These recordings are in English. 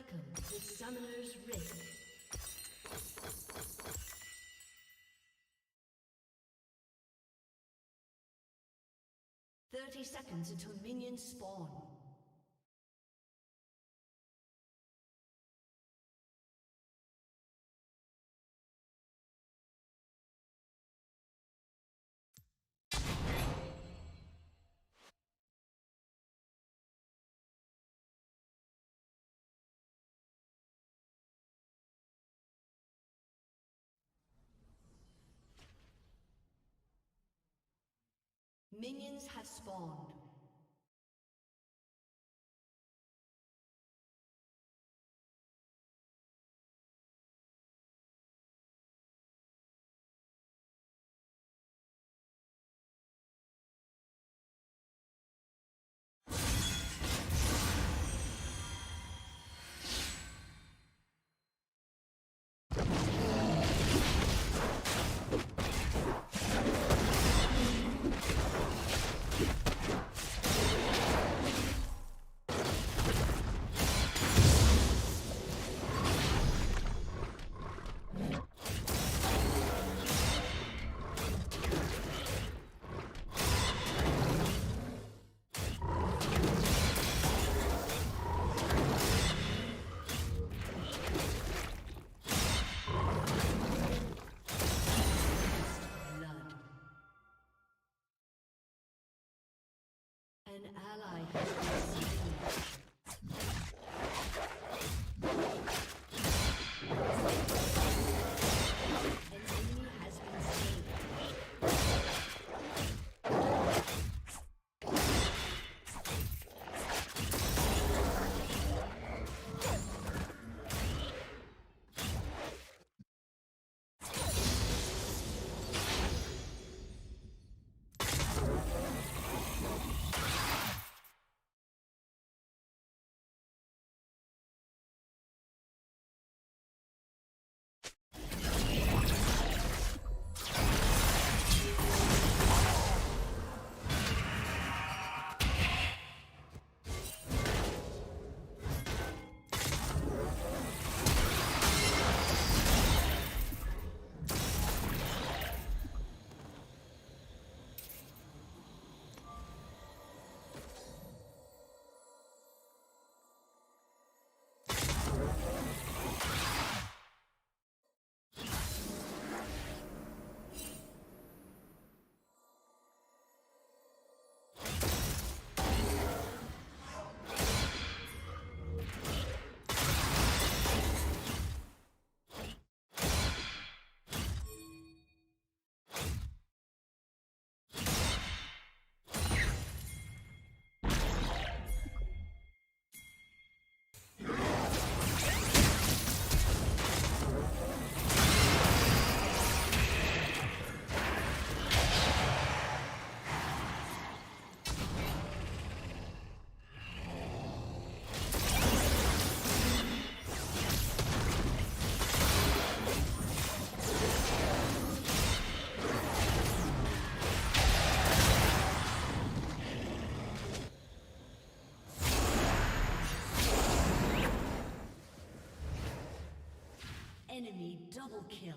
Welcome to Summoner's Rift. "30 seconds until minions spawn." Minions have spawned. An ally has been enemy double kill.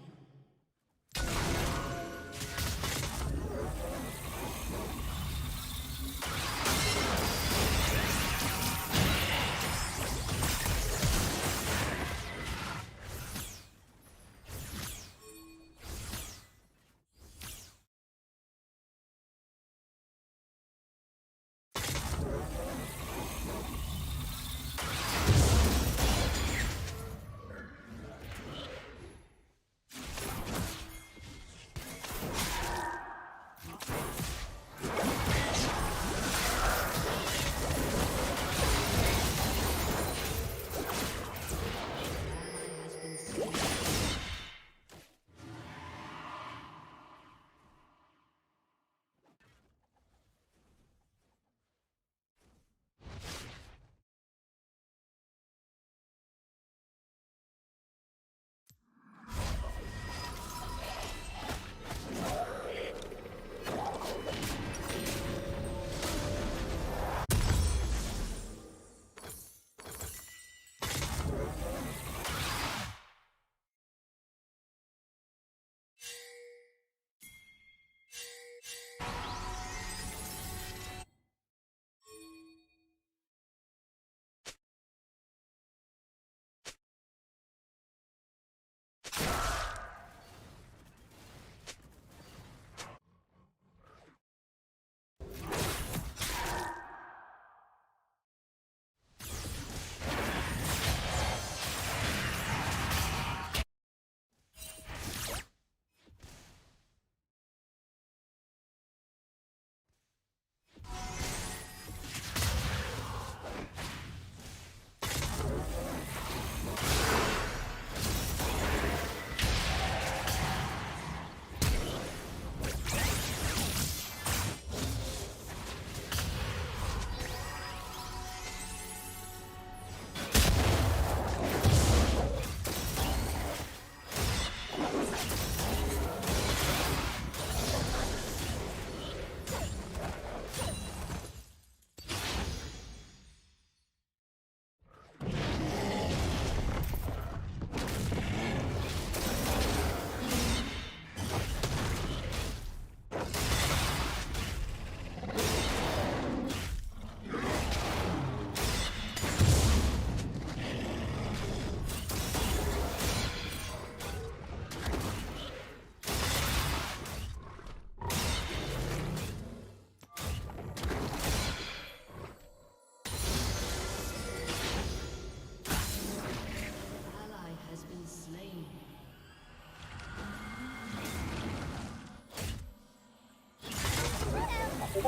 An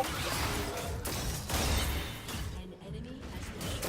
enemy has been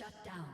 Shut down.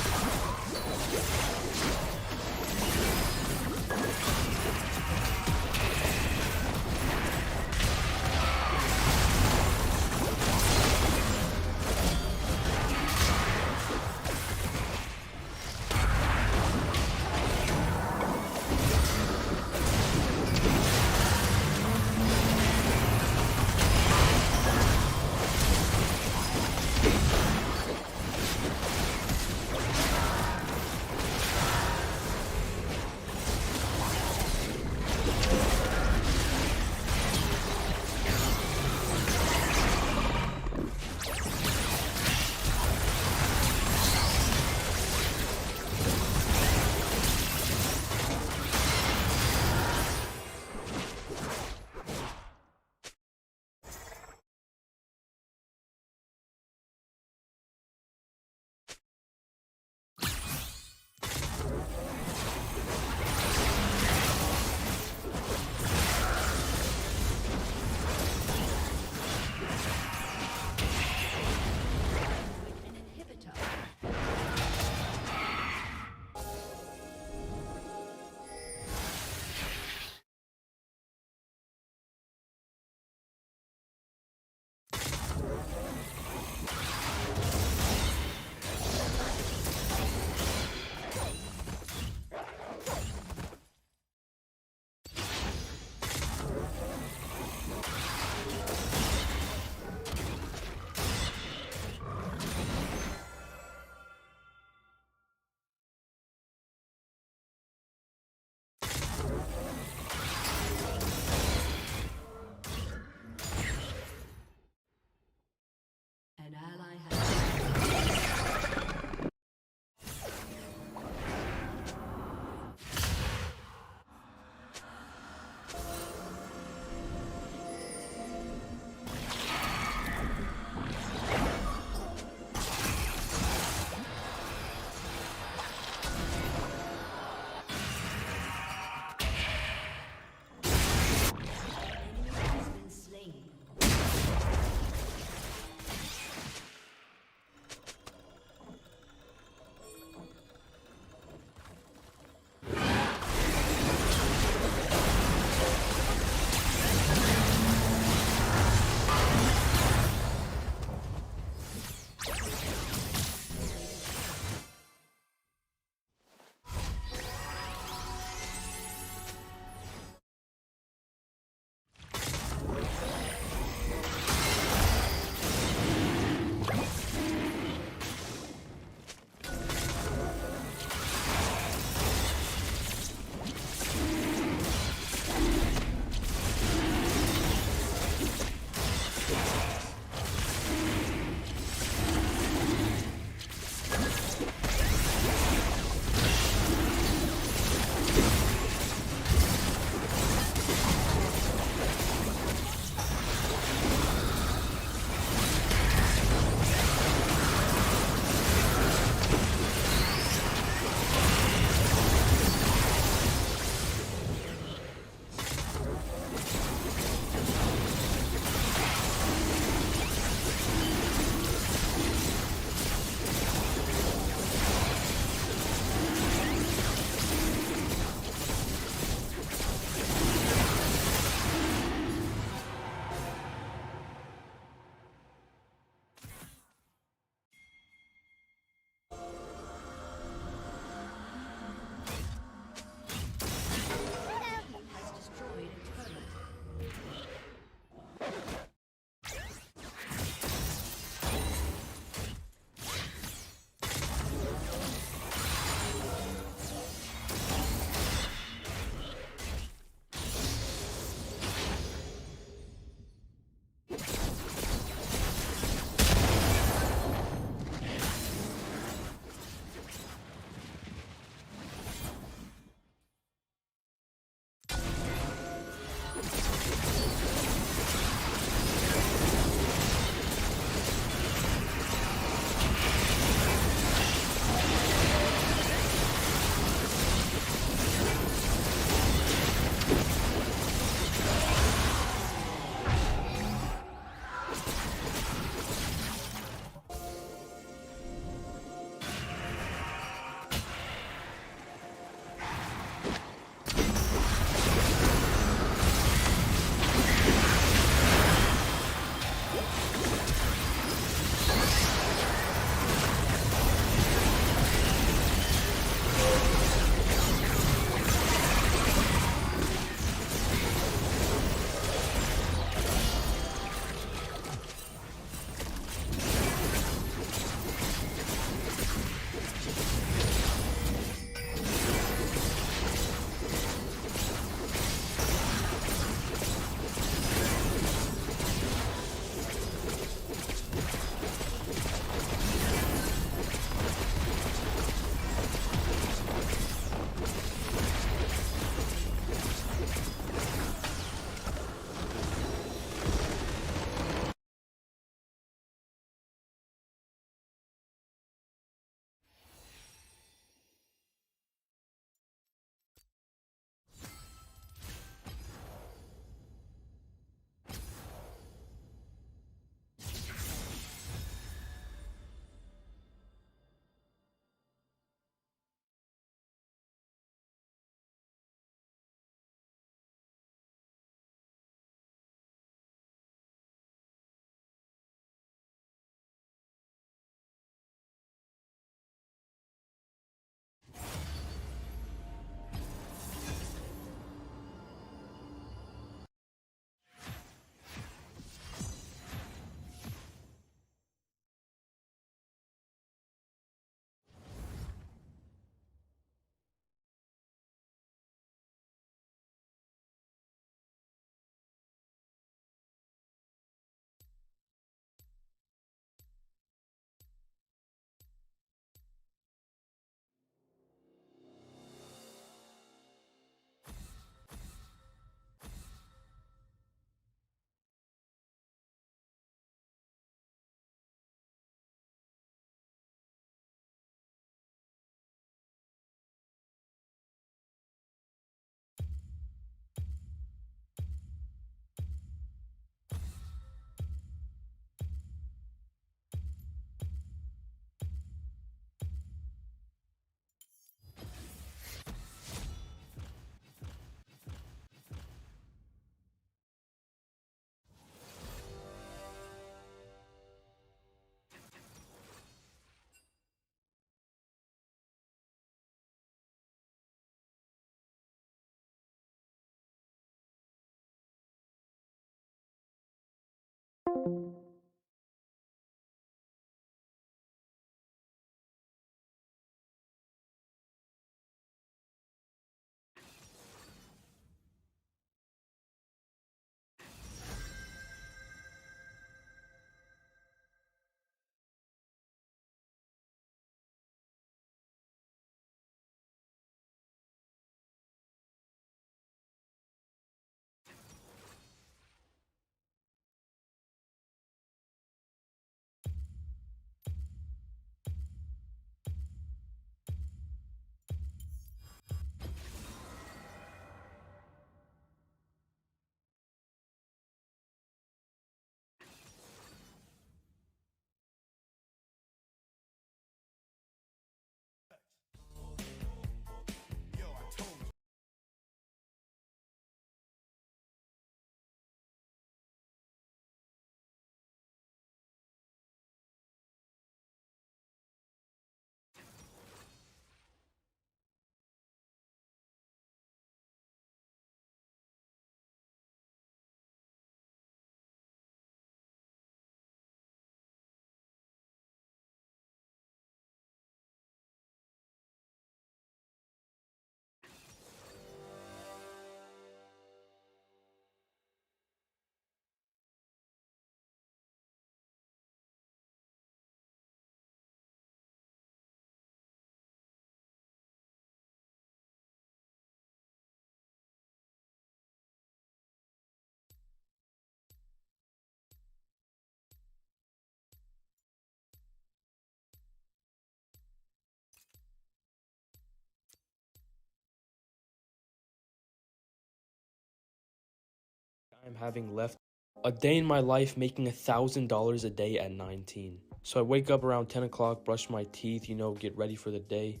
I'm having left a day in my life making $1,000 a day at 19. So I wake up around 10 o'clock, brush my teeth, get ready for the day.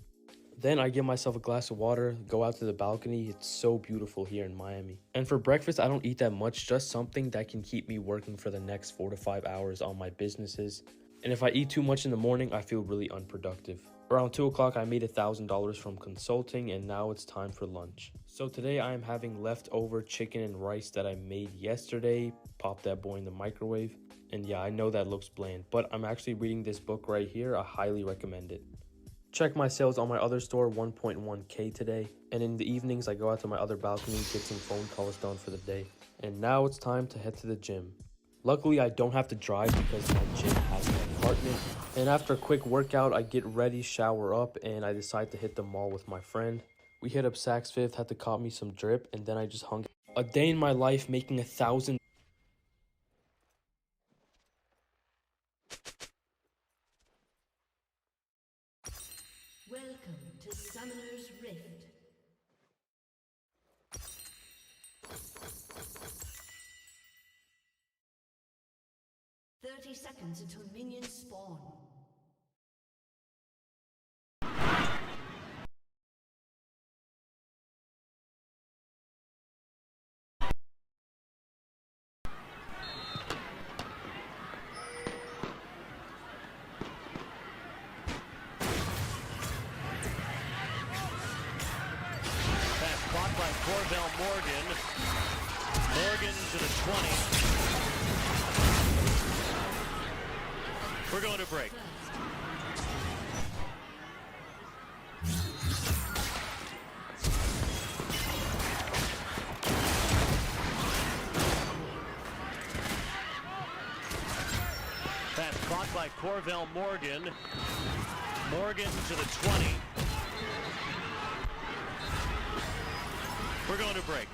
Then I get myself a glass of water, go out to the balcony. It's so beautiful here in Miami. And for breakfast, I don't eat that much, just something that can keep me working for the next 4 to 5 hours on my businesses. And if I eat too much in the morning, I feel really unproductive. Around 2 o'clock, I made $1,000 from consulting, and now it's time for lunch. So today I am having leftover chicken and rice that I made yesterday. Pop that boy in the microwave. And yeah, I know that looks bland, but I'm actually reading this book right here. I highly recommend it. Check my sales on my other store, 1.1K today. And in the evenings, I go out to my other balcony, get some phone calls done for the day. And now it's time to head to the gym. Luckily, I don't have to drive because my gym has an apartment. And after a quick workout, I get ready, shower up, and I decide to hit the mall with my friend. We hit up Saks Fifth, had to cop me some drip, and then I just hung a day in my life making $1,000. Welcome to Summoner's Rift. Seconds until minions spawn. Plat by Morgan. Morgan to the 20. We're going to break. That's caught by Morgan. Morgan to the 20. We're going to break.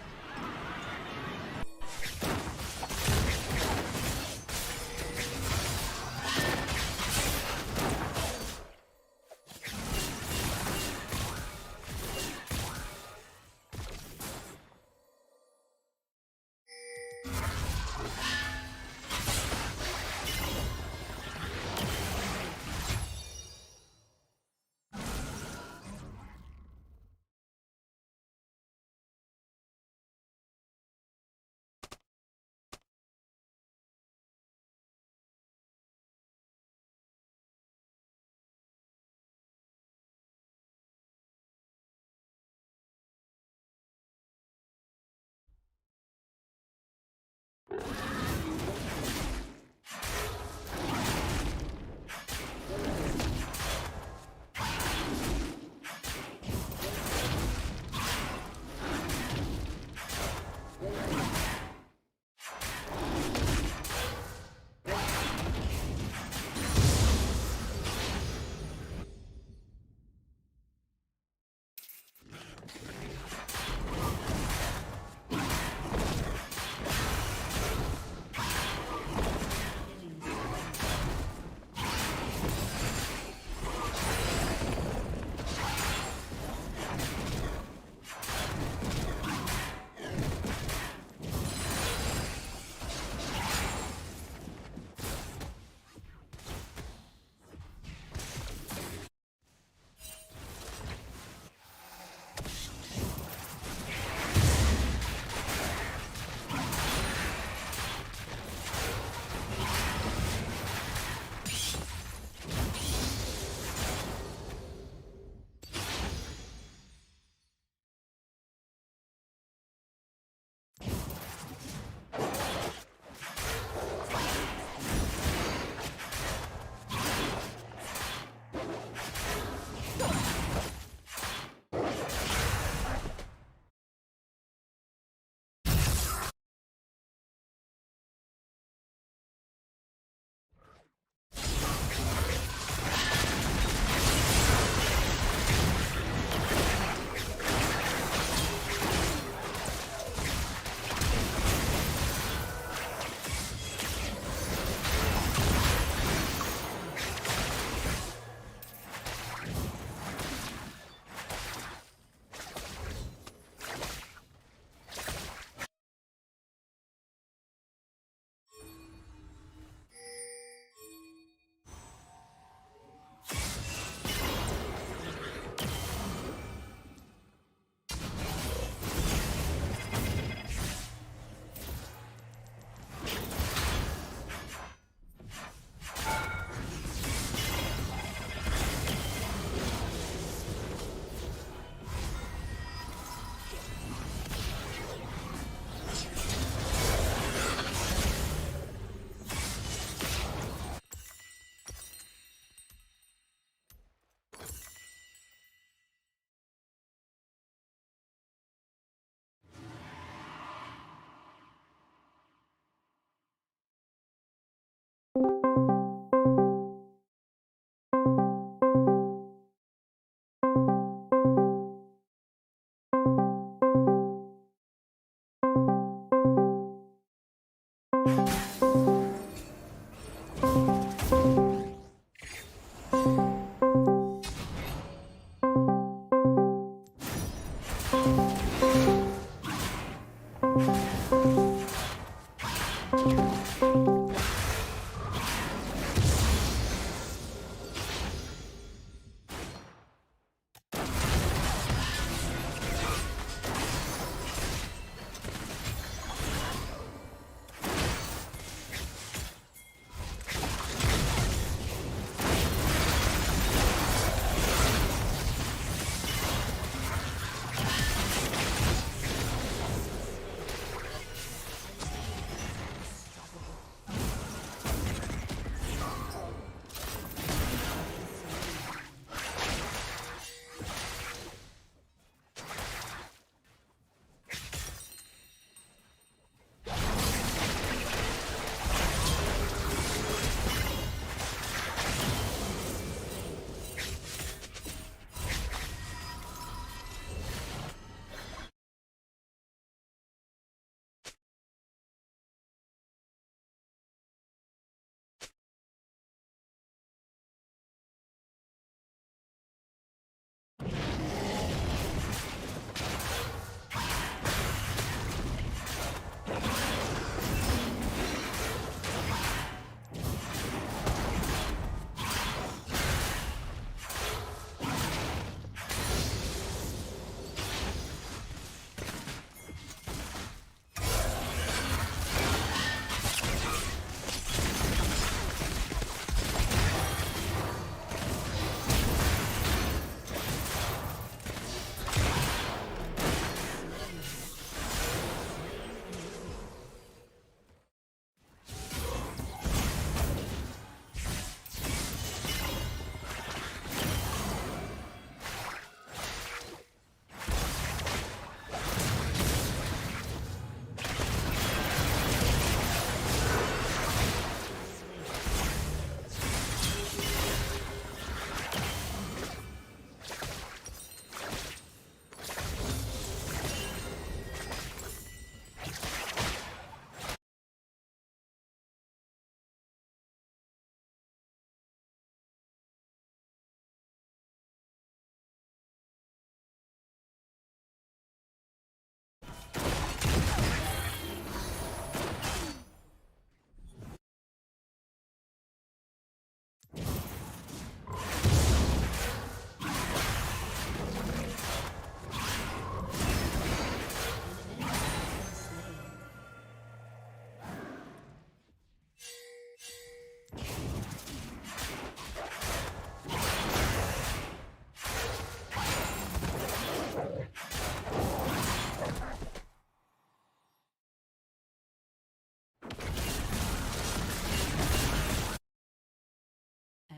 An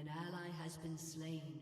ally has been slain.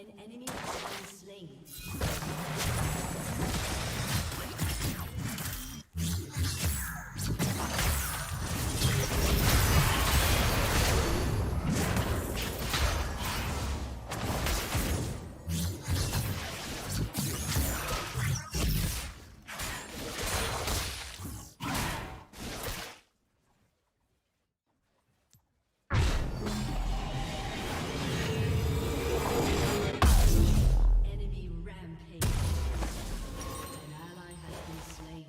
An enemy has been slain. Enemy rampage. An ally has been slain.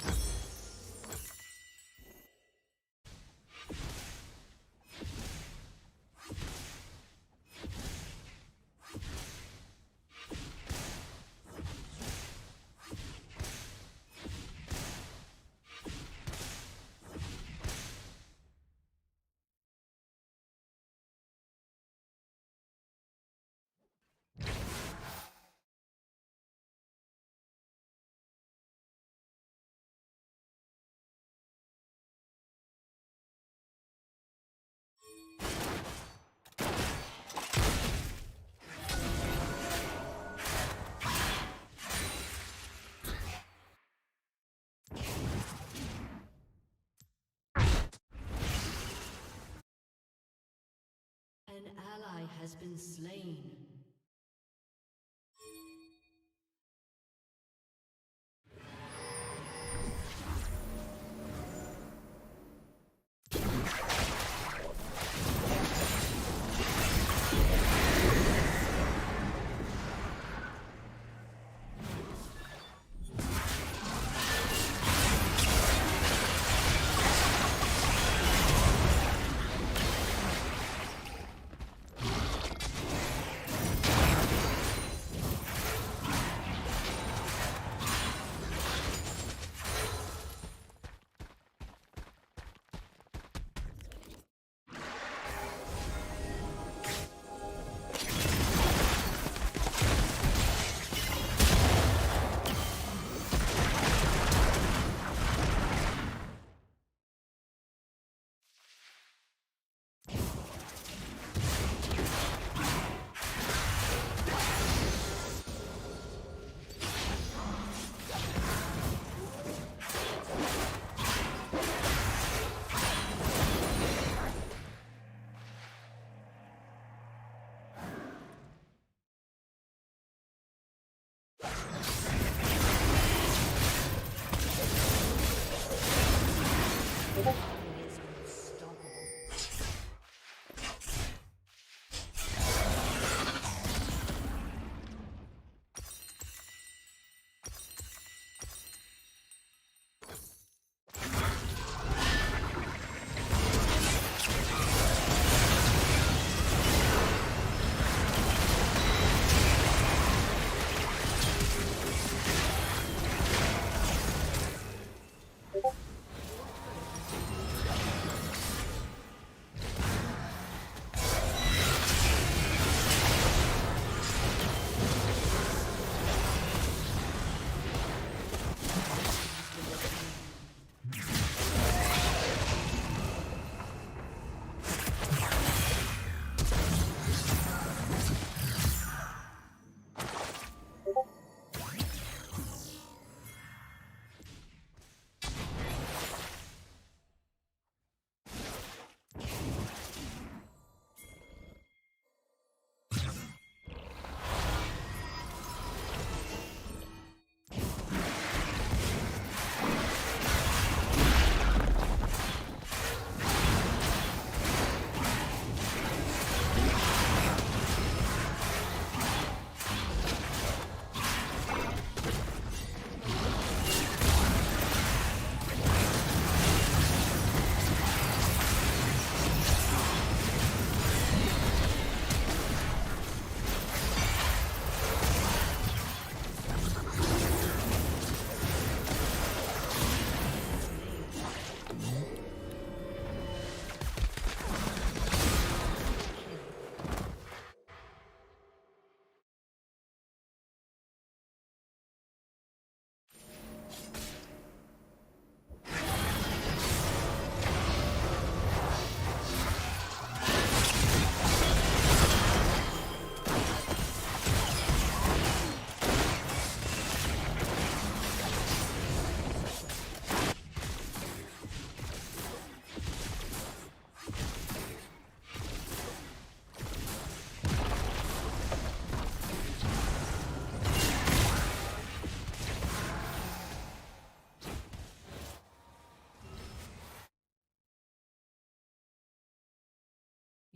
An ally has been slain.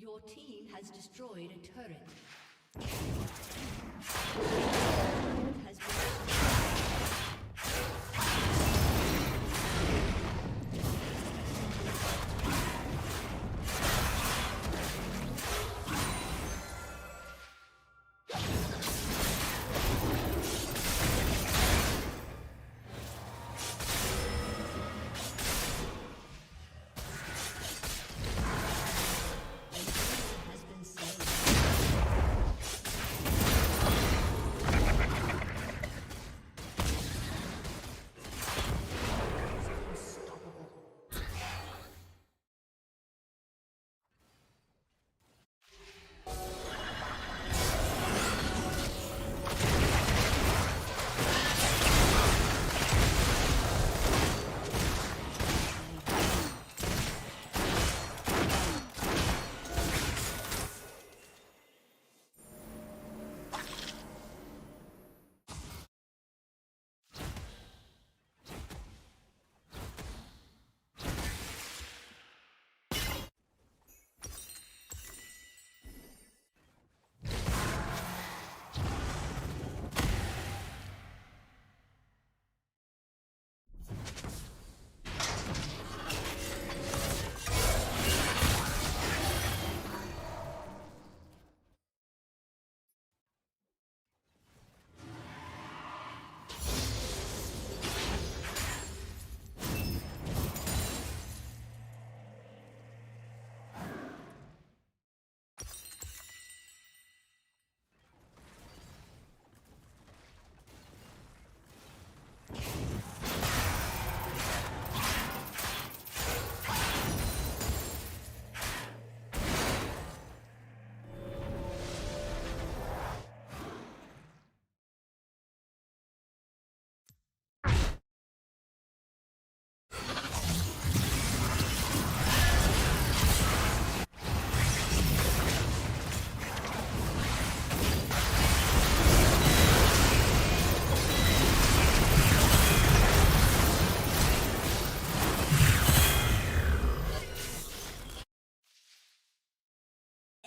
Your team has destroyed a turret. Has been has been slain.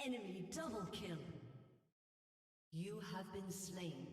Enemy double kill. You have been slain.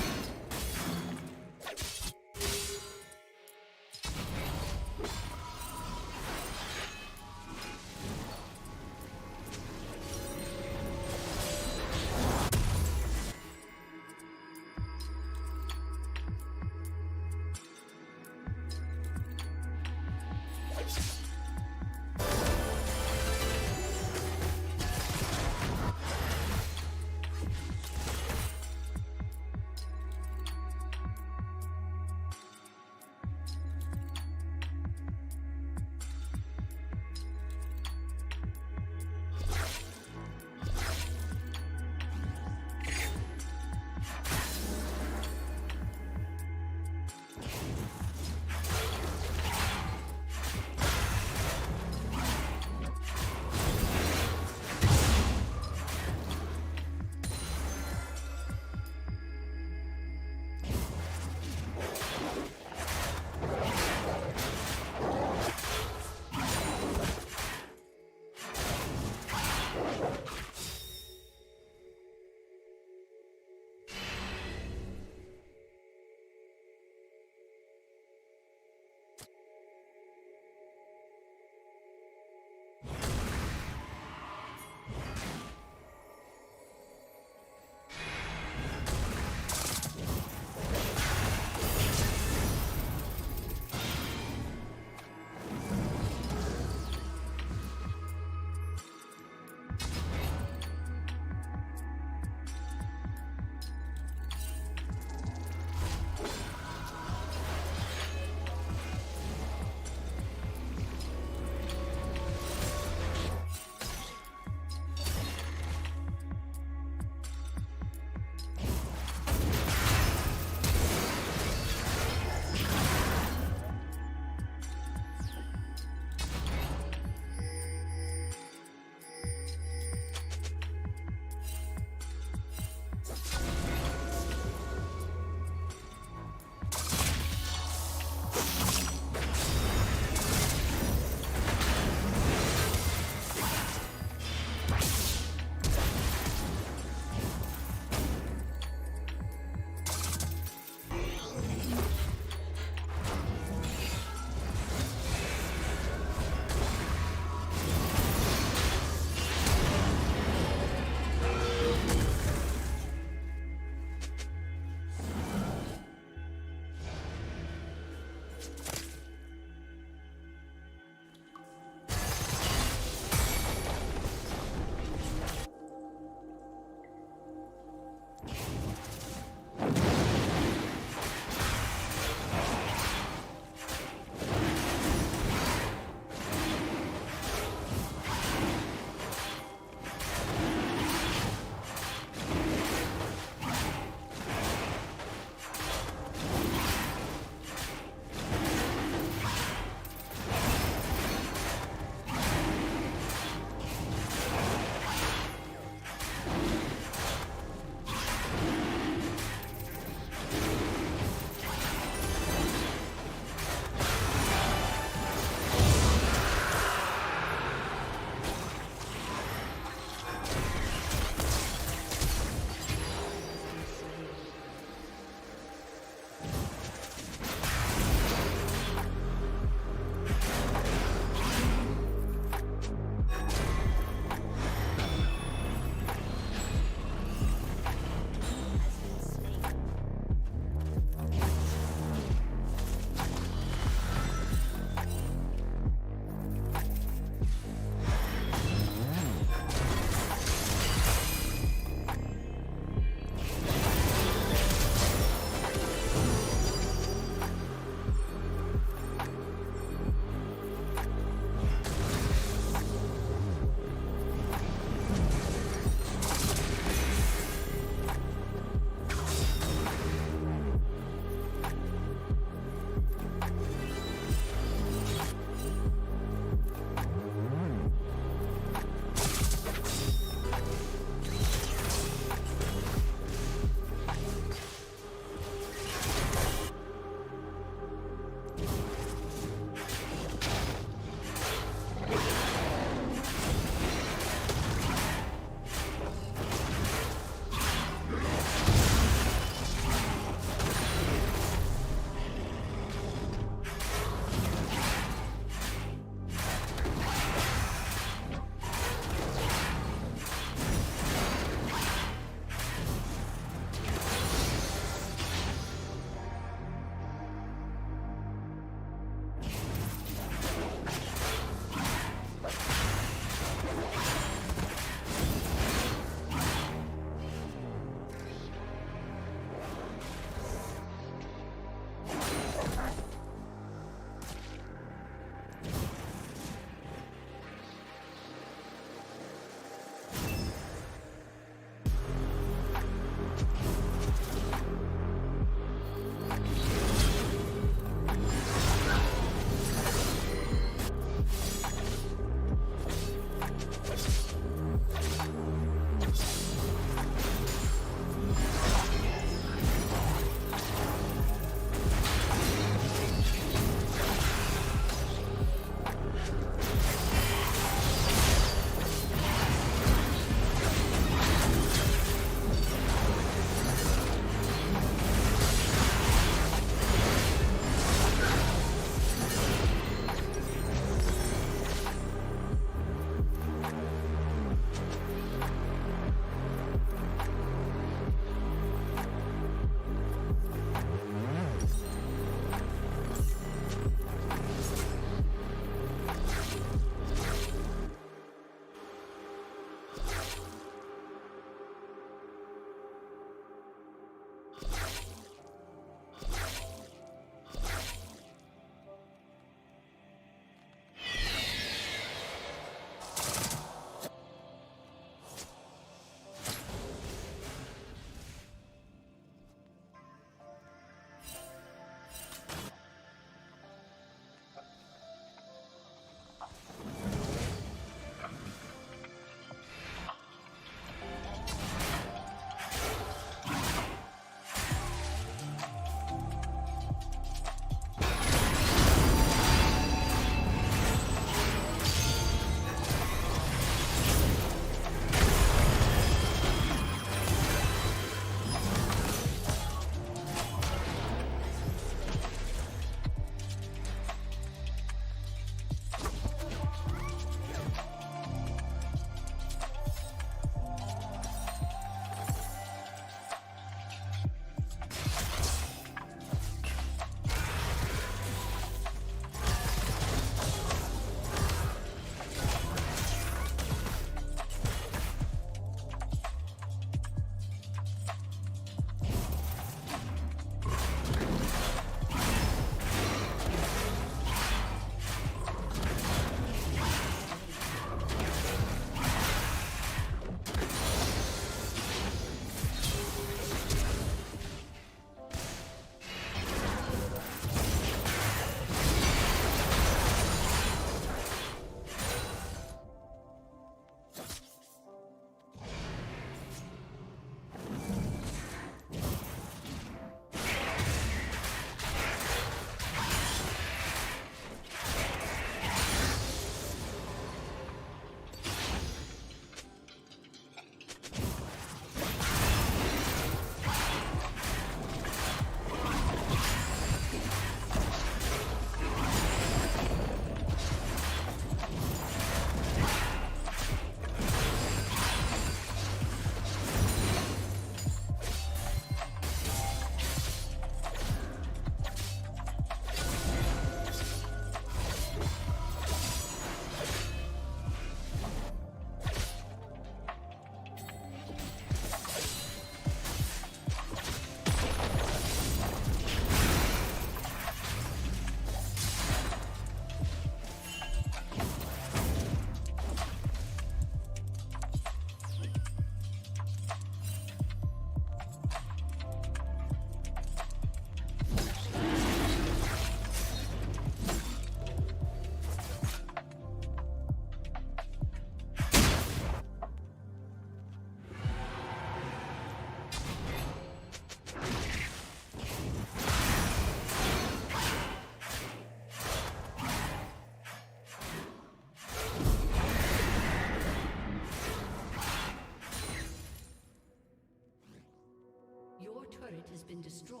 been destroyed.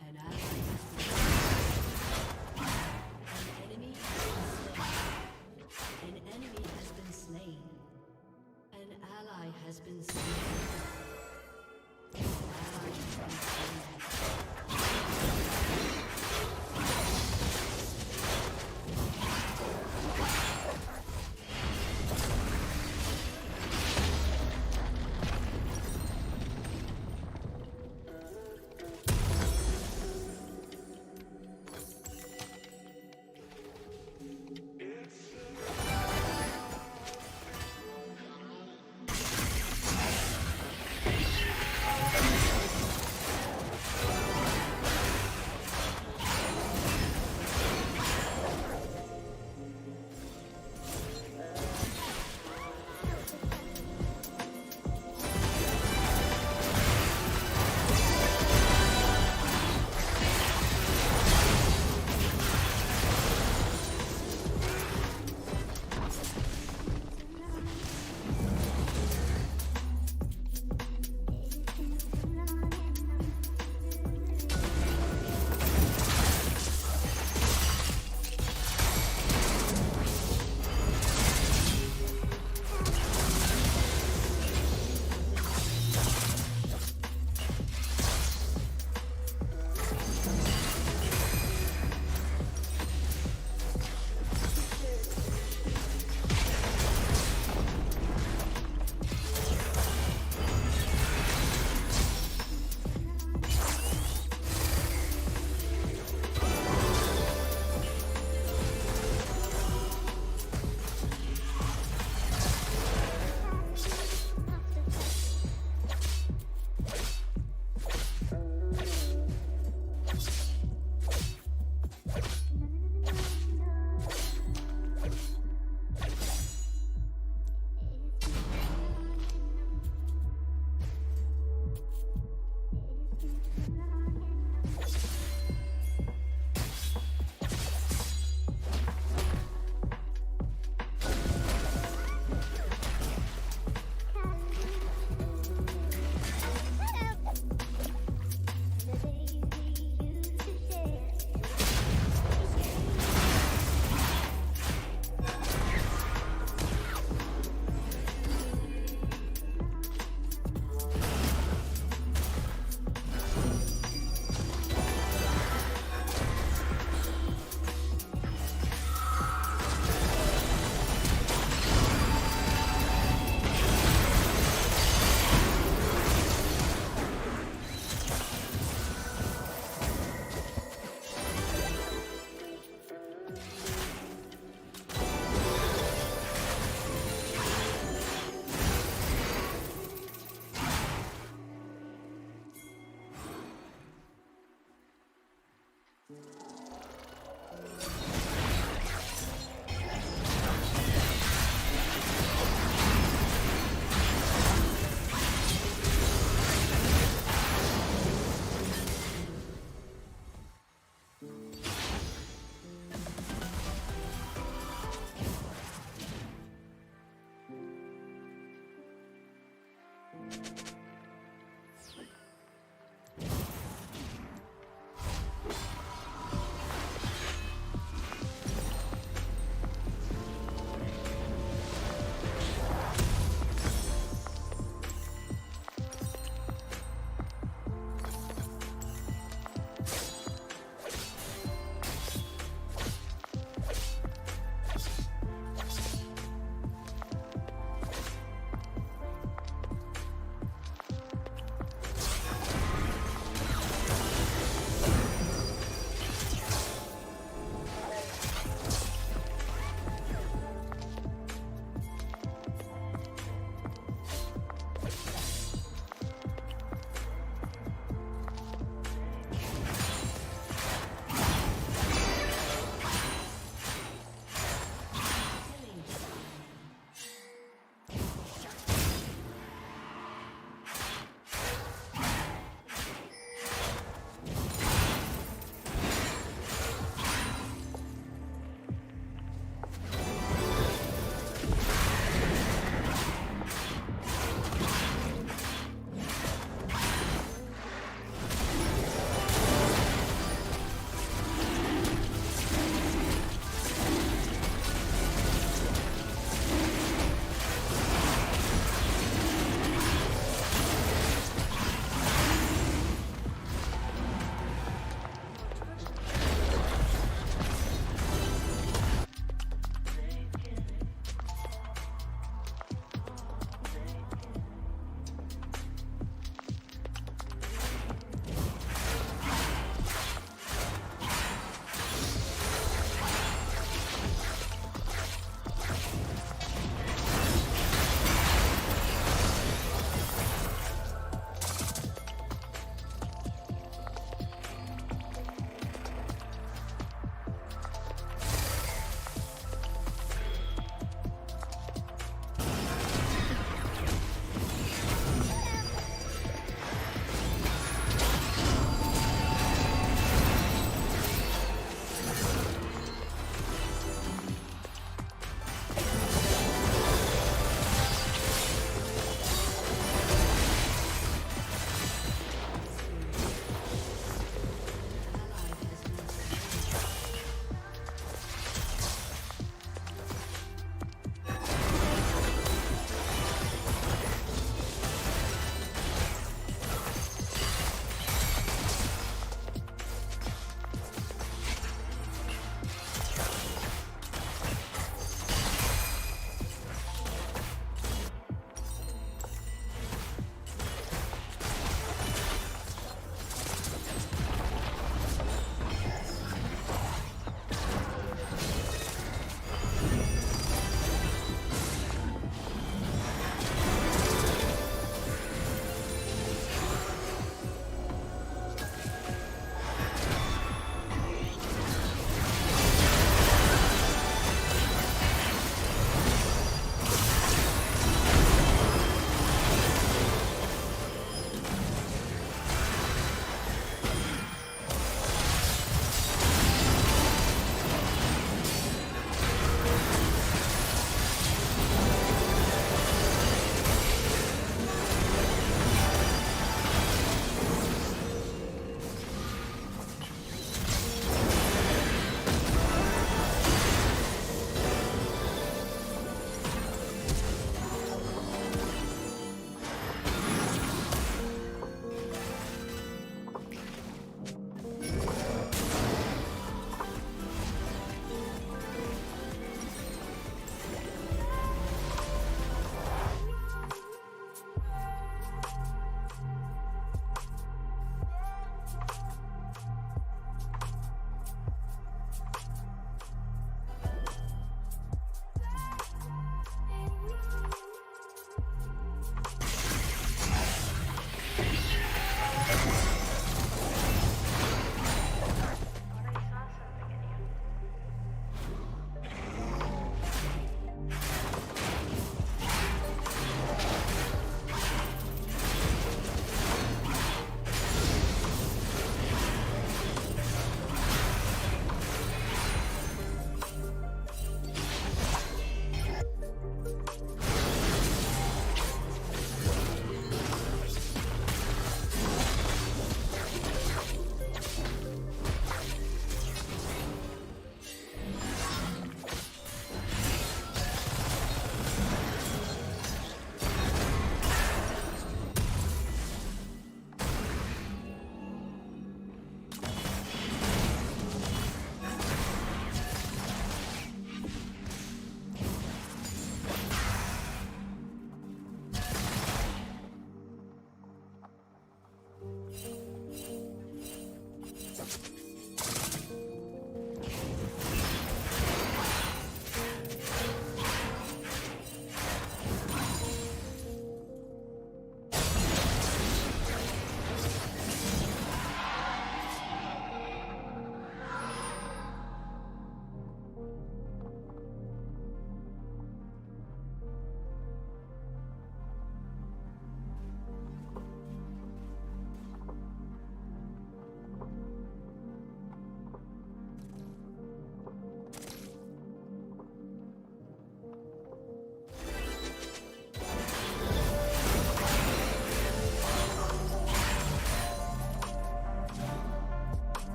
An ally has been slain. An enemy has been slain. An ally has been slain. An ally has been slain.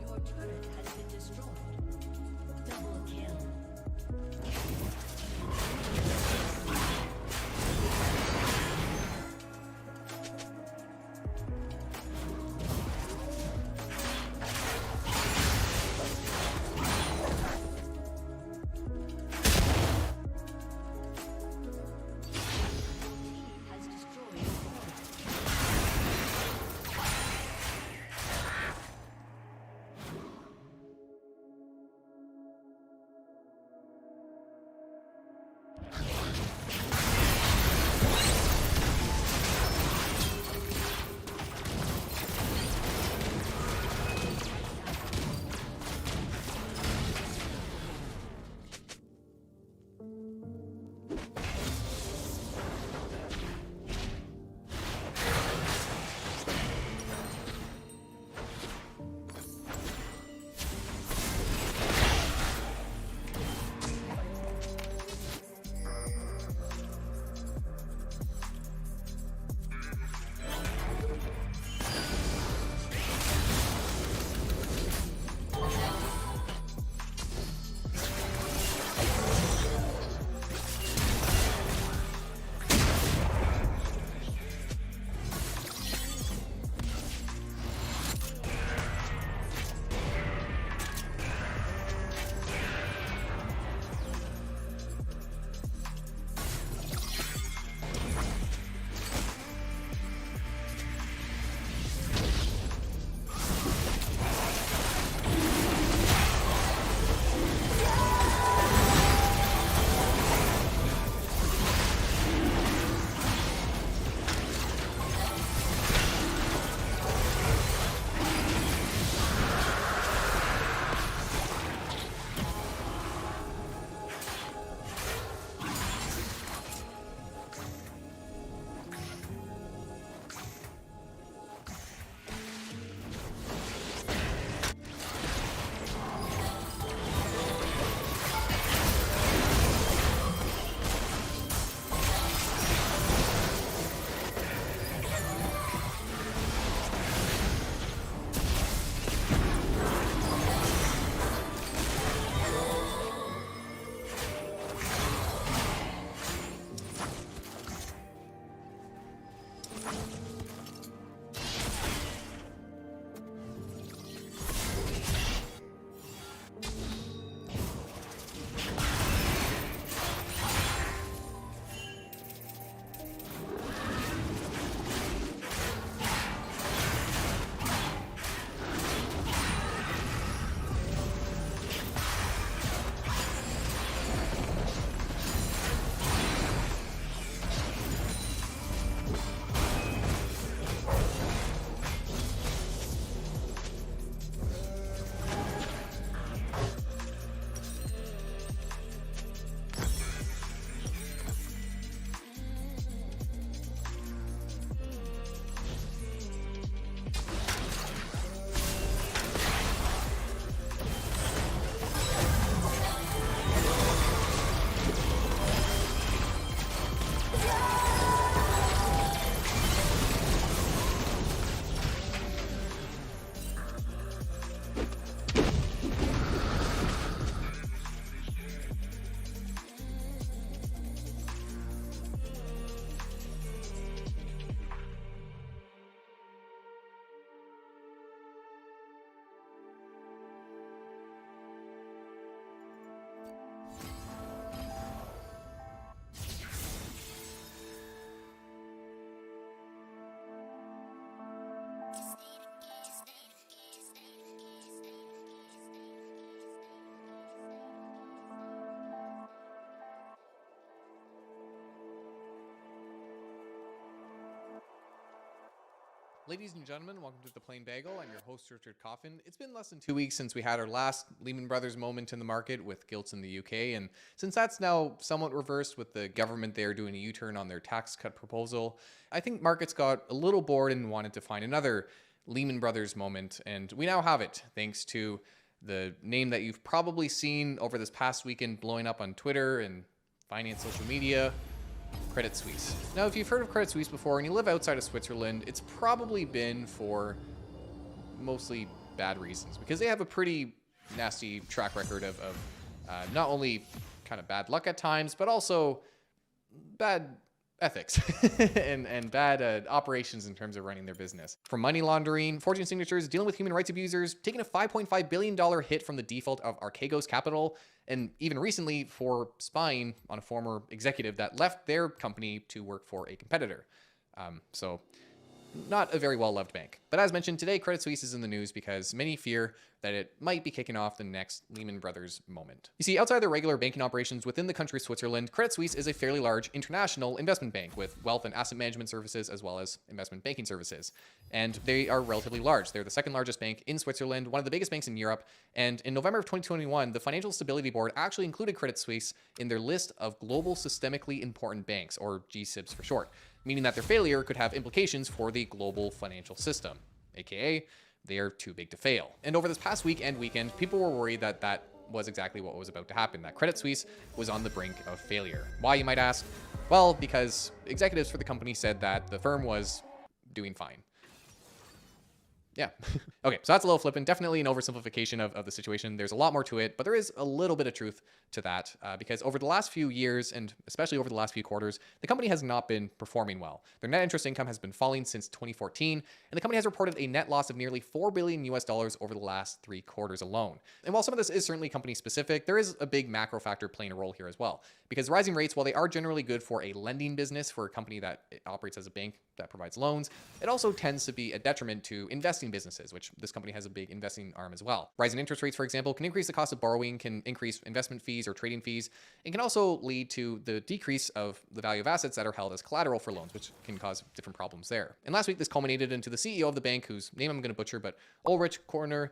Your turret has been destroyed. Double kill. Has destroyed a turret. Ladies and gentlemen, welcome to The Plain Bagel. I'm your host, Richard Coffin. It's been less than 2 weeks since we had our last Lehman Brothers moment in the market with gilts in the UK, and since that's now somewhat reversed with the government there doing a U-turn on their tax cut proposal, I think markets got a little bored and wanted to find another Lehman Brothers moment. And we now have it thanks to the name that you've probably seen over this past weekend blowing up on Twitter and finance social media, Credit Suisse. Now, if you've heard of Credit Suisse before and you live outside of Switzerland, it's probably been for mostly bad reasons, because they have a pretty nasty track record of not only kind of bad luck at times, but also bad ethics and bad operations in terms of running their business. From money laundering, forging signatures, dealing with human rights abusers, taking a $5.5 billion hit from the default of Archegos Capital, and even recently for spying on a former executive that left their company to work for a competitor. So not a very well-loved bank. But as mentioned, today Credit Suisse is in the news because many fear that it might be kicking off the next Lehman Brothers moment. You see, outside their regular banking operations within the country of Switzerland, Credit Suisse is a fairly large international investment bank with wealth and asset management services as well as investment banking services. And they are relatively large. They're the second largest bank in Switzerland, one of the biggest banks in Europe. And in November of 2021, the Financial Stability Board actually included Credit Suisse in their list of global systemically important banks, or GSIBs for short, meaning that their failure could have implications for the global financial system, aka they are too big to fail. And over this past week and weekend, people were worried that that was exactly what was about to happen, that Credit Suisse was on the brink of failure. Why, you might ask? Well, because executives for the company said that the firm was doing fine. Yeah. Okay, so that's a little flippant. Definitely an oversimplification of the situation. There's a lot more to it, but there is a little bit of truth to that because over the last few years, and especially over the last few quarters, the company has not been performing well. Their net interest income has been falling since 2014, and the company has reported a net loss of nearly $4 billion over the last 3 quarters alone. And while some of this is certainly company specific, there is a big macro factor playing a role here as well. Because rising rates, while they are generally good for a lending business, for a company that operates as a bank that provides loans, it also tends to be a detriment to investing businesses, which this company has a big investing arm as well. Rising interest rates, for example, can increase the cost of borrowing, can increase investment fees or trading fees, and can also lead to the decrease of the value of assets that are held as collateral for loans, which can cause different problems there. And last week, this culminated into the CEO of the bank, whose name I'm going to butcher, but Ulrich Korner,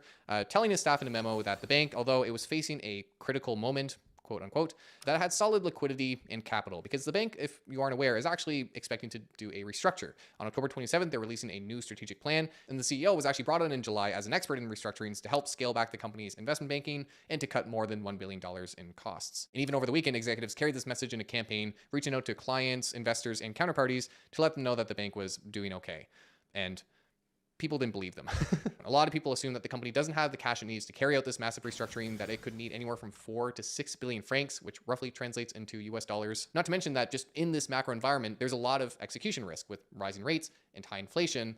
telling his staff in a memo that the bank, although it was facing a critical moment, quote unquote, that had solid liquidity and capital, because the bank, if you aren't aware, is actually expecting to do a restructure. On October 27th, they're releasing a new strategic plan, and the CEO was actually brought on in July as an expert in restructurings to help scale back the company's investment banking and to cut more than $1 billion in costs. And even over the weekend, executives carried this message in a campaign, reaching out to clients, investors, and counterparties to let them know that the bank was doing okay. And people didn't believe them. A lot of people assume that the company doesn't have the cash it needs to carry out this massive restructuring, that it could need anywhere from 4 to 6 billion francs, which roughly translates into US dollars. Not to mention that just in this macro environment, there's a lot of execution risk with rising rates and high inflation.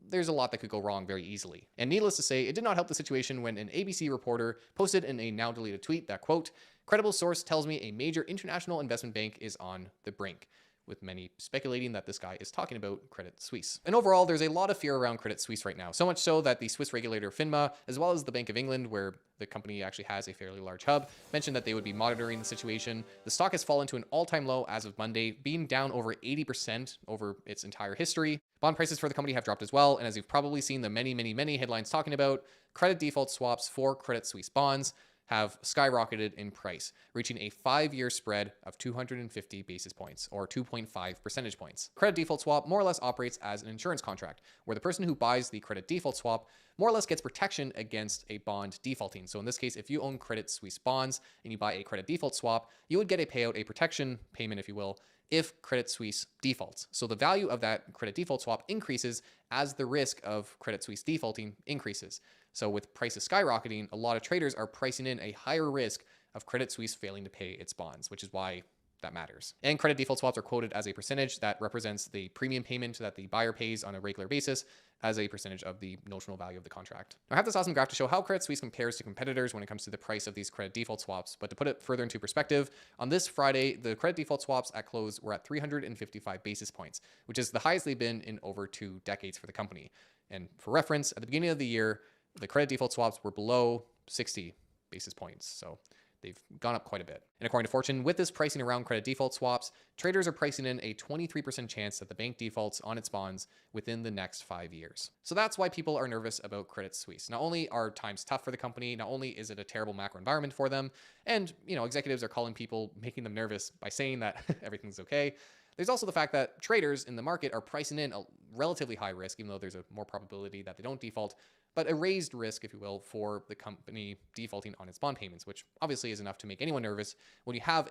There's a lot that could go wrong very easily. And needless to say, it did not help the situation when an ABC reporter posted in a now deleted tweet that, quote, "Credible source tells me a major international investment bank is on the brink," with many speculating that this guy is talking about Credit Suisse. And overall, there's a lot of fear around Credit Suisse right now, so much so that the Swiss regulator FINMA, as well as the Bank of England, where the company actually has a fairly large hub, mentioned that they would be monitoring the situation. The stock has fallen to an all-time low as of Monday, being down over 80% over its entire history. Bond prices for the company have dropped as well, and as you've probably seen the many headlines talking about, credit default swaps for Credit Suisse bonds have skyrocketed in price, reaching a 5-year spread of 250 basis points, or 2.5 percentage points. Credit default swap more or less operates as an insurance contract, where the person who buys the credit default swap more or less gets protection against a bond defaulting. So in this case, if you own Credit Suisse bonds and you buy a credit default swap, you would get a payout, a protection payment, if you will, if Credit Suisse defaults. So the value of that credit default swap increases as the risk of Credit Suisse defaulting increases. So with prices skyrocketing, a lot of traders are pricing in a higher risk of Credit Suisse failing to pay its bonds, which is why that matters. And credit default swaps are quoted as a percentage that represents the premium payment that the buyer pays on a regular basis as a percentage of the notional value of the contract. Now, I have this awesome graph to show how Credit Suisse compares to competitors when it comes to the price of these credit default swaps. But to put it further into perspective, on this Friday, the credit default swaps at close were at 355 basis points, which is the highest they've been in over 2 decades for the company. And for reference, at the beginning of the year, the credit default swaps were below 60 basis points. So they've gone up quite a bit. And according to Fortune, with this pricing around credit default swaps, traders are pricing in a 23% chance that the bank defaults on its bonds within the next 5 years. So that's why people are nervous about Credit Suisse. Not only are times tough for the company, not only is it a terrible macro environment for them, and executives are calling people, making them nervous by saying that everything's okay. There's also the fact that traders in the market are pricing in a relatively high risk, even though there's a more probability that they don't default, but a raised risk, if you will, for the company defaulting on its bond payments, which obviously is enough to make anyone nervous when you have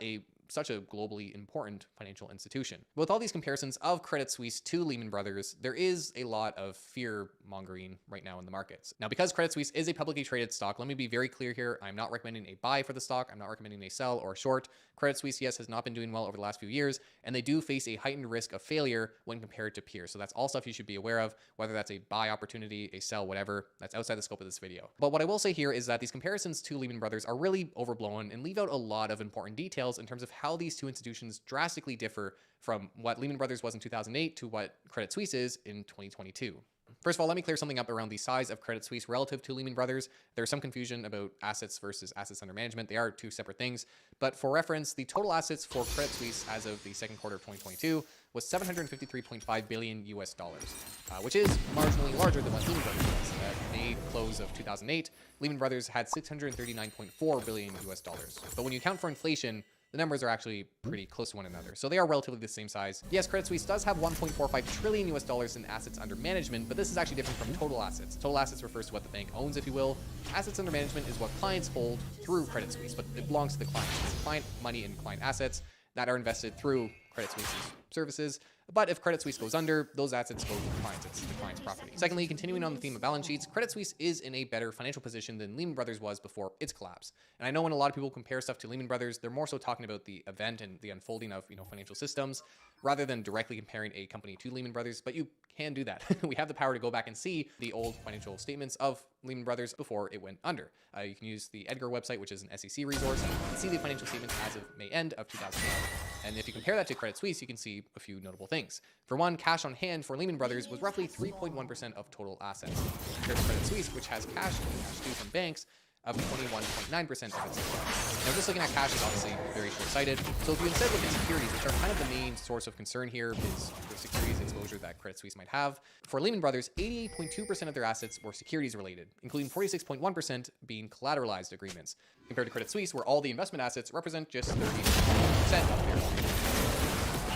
such a globally important financial institution. With all these comparisons of Credit Suisse to Lehman Brothers, there is a lot of fear mongering right now in the markets. Now, because Credit Suisse is a publicly traded stock, let me be very clear here. I'm not recommending a buy for the stock. I'm not recommending a sell or a short. Credit Suisse, yes, has not been doing well over the last few years, and they do face a heightened risk of failure when compared to peers. So that's all stuff you should be aware of, whether that's a buy opportunity, a sell, whatever. That's outside the scope of this video. But what I will say here is that these comparisons to Lehman Brothers are really overblown and leave out a lot of important details in terms of how these two institutions drastically differ from what Lehman Brothers was in 2008 to what Credit Suisse is in 2022. First of all, let me clear something up around the size of Credit Suisse relative to Lehman Brothers. There's some confusion about assets versus assets under management. They are two separate things. But for reference, the total assets for Credit Suisse as of the second quarter of 2022 was $753.5 billion US dollars, which is marginally larger than what Lehman Brothers was. At the close of 2008, Lehman Brothers had $639.4 billion US dollars. But when you account for inflation, the numbers are actually pretty close to one another. So they are relatively the same size. Yes, Credit Suisse does have 1.45 trillion US dollars in assets under management, but this is actually different from total assets. Total assets refers to what the bank owns, if you will. Assets under management is what clients hold through Credit Suisse, but it belongs to the clients. It's client money and client assets that are invested through Credit Suisse's services. But if Credit Suisse goes under, those assets go to the clients. It's the client's property. Secondly, continuing on the theme of balance sheets, Credit Suisse is in a better financial position than Lehman Brothers was before its collapse. And I know when a lot of people compare stuff to Lehman Brothers, they're more so talking about the event and the unfolding of, financial systems rather than directly comparing a company to Lehman Brothers. But you can do that. We have the power to go back and see the old financial statements of Lehman Brothers before it went under. You can use the Edgar website, which is an SEC resource, and see the financial statements as of May end of 2008. And if you compare that to Credit Suisse, you can see a few notable things. For one, cash on hand for Lehman Brothers was roughly 3.1% of total assets, compared to Credit Suisse, which has cash due from banks of 21.9% of its assets. Now, just looking at cash is obviously very short-sighted. So if you instead look at securities, which are kind of the main source of concern here, is the securities exposure that Credit Suisse might have. For Lehman Brothers, 88.2% of their assets were securities-related, including 46.1% being collateralized agreements, compared to Credit Suisse, where all the investment assets represent just 30% of their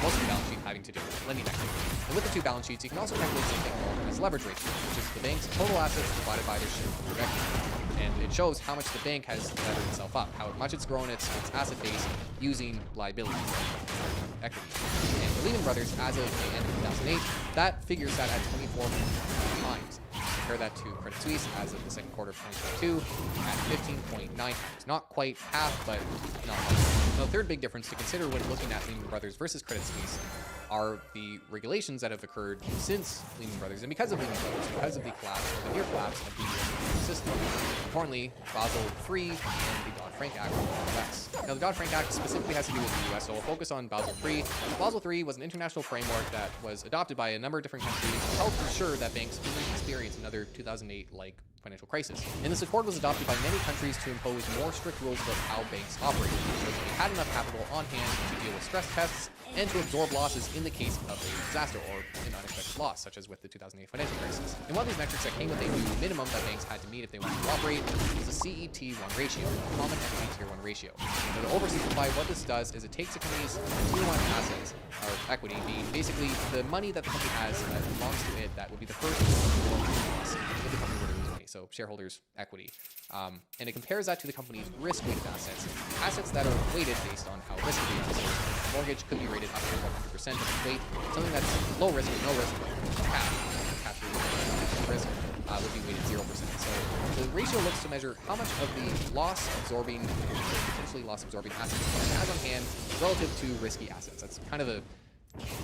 most of the balance sheet having to do with lending activity. And with the two balance sheets, you can also calculate something called as leverage ratio, which is the bank's total assets divided by their shareholder equity. And it shows how much the bank has levered itself up, how much it's grown its asset base using liabilities, equity. And for Lehman Brothers, as of the end of 2008, that figure sat at 24 times. Compare that to Credit Suisse as of the second quarter of 2022 at 15.9 times. Not quite half, but not much. The third big difference to consider when looking at Lehman Brothers versus Credit Suisse are the regulations that have occurred since Lehman Brothers, and because of Lehman Brothers, because of the collapse or the near collapse of the system. Importantly, Basel III and the Dodd-Frank Act in the US. Now, the Dodd-Frank Act specifically has to do with the US, so we'll focus on Basel III. Basel III was an international framework that was adopted by a number of different countries to help ensure that banks didn't experience another 2008-like financial crisis. And this accord was adopted by many countries to impose more strict rules about how banks operate, so that they had enough capital on hand to deal with stress tests and to absorb losses in the case of a disaster or an unexpected loss, such as with the 2008 financial crisis. And one of these metrics that came with a new minimum that banks had to meet if they wanted to operate was the CET1 ratio, the Common Equity Tier 1 ratio. Now, to oversimplify, what this does is it takes a company's Tier 1 assets, or equity, being basically the money that the company has that belongs to it that would be the first loss if the company were to lose money, so shareholders' equity. And it compares that to the company's risk-weighted assets, assets that are weighted based on how risky they are. So a mortgage could be rated up to 100% of its weight. Something that's low risk with no risk, cash risk, would be weighted 0%. So the ratio looks to measure how much of the potentially loss-absorbing assets the company has on hand relative to risky assets. That's kind of a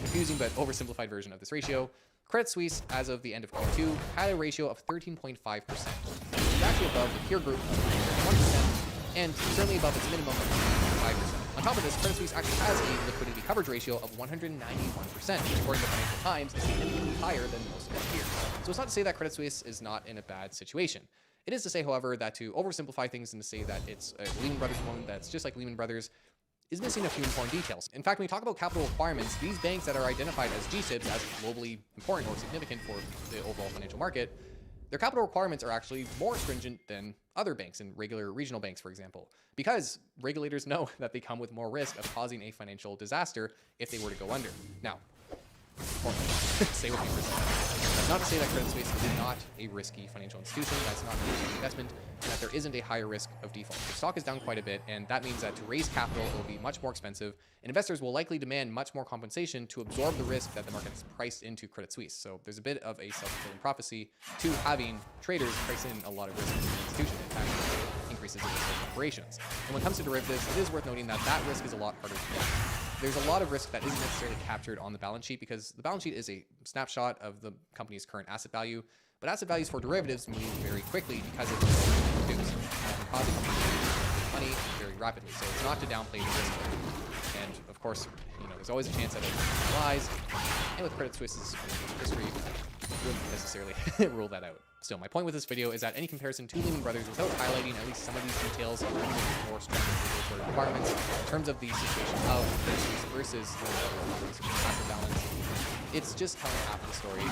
confusing but oversimplified version of this ratio. Credit Suisse, as of the end of Q2, had a ratio of 13.5%, which is actually above the peer group of 1% and certainly above its minimum of 5%. On top of this, Credit Suisse actually has a liquidity coverage ratio of 191%, which according to Financial Times is significantly higher than most of its peers. So it's not to say that Credit Suisse is not in a bad situation. It is to say, however, that to oversimplify things and to say that it's a Lehman Brothers loan that's just like Lehman Brothers is missing a few important details. In fact, when we talk about capital requirements, these banks that are identified as GSIBs as globally important or significant for the overall financial market their capital requirements are actually more stringent than other banks and regular regional banks, for example, because regulators know that they come with more risk of causing a financial disaster if they were to go under. Now, stay with me for a second. That's not to say that Credit Suisse is not a risky financial institution, that's not a risky investment, and that there isn't a higher risk of default. The stock is down quite a bit, and that means that to raise capital, it will be much more expensive, and investors will likely demand much more compensation to absorb the risk that the market has priced into Credit Suisse. So there's a bit of a self-fulfilling prophecy to having traders price in a lot of risk into the institution. In fact, increases the risk of operations. And when it comes to derivatives, it is worth noting that that risk is a lot harder to get. There's a lot of risk that isn't necessarily captured on the balance sheet because the balance sheet is a snapshot of the company's current asset value, but asset values for derivatives move very quickly because of the reduce. It can cause the company to lose money very rapidly. So it's not to downplay the risk. And of course, there's always a chance that it lies. And with Credit Suisse's history, wouldn't necessarily rule that out. Still, my point with this video is that any comparison to Lehman Brothers without highlighting at least some of these details of more stringent regulatory requirements in terms of the situation of Credit Suisse versus Lehman Brothers asset balance, it's just telling half of the story.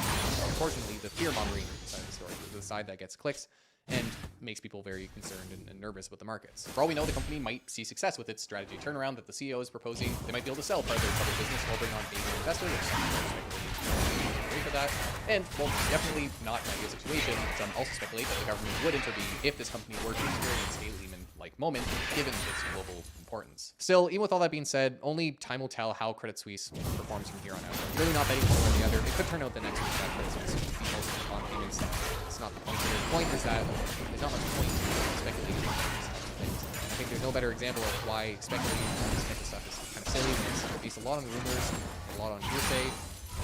Unfortunately, the fear-mongering side of the story, the side that gets clicks and makes people very concerned and nervous about the markets. For all we know, the company might see success with its strategy turnaround that the CEO is proposing. They might be able to sell part of their public business or bring on a new investor, which some people are speculating for that. And, well, definitely not an ideal situation. Some also speculate that the government would intervene if this company were to experience a Lehman-like moment, given its global importance. Still, even with all that being said, only time will tell how Credit Suisse performs from here on out. I'm really not betting one way or the other. It could turn out that next week that Credit Suisse defaults on payments. It's not the point here. The point is that there's not much point in speculating on these types of things. I think there's no better example of why speculating on this type of stuff is kind of silly. It's based a lot on rumors, a lot on hearsay,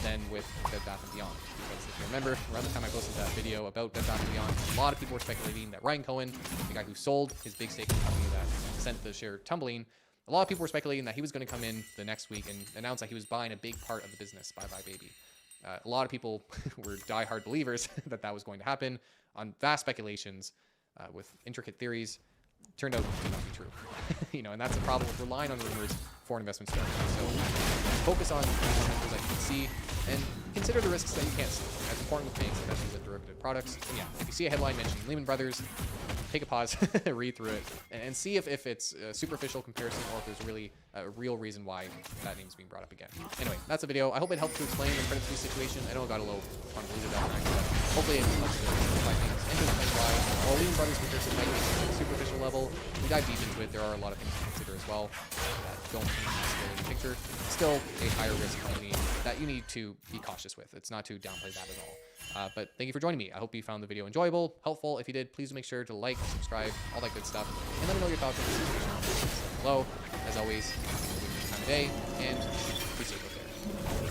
than with Bed Bath & Beyond. Because if you remember, around the time I posted that video about Bed Bath & Beyond, a lot of people were speculating that Ryan Cohen, the guy who sold his big stake in the company that sent the share tumbling, a lot of people were speculating that he was going to come in the next week and announce that he was buying a big part of the business. Bye bye, baby. A lot of people were diehard believers that that was going to happen on vast speculations with intricate theories. Turned out to not be true. And that's the problem with relying on rumors for an investment strategy. So focus on the fundamentals that you can see and consider the risks that you can't see. That's important with banks, especially with derivative products. And yeah, if you see a headline mentioning Lehman Brothers, take a pause, read through it, and see if it's a superficial comparison or if there's really a real reason why that name's being brought up again. Anyway, that's the video. I hope it helped to explain the Credit Suisse situation. I know it got a little convoluted that night, but hopefully it helps to simplify things and to explain why, while Lehman Brothers comparison might be at a superficial level, we dive deep into it. There are a lot of things to consider as well that don't necessarily in the picture. Still a higher risk company that you need to be cautious with. It's not to downplay that at all. But thank you for joining me. I hope you found the video enjoyable, helpful. If you did, please make sure to like, subscribe, all that good stuff. And let me know your thoughts on the situation below. As always, have a good time of day, and be safe out there.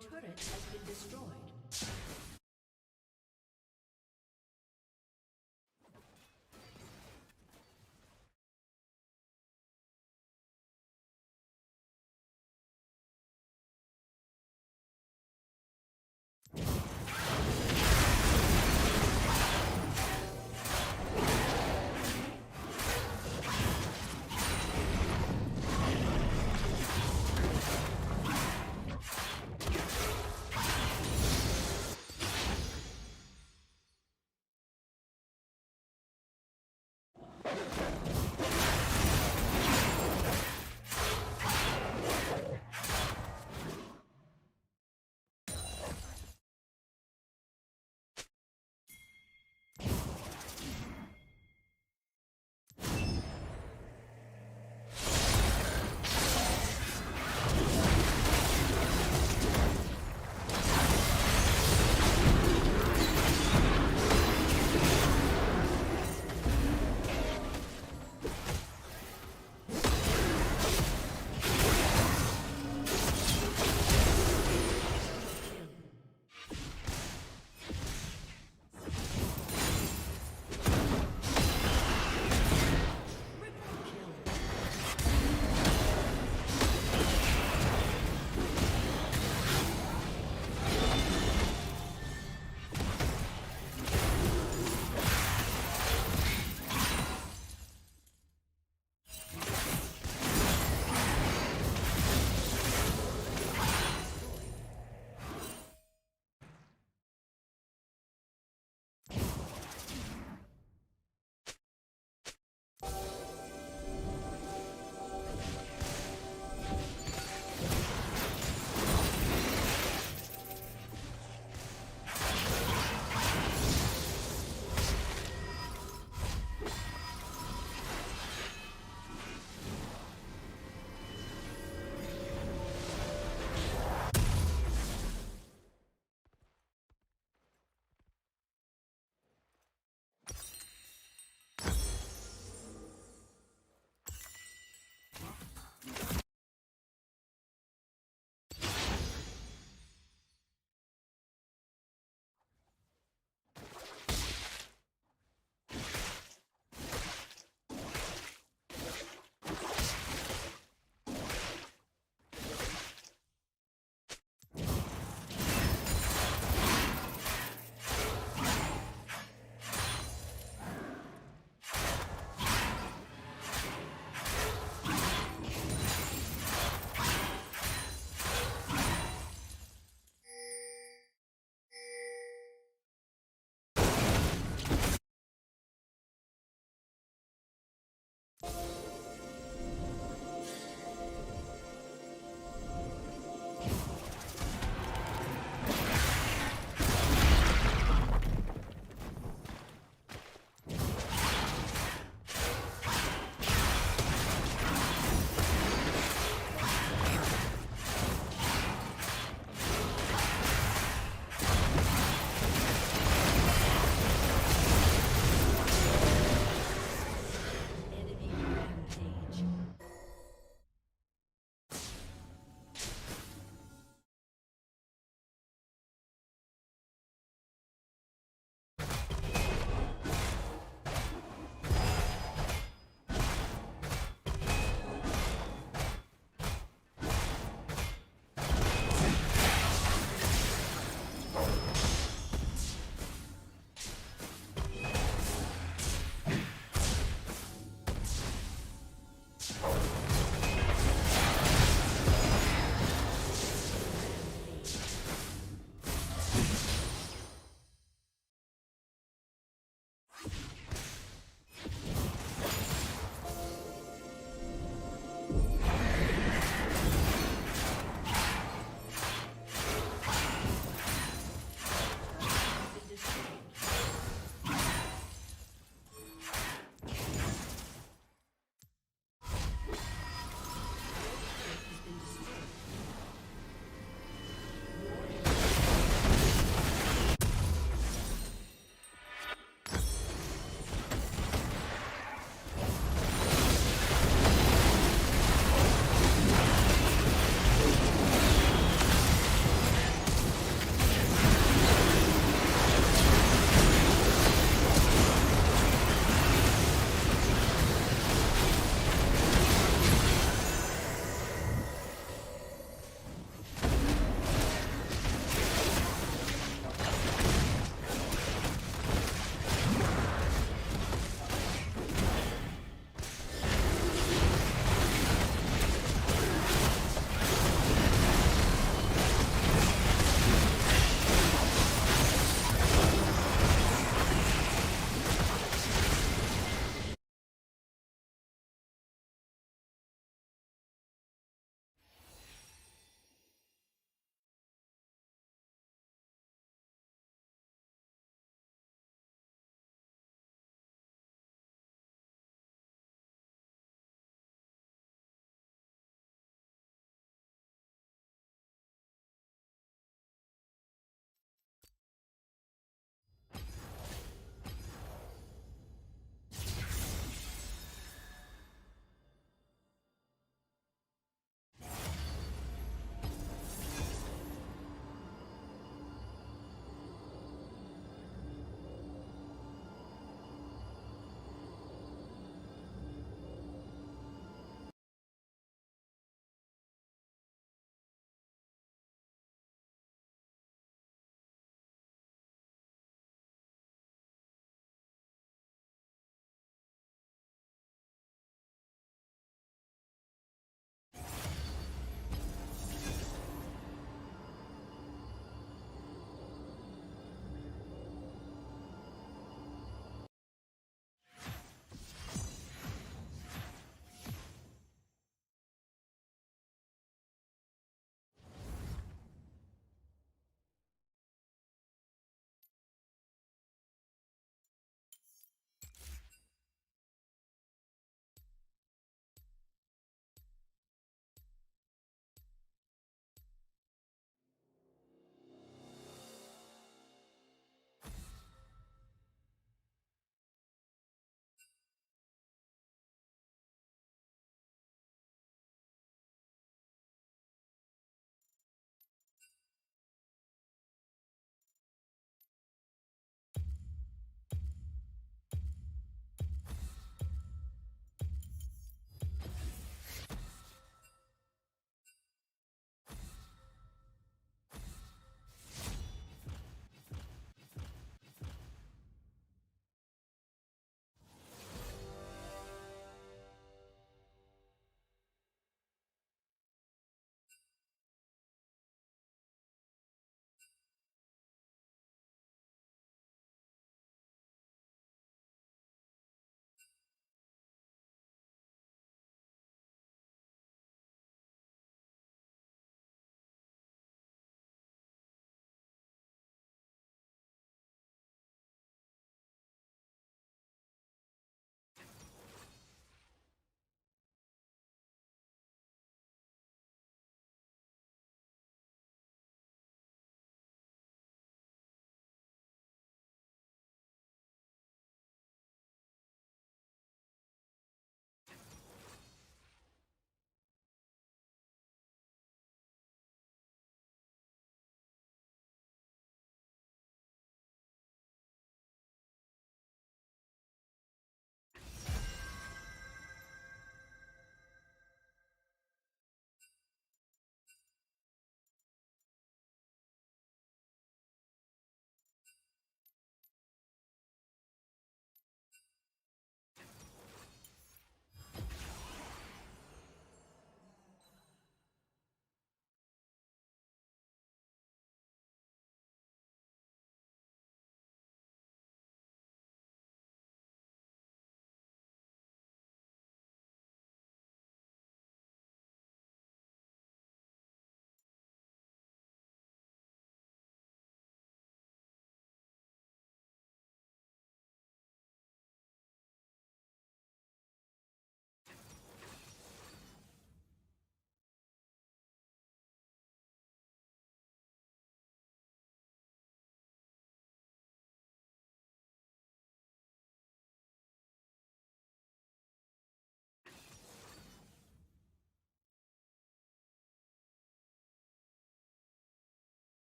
turret has been destroyed.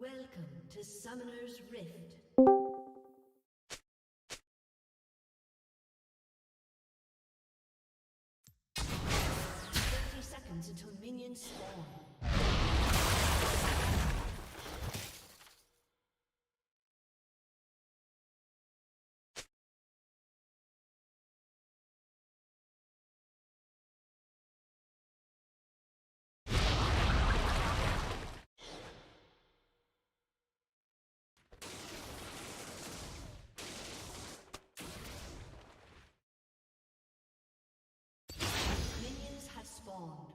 Welcome to Summoner's Rift. 30 seconds until minions spawn. Minions have spawned.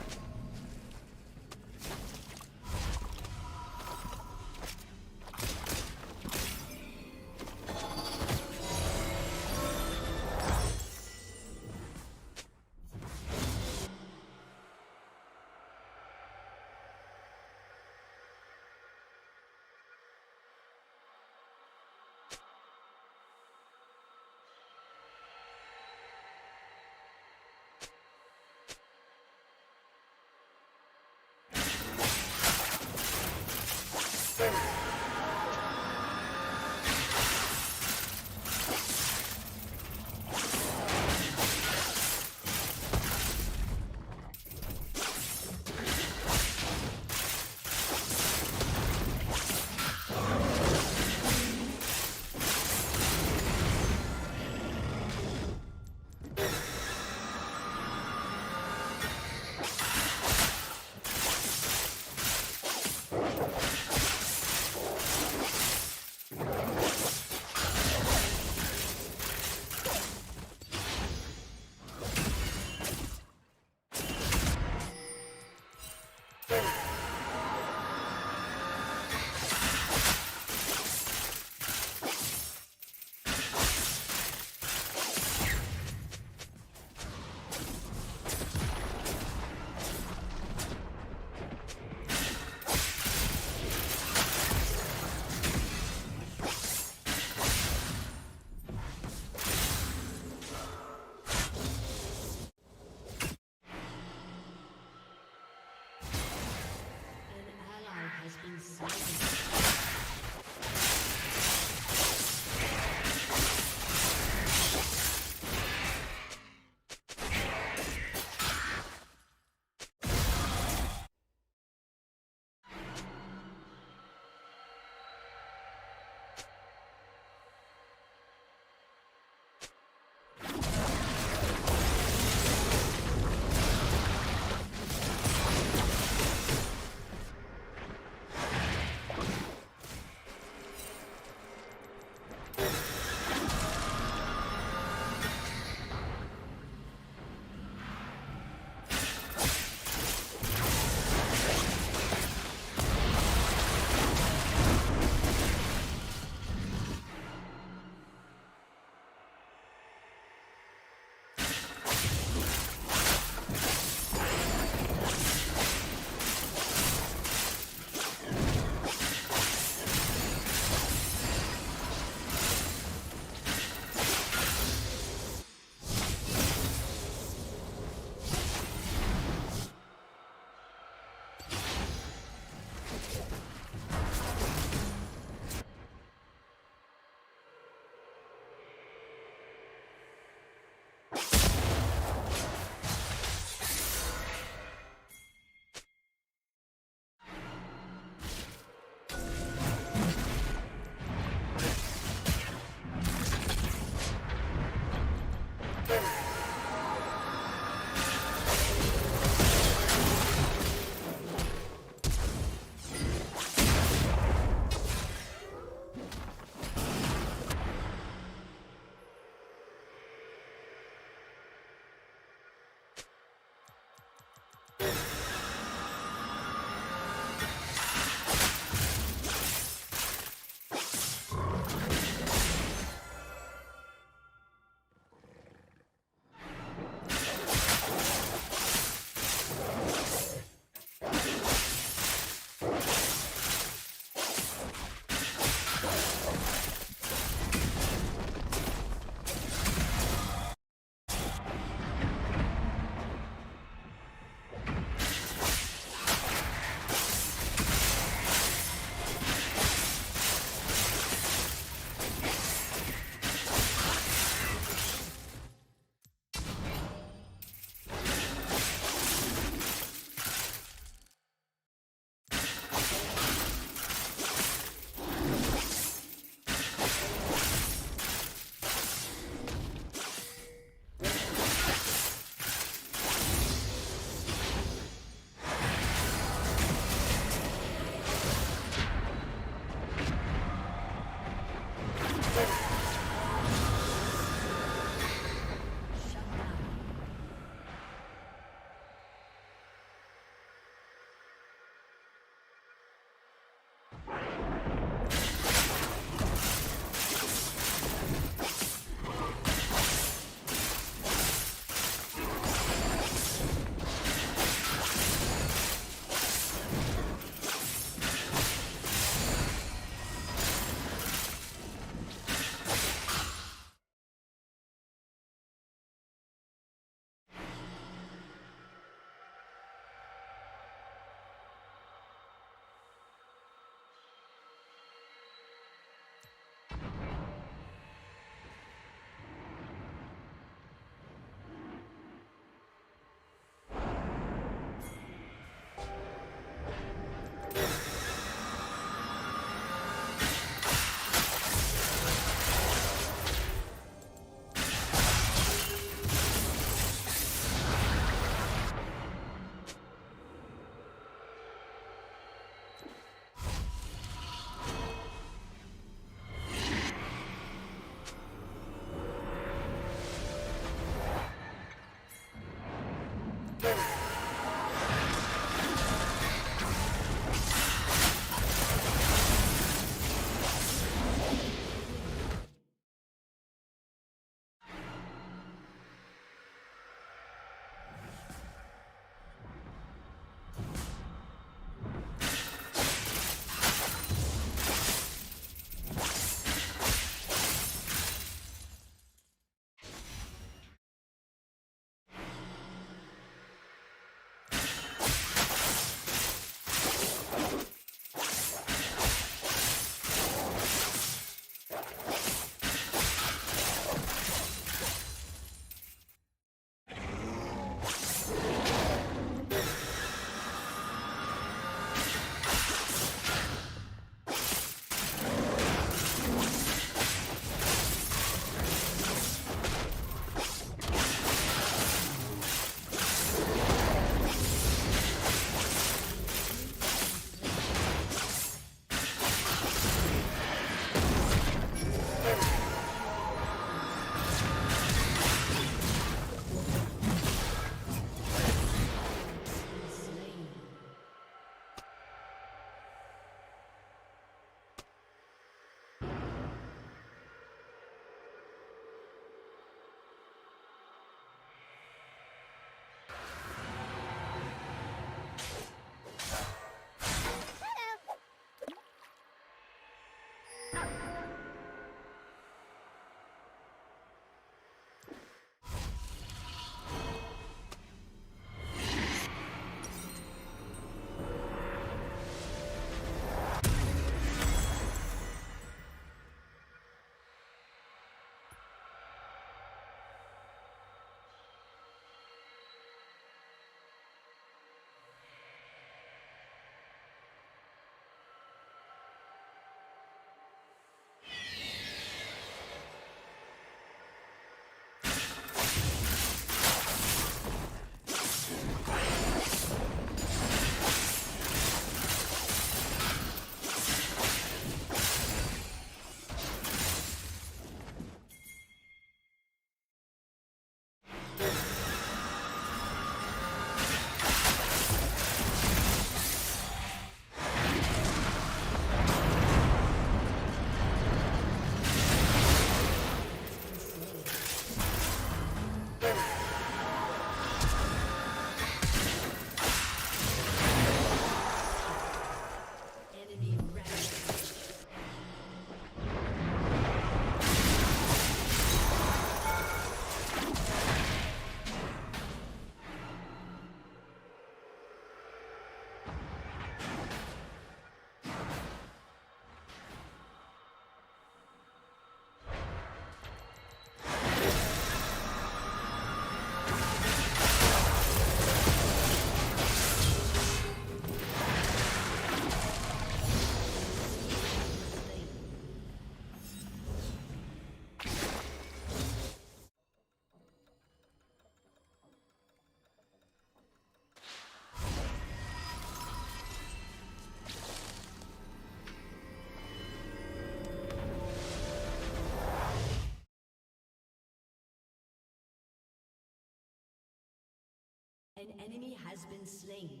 An enemy has been slain.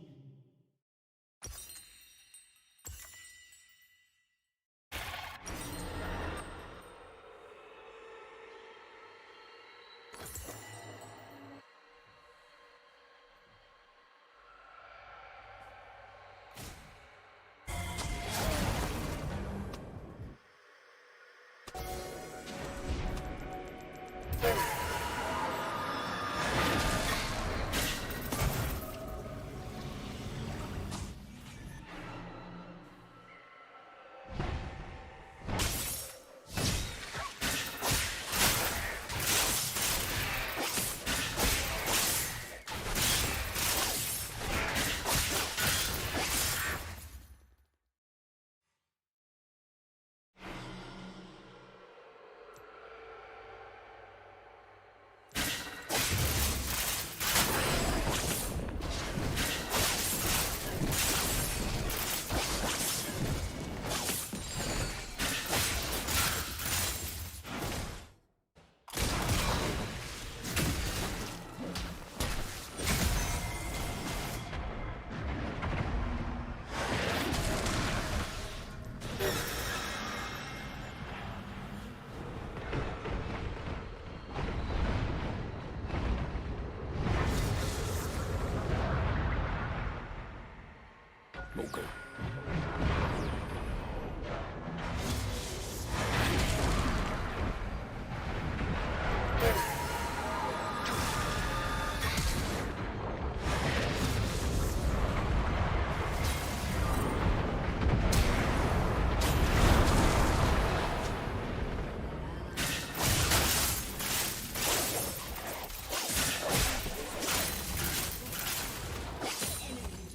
Okay.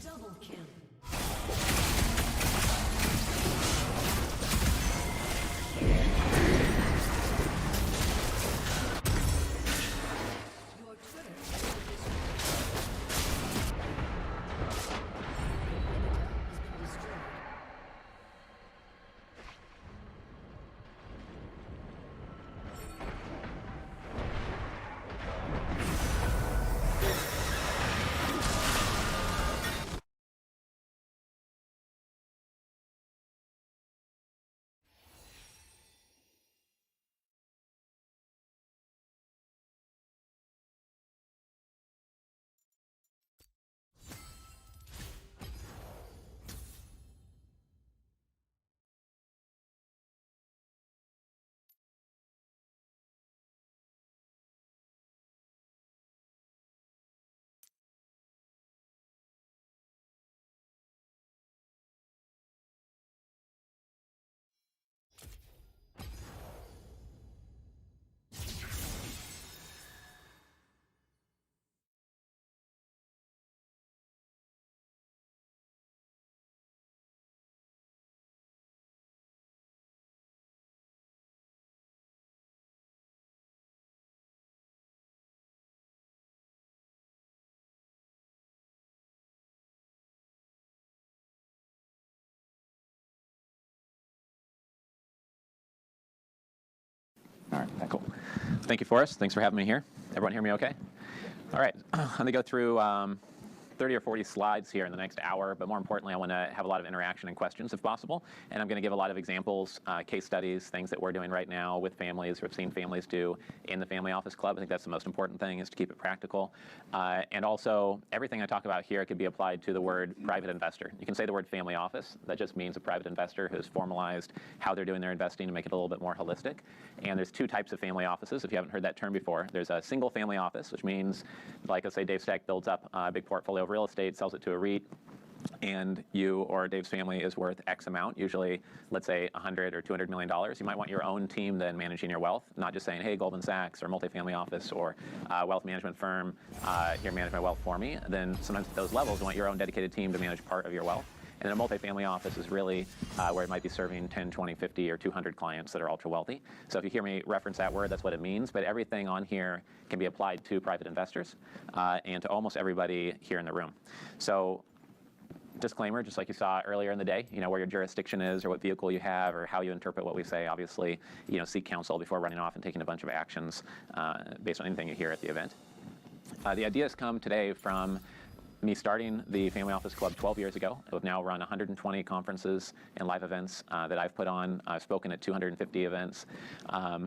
Double kill. Your turret has been destroyed. All right, cool. Thank you, Forrest. Thanks for having me here. Everyone hear me okay? All right, I'm going to go through 30 or 40 slides here in the next hour, but more importantly, I want to have a lot of interaction and questions if possible. And I'm going to give a lot of examples, case studies, things that we're doing right now with families or have seen families do in the Family Office Club. I think that's the most important thing, is to keep it practical. And also, everything I talk about here could be applied to the word private investor. You can say the word family office. That just means a private investor who's formalized how they're doing their investing to make it a little bit more holistic. And there's two types of family offices, if you haven't heard that term before. There's a single family office, which means, like let's say Dave Stack builds up a big portfolio of real estate, sells it to a REIT, and you or Dave's family is worth X amount, usually, let's say, $100 or $200 million. You might want your own team then managing your wealth, not just saying, hey, Goldman Sachs or multifamily office or wealth management firm, here, manage my wealth for me. Then sometimes at those levels, you want your own dedicated team to manage part of your wealth. And then a multifamily office is really where it might be serving 10, 20, 50, or 200 clients that are ultra wealthy. So if you hear me reference that word, that's what it means. But everything on here can be applied to private investors and to almost everybody here in the room. So disclaimer, just like you saw earlier in the day, where your jurisdiction is or what vehicle you have or how you interpret what we say. Obviously, seek counsel before running off and taking a bunch of actions based on anything you hear at the event. The ideas come today from me starting the Family Office Club 12 years ago. We've now run 120 conferences and live events that I've put on. I've spoken at 250 events,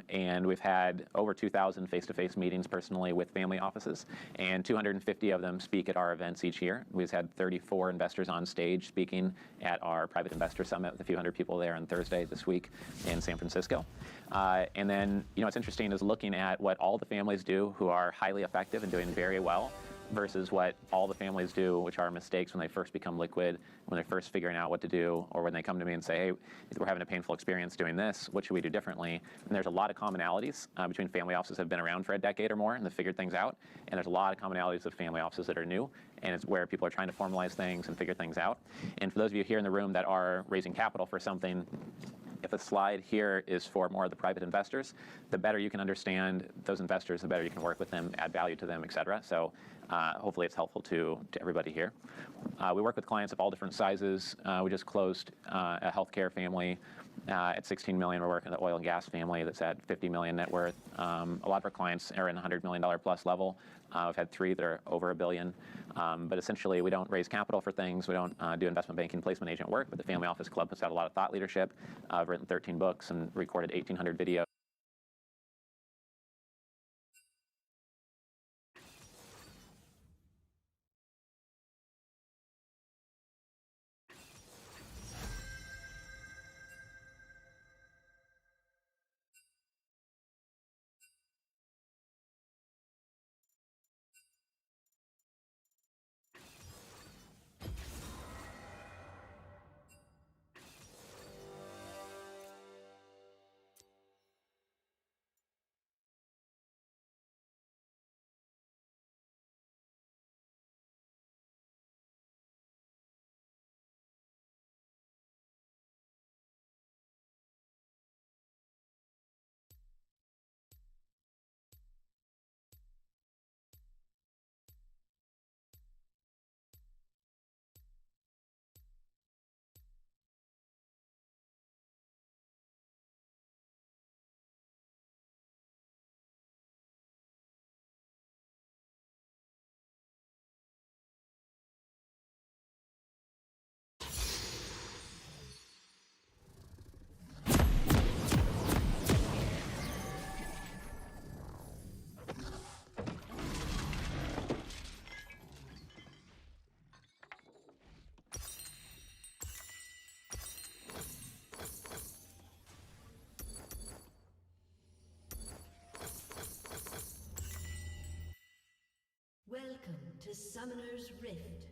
and we've had over 2,000 face-to-face meetings personally with family offices, and 250 of them speak at our events each year. We've had 34 investors on stage speaking at our Private Investor Summit with a few hundred people there on Thursday this week in San Francisco. And then, what's interesting is looking at what all the families do who are highly effective and doing very well, versus what all the families do, which are mistakes when they first become liquid, when they're first figuring out what to do, or when they come to me and say, hey, we're having a painful experience doing this, what should we do differently? And there's a lot of commonalities between family offices that have been around for a decade or more and have figured things out, and there's a lot of commonalities of family offices that are new, and it's where people are trying to formalize things and figure things out. And for those of you here in the room that are raising capital for something, if a slide here is for more of the private investors, the better you can understand those investors, the better you can work with them, add value to them, et cetera. So hopefully it's helpful to everybody here. We work with clients of all different sizes. We just closed a healthcare family at 16 million. We're working with an oil and gas family that's at 50 million net worth. A lot of our clients are in the $100 million plus level. We've had 3 that are over $1 billion. But essentially, we don't raise capital for things. We don't do investment banking placement agent work. But the Family Office Club has had a lot of thought leadership. I've written 13 books and recorded 1,800 videos. to Summoner's Rift.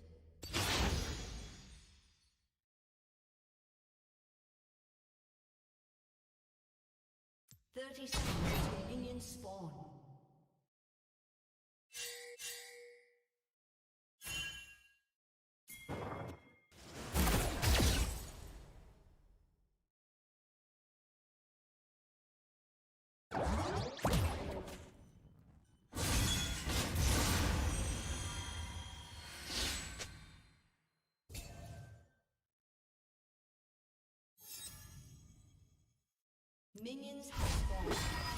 Thirty seconds till minions spawn. Minions have spawned.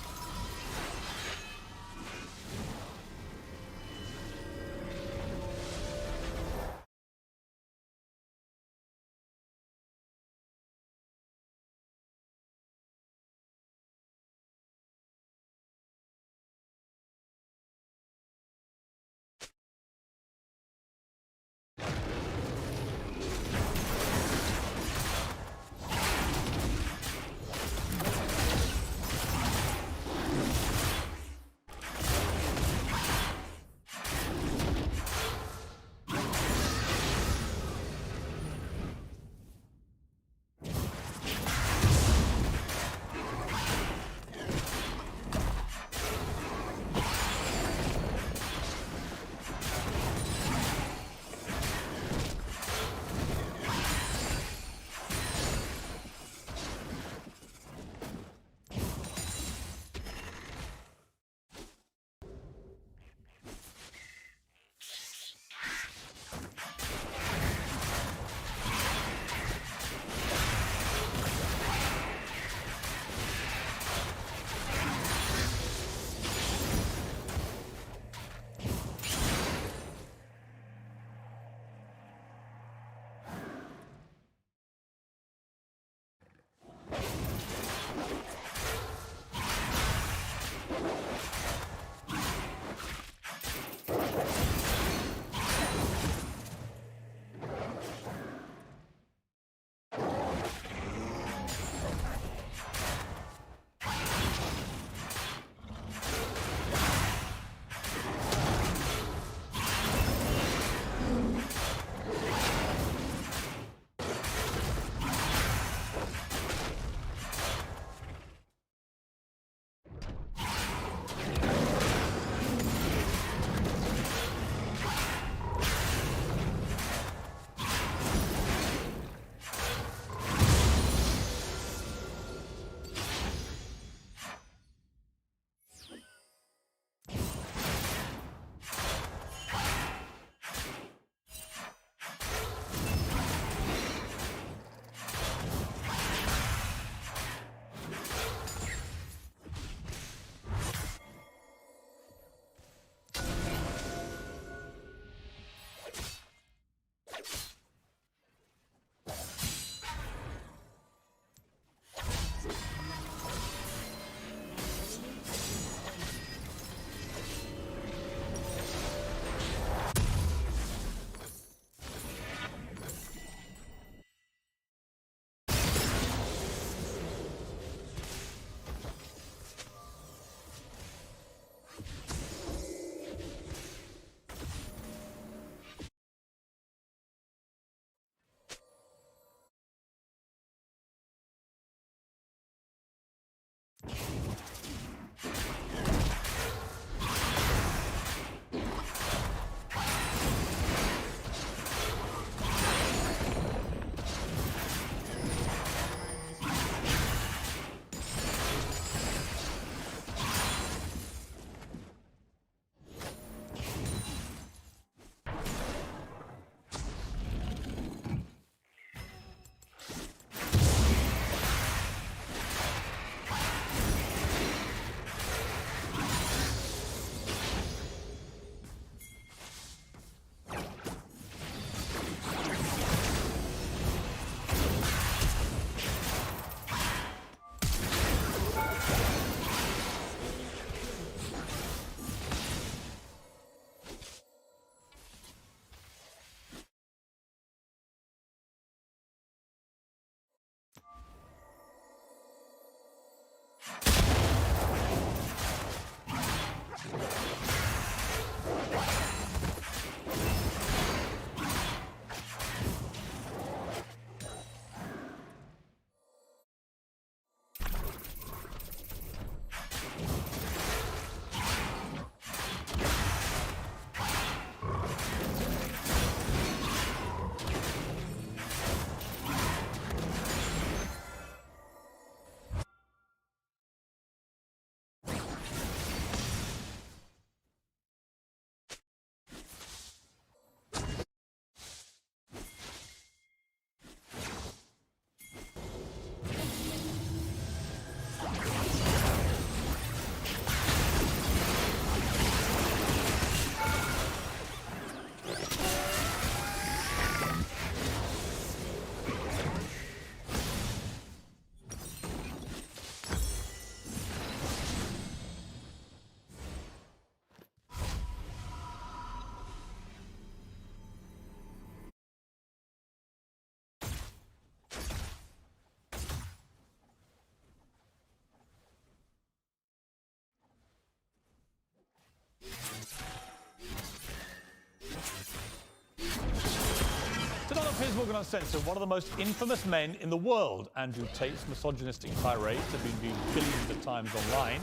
Piers Morgan Uncensored, one of the most infamous men in the world. Andrew Tate's misogynistic tirades have been viewed billions of times online.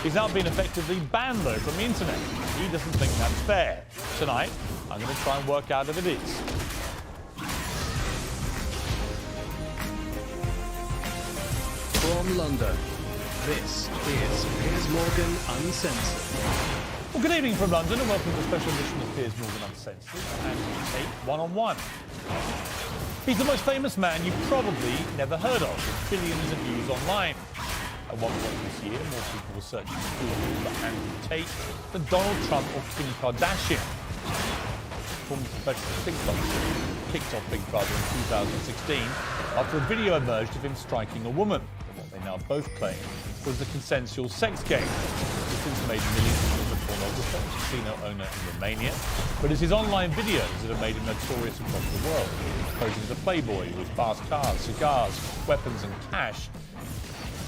He's now been effectively banned, though, from the internet. He doesn't think that's fair. Tonight, I'm going to try and work out if it is. From London, this is Piers Morgan Uncensored. Well, good evening from London and welcome to a special edition of Piers Morgan Uncensored. Andrew Tate, one-on-one. He's the most famous man you've probably never heard of, with billions of views online. At one point this year, more people were searching Google for Andrew Tate than Donald Trump or Kim Kardashian. Former professional TikToker kicked off Big Brother in 2016 after a video emerged of him striking a woman. What they now both claim was a consensual sex game. He's since made millions from the pornographer, casino owner in Romania, but it's his online videos that have made him notorious across the world, posing as a playboy with fast cars, cigars, weapons and cash.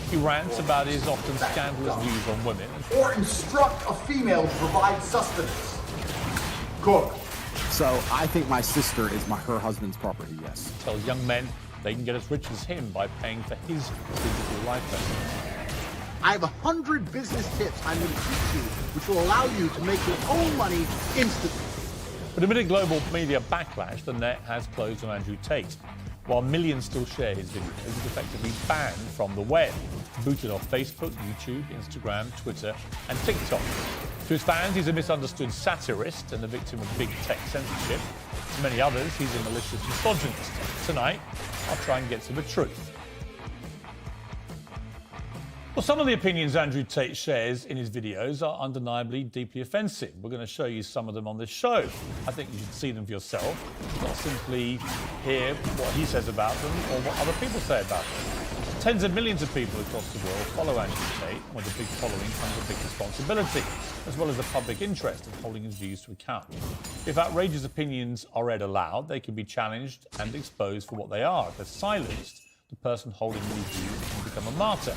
He rants about his often scandalous views on women. Or instruct a female to provide sustenance. Cook. So I think my sister is her husband's property, yes. Tells young men they can get as rich as him by paying for his digital life lessons. I have 100 business tips I'm going to teach you, which will allow you to make your own money instantly. But amid a global media backlash, the net has closed on Andrew Tate. While millions still share his videos, he's effectively banned from the web, booted off Facebook, YouTube, Instagram, Twitter, and TikTok. To his fans, he's a misunderstood satirist and a victim of big tech censorship. To many others, he's a malicious misogynist. Tonight, I'll try and get to the truth. Well, some of the opinions Andrew Tate shares in his videos are undeniably deeply offensive. We're going to show you some of them on this show. I think you should see them for yourself, not simply hear what he says about them or what other people say about them. Tens of millions of people across the world follow Andrew Tate. With a big following comes a big responsibility, as well as a public interest in holding his views to account. If outrageous opinions are read aloud, they can be challenged and exposed for what they are. If they're silenced, the person holding these views can become a martyr.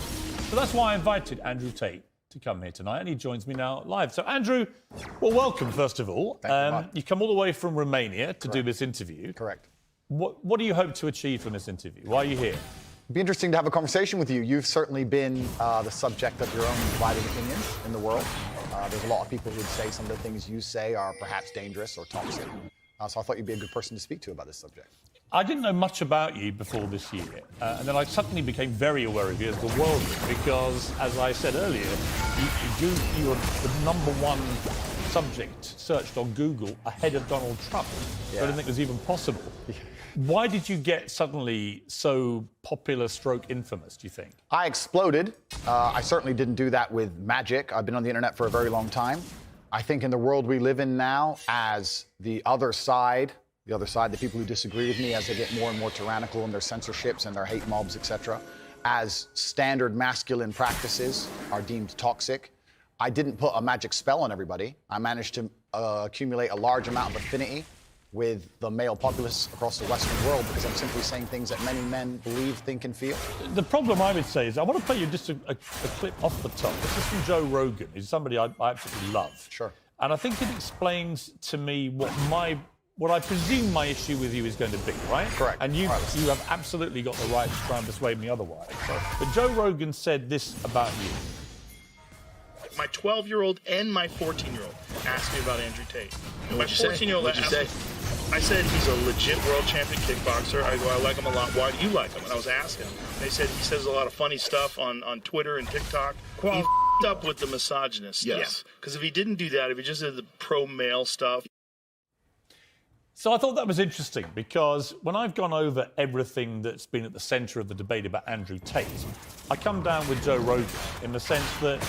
So that's why I invited Andrew Tate to come here tonight, and he joins me now live. So, Andrew, well, welcome, first of all. You come all the way from Romania to do this interview. Correct. What do you hope to achieve from this interview? Why are you here? It'd be interesting to have a conversation with you. You've certainly been the subject of your own divided opinions in the world. There's a lot of people who would say some of the things you say are perhaps dangerous or toxic. So I thought you'd be a good person to speak to about this subject. I didn't know much about you before this year, and then I suddenly became very aware of you as the world did, because, as I said earlier, you were the #1 subject searched on Google ahead of Donald Trump. Yeah. I didn't think it was even possible. Why did you get suddenly so popular / infamous, do you think? I exploded. I certainly didn't do that with magic. I've been on the internet for a very long time. I think in the world we live in now, as the other side, the people who disagree with me, as they get more and more tyrannical in their censorships and their hate mobs, etc., as standard masculine practices are deemed toxic, I didn't put a magic spell on everybody. I managed to accumulate a large amount of affinity with the male populace across the Western world because I'm simply saying things that many men believe, think, and feel. The problem I would say is, I want to play you just a clip off the top. This is from Joe Rogan, who's somebody I absolutely love. Sure. And I think it explains to me what I presume my issue with you is going to be, right? Correct. And you have absolutely got the right to try and persuade me otherwise. So, but Joe Rogan said this about you. My 12-year-old and my 14-year-old asked me about Andrew Tate. And my 14-year-old asked me, I said he's a legit world champion kickboxer. I go, I like him a lot. Why do you like him? And I was asking him. They said he says a lot of funny stuff on Twitter and TikTok. He f***ed up with the misogynist. Yes. Because if he didn't do that, if he just did the pro-male stuff. So I thought that was interesting, because when I've gone over everything that's been at the centre of the debate about Andrew Tate, I come down with Joe Rogan in the sense that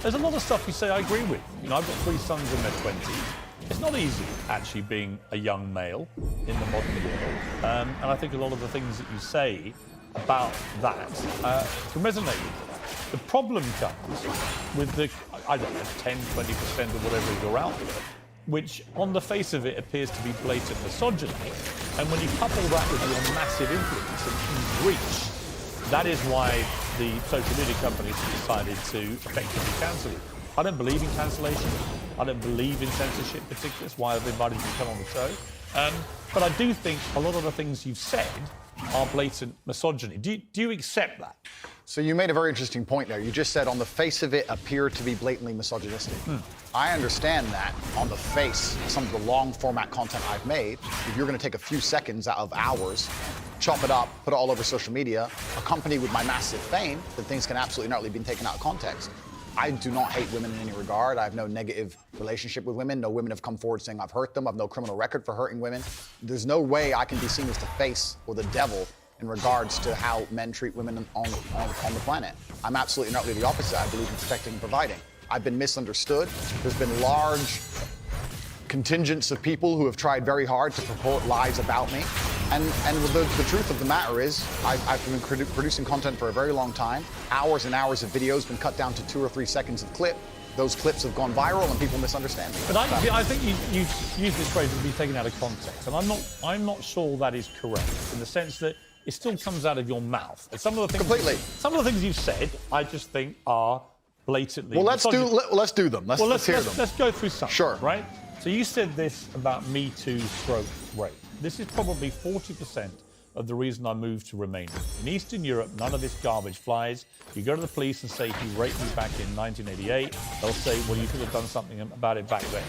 there's a lot of stuff you say I agree with. You know, I've got 3 sons in their 20s. It's not easy, actually, being a young male in the modern world. And I think a lot of the things that you say about that can resonate with them. The problem comes with the, I don't know, 10, 20% or whatever you're out there, which on the face of it appears to be blatant misogyny. And when you couple that with your massive influence and reach, that is why the social media companies have decided to effectively cancel you. I don't believe in cancellation. I don't believe in censorship particularly. That's why I've invited you to come on the show. But I do think a lot of the things you've said are blatant misogyny. Do you accept that? So you made a very interesting point there. You just said on the face of it appear to be blatantly misogynistic. I understand that on the face, some of the long format content I've made, if you're going to take a few seconds out of hours, chop it up, put it all over social media, accompanied with my massive fame, then things can absolutely not be taken out of context. I do not hate women in any regard. I have no negative relationship with women. No women have come forward saying I've hurt them. I have no criminal record for hurting women. There's no way I can be seen as the face or the devil in regards to how men treat women on the planet. I'm absolutely not the opposite. I believe in protecting and providing. I've been misunderstood. There's been large contingents of people who have tried very hard to purport lies about me. And the truth of the matter is, I've been producing content for a very long time. Hours and hours of videos been cut down to 2 or 3 seconds of clip. Those clips have gone viral and people misunderstand me. But I think you've used this phrase to be taken out of context, and I'm not sure that is correct in the sense that it still comes out of your mouth. And some of the things some of the things you've said, I just think are blatantly. Well, let's do them. Let's hear them. Let's go through some. Sure. Right. So you said this about Me Too / rape. This is probably 40% of the reason I moved to Romania. In Eastern Europe, none of this garbage flies. You go to the police and say he raped me back in 1988. They'll say, well, you could have done something about it back then.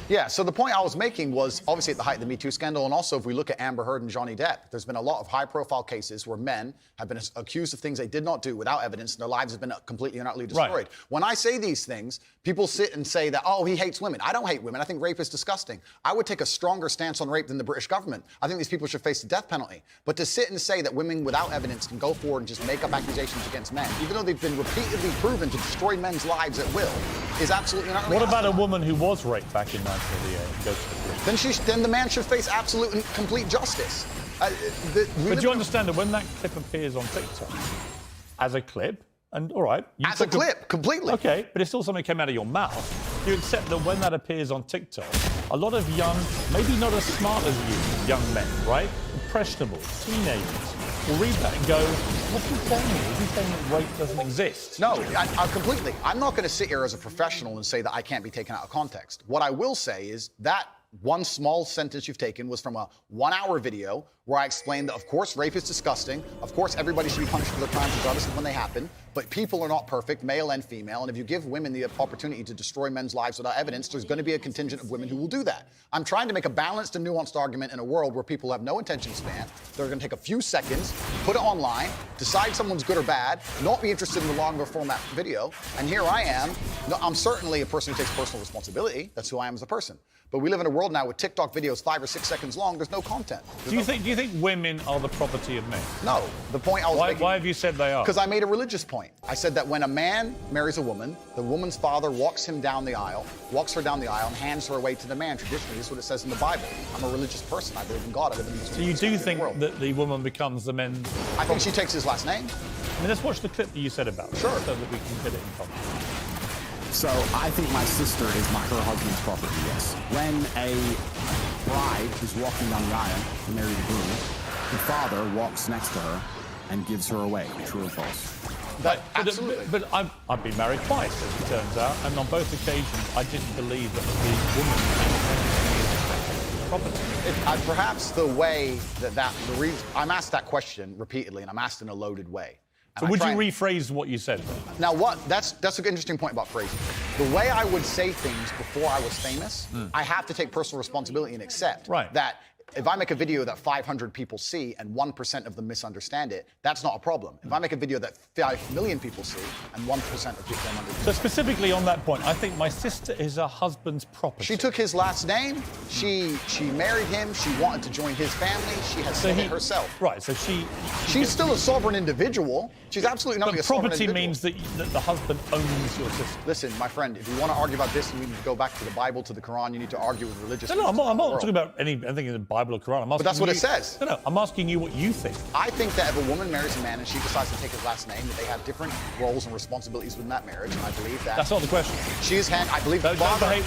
Yeah, so the point I was making was obviously at the height of the Me Too scandal, and also if we look at Amber Heard and Johnny Depp, there's been a lot of high-profile cases where men have been accused of things they did not do without evidence, and their lives have been completely and utterly destroyed. Right. When I say these things, people sit and say that, oh, he hates women. I don't hate women. I think rape is disgusting. I would take a stronger stance on rape than the British government. I think these people should face the death penalty. But to sit and say that women without evidence can go forward and just make up accusations against men, even though they've been repeatedly proven to destroy men's lives at will, is absolutely not. What about a woman who was raped back in 1988? Then the man should face absolute and complete justice. But do you understand that when that clip appears on TikTok as a clip, and all right, as a clip, completely. Okay, but it's still something that came out of your mouth. You accept that when that appears on TikTok, a lot of young, maybe not as smart as you, young men, right, impressionable teenagers, will read that and go, what's he telling me? Is he saying that rape doesn't exist? No, I completely. I'm not going to sit here as a professional and say that I can't be taken out of context. What I will say is that one small sentence you've taken was from a 1-hour video where I explained that, of course, rape is disgusting. Of course, everybody should be punished for their crimes regardless of when they happen. But people are not perfect, male and female. And if you give women the opportunity to destroy men's lives without evidence, there's going to be a contingent of women who will do that. I'm trying to make a balanced and nuanced argument in a world where people have no attention span. They're going to take a few seconds, put it online, decide someone's good or bad, not be interested in the longer format video. And here I am. No, I'm certainly a person who takes personal responsibility. That's who I am as a person. But we live in a world now with TikTok videos 5 or 6 seconds long. There's no content. Do you think women are the property of men? No. The point I was making... Why have you said they are? Because I made a religious point. I said that when a man marries a woman, the woman's father walks her down the aisle, and hands her away to the man. Traditionally, this is what it says in the Bible. I'm a religious person. I believe in God. I live in this So you do think that the woman becomes the man's... I think she takes his last name. I mean, let's watch the clip that you said about it. Sure. So that we can get it in context. So I think my sister is her husband's property, yes. When a bride is walking down the aisle to marry the groom, the father walks next to her and gives her away. True or false? Absolutely. But I've been married twice, as it turns out, and on both occasions I didn't believe that the woman property. Perhaps the way the reason I'm asked that question repeatedly, and I'm asked in a loaded way. So would you rephrase what you said? Now, that's an interesting point about phrasing. The way I would say things before I was famous, I have to take personal responsibility and accept that if I make a video that 500 people see and 1% of them misunderstand it, that's not a problem. If I make a video that 5 million people see and 1% of people don't understand. So specifically on that point, I think my sister is her husband's property. She took his last name. She married him. She wanted to join his family. She has said it herself. Right. So she's still a sovereign individual. She's absolutely not a sovereign individual. Property means that the husband owns your sister. Listen, my friend, if you want to argue about this, you need to go back to the Bible, to the Quran. You need to argue with religious. No, I'm not talking about anything in the Bible or Quran. But that's what it says. No, I'm asking you what you think. I think that if a woman marries a man and she decides to take his last name, that they have different roles and responsibilities within that marriage, and I believe that. That's not the question. I believe the father.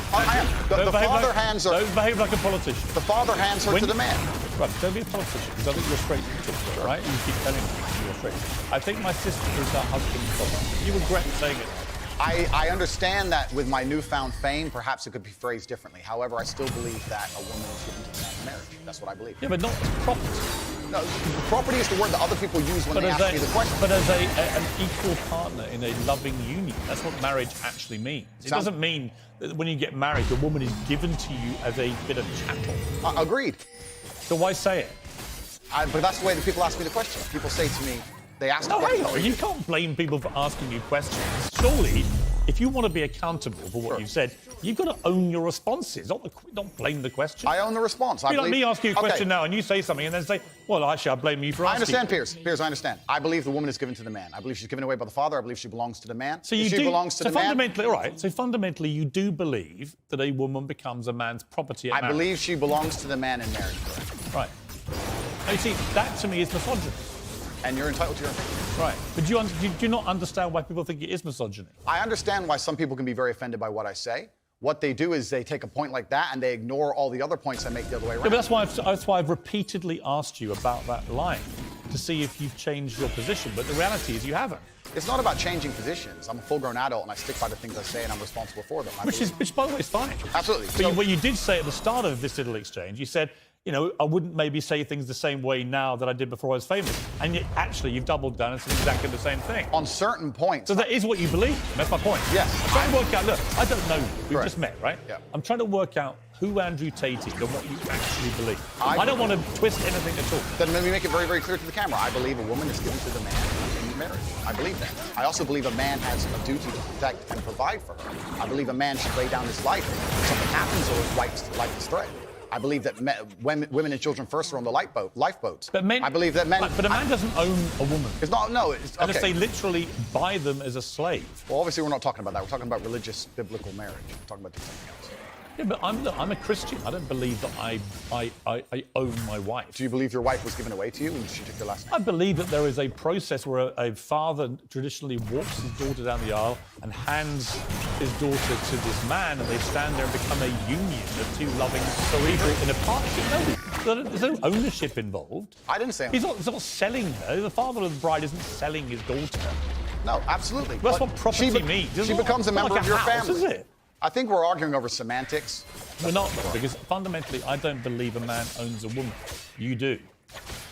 The father hands her. Don't behave like a politician. The father hands her to the man. Right, don't be a politician, because I think you're straight talker, right? You keep telling me you're straight. I think my sister is her husband's property. You regret saying it. I understand that with my newfound fame, perhaps it could be phrased differently. However, I still believe that a woman is given to the man in marriage. That's what I believe. Yeah, but not property. No, property is the word that other people use when they ask me the question. But as an equal partner in a loving union, that's what marriage actually means. It doesn't mean that when you get married, the woman is given to you as a bit of chattel. Agreed. So why say it? But that's the way that people ask me the question. People say to me, they ask the question. No, you can't blame people for asking you questions. Surely, if you want to be accountable for what you've said, you've got to own your responses, not blame the question. I own the response. Like me asking you a question now and you say something and then say, well, actually, I blame you for asking. I understand, Piers. Piers, I understand. I believe the woman is given to the man. I believe she's given away by the father. I believe she belongs to the man. So if she belongs to the man. Fundamentally, all right. So fundamentally, you do believe that a woman becomes a man's property at marriage. I believe she belongs to the man in marriage. Right. Now, you see, that to me is misogyny. And you're entitled to your opinion. Right. But do you not understand why people think it is misogyny? I understand why some people can be very offended by what I say. What they do is they take a point like that and they ignore all the other points I make the other way around. Yeah, but that's why I've repeatedly asked you about that line, to see if you've changed your position. But the reality is you haven't. It's not about changing positions. I'm a full-grown adult and I stick by the things I say and I'm responsible for them. Which, by the way, is fine. Absolutely. But what you did say at the start of this little exchange, you said, you know, I wouldn't maybe say things the same way now that I did before I was famous. And yet, actually, you've doubled down and said exactly the same thing. On certain points. So that is what you believe. That's my point. Yes. I'm trying to work out, look, I don't know. We've Correct. just met, right? Yeah. I'm trying to work out who Andrew Tate is and what you actually believe. I don't want to twist anything at all. Then let me make it very, very clear to the camera. I believe a woman is given to the man in marriage. I believe that. I also believe a man has a duty to protect and provide for her. I believe a man should lay down his life if something happens or his life is threatened. I believe that women and children first are on the lifeboats. But men, I believe that men. But a man doesn't own a woman. It's not. No. It's, okay. Unless they literally buy them as a slave. Well, obviously, we're not talking about that. We're talking about religious, biblical marriage. We're talking about something else. Yeah, but I'm a Christian. I don't believe that I own my wife. Do you believe your wife was given away to you and she took your last name? I believe that there is a process where a father traditionally walks his daughter down the aisle and hands his daughter to this man, and they stand there and become a union of two loving people in a partnership. No, there's no ownership involved. I didn't say he's not selling her. The father of the bride isn't selling his daughter. No, absolutely. That's what property means. She becomes a member of your family. Is it? I think we're arguing over semantics. We're not, because fundamentally, I don't believe a man owns a woman. You do.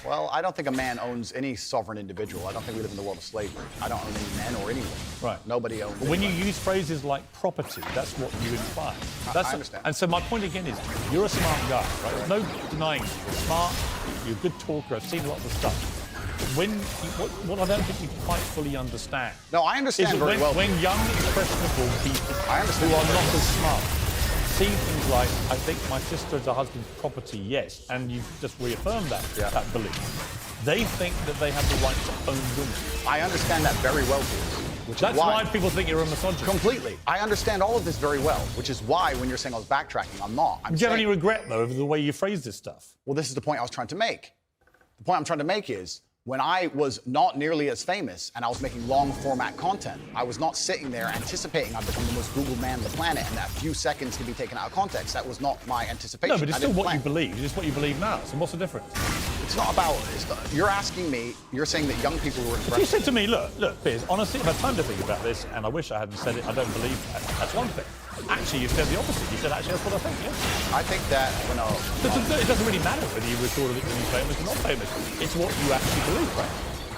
Well, I don't think a man owns any sovereign individual. I don't think we live in the world of slavery. I don't own any men or anyone. Right. Nobody owns. But when you use phrases like property, that's what you imply. I understand. And so my point again is, you're a smart guy, right? There's no denying you. You're smart. You're a good talker. I've seen a lot of the stuff. What I don't think you quite fully understand. No, I understand very well. When young, impressionable people who are not as smart see things like, I think my sister is a husband's property, yes, and you've just reaffirmed that belief. They think that they have the right to own women. I understand that very well, That's why people think you're a misogynist. Completely. I understand all of this very well, which is why when you're saying I was backtracking, I'm not. Do you have any regret, though, over the way you phrase this stuff? Well, this is the point I was trying to make. The point I'm trying to make is, when I was not nearly as famous and I was making long format content, I was not sitting there anticipating I'd become the most Googled man on the planet and that few seconds could be taken out of context. That was not my anticipation. No, but it's still what you believe. It's what you believe now. So what's the difference? It's not about... you're asking me, you're saying that young people who are... If you said to me, look, Piers, honestly, I've had time to think about this and I wish I hadn't said it, I don't believe that. That's one thing. Actually, you said the opposite. You said, actually, that's what I think, yeah. I think that when it doesn't really matter whether you recorded it when you're famous or not famous. It's what you actually believe, right?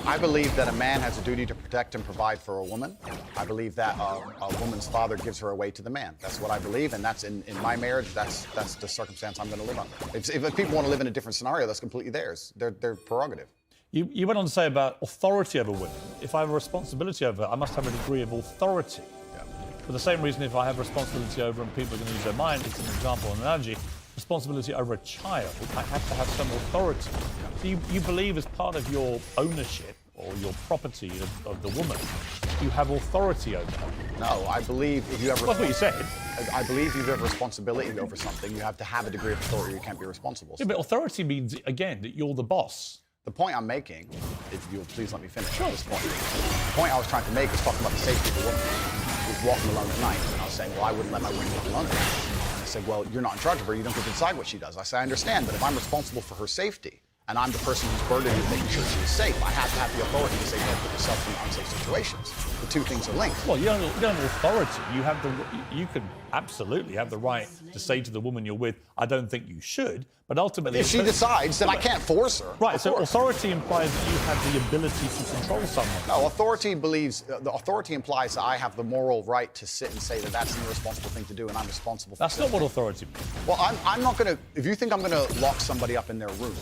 I believe that a man has a duty to protect and provide for a woman. I believe that a woman's father gives her away to the man. That's what I believe, and that's in my marriage. That's the circumstance I'm going to live under. If people want to live in a different scenario, that's completely theirs. Their prerogative. You went on to say about authority over women. If I have a responsibility over her, I must have a degree of authority. Yeah. For the same reason, if I have responsibility over and people are going to use their mind, it's an example, an analogy, responsibility over a child, I have to have some authority. So you believe as part of your ownership or your property of the woman, you have authority over her. No, I believe if you have... That's what you said. I believe if you have responsibility over something, you have to have a degree of authority. You can't be responsible. Yeah, but authority means, again, that you're the boss. The point I'm making, if you'll please let me finish at this point. The point I was trying to make was talking about the safety of the woman who's walking alone at night. And I was saying, well, I wouldn't let my woman walk alone at night. I said, well, you're not in charge of her. You don't get to decide what she does. I said, I understand, but if I'm responsible for her safety, and I'm the person who's burdened with making sure she's safe. I have to have the authority to say, don't put yourself in unsafe situations. The two things are linked. Well, you don't have authority. You can absolutely have the right to say to the woman you're with, I don't think you should, but ultimately... If she decides, then I can't force her. Right, so authority implies that you have the ability to control someone. No, authority implies that I have the moral right to sit and say that that's an irresponsible thing to do and I'm responsible for it. That's not what authority means. Well, I'm not going to... If you think I'm going to lock somebody up in their room,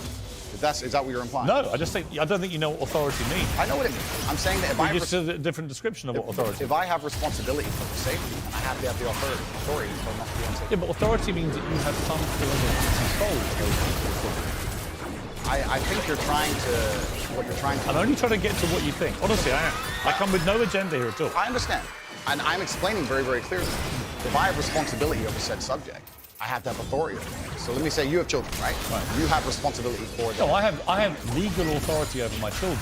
is that what you're implying? No, I don't think you know what authority means. I know what it means. I'm saying that if I just a different description of what authority. If I have responsibility for the safety, and I have to have the authority for not to be unsafe. Yeah, but authority means that you have some form of control over I think you're trying to. What you're trying to. I'm only trying to get to what you think. Honestly, I am. I come with no agenda here at all. I understand, and I'm explaining very, very clearly. If I have responsibility over said subject, I have to have authority over it. So let me say you have children, right? Right. You have responsibility for them. No, I have legal authority over my children.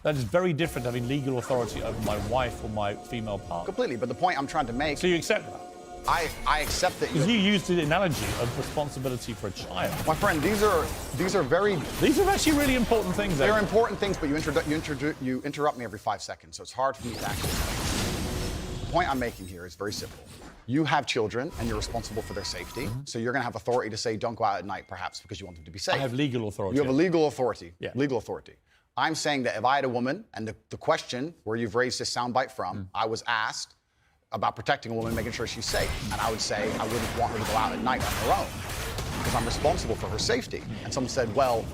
That is very different to having legal authority over my wife or my female partner. Completely, but the point I'm trying to make... So you accept that? I accept that. Because you used the analogy of responsibility for a child. My friend, these are very... These are actually really important things. They're important things, but you interrupt me every 5 seconds, so it's hard for me to actually... The point I'm making here is very simple. You have children, and you're responsible for their safety, so you're going to have authority to say, don't go out at night, perhaps, because you want them to be safe. I have legal authority. You have a legal authority. Yeah. Legal authority. I'm saying that if I had a woman, and the question where you've raised this soundbite from, I was asked about protecting a woman, making sure she's safe, and I would say I wouldn't want her to go out at night on her own, because I'm responsible for her safety. And someone said, well,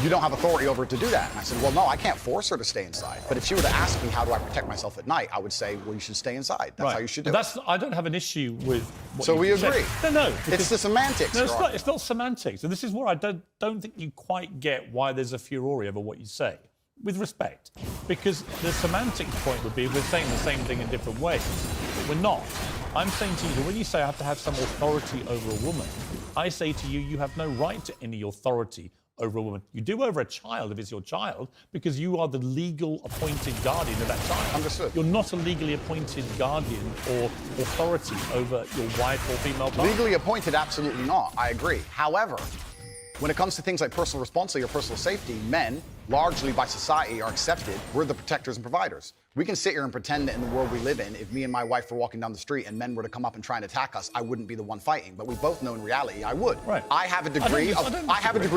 you don't have authority over her to do that. And I said, well, no, I can't force her to stay inside. But if she were to ask me, how do I protect myself at night? I would say, well, you should stay inside. That's how you should do it. I don't have an issue with what So we agree. No. It's the semantics. No, it's not semantics. And this is where I don't think you quite get why there's a furore over what you say. With respect. Because the semantic point would be we're saying the same thing in different ways. But we're not. I'm saying to you that when you say I have to have some authority over a woman, I say to you, you have no right to any authority over a woman. You do over a child if it's your child, because you are the legal appointed guardian of that child. Understood. You're not a legally appointed guardian or authority over your wife or female partner. Legally appointed, absolutely not. I agree. However, when it comes to things like personal responsibility or personal safety, men, largely by society, are accepted. We're the protectors and providers. We can sit here and pretend that in the world we live in, if me and my wife were walking down the street and men were to come up and try and attack us, I wouldn't be the one fighting. But we both know in reality I would. Right. I have a degree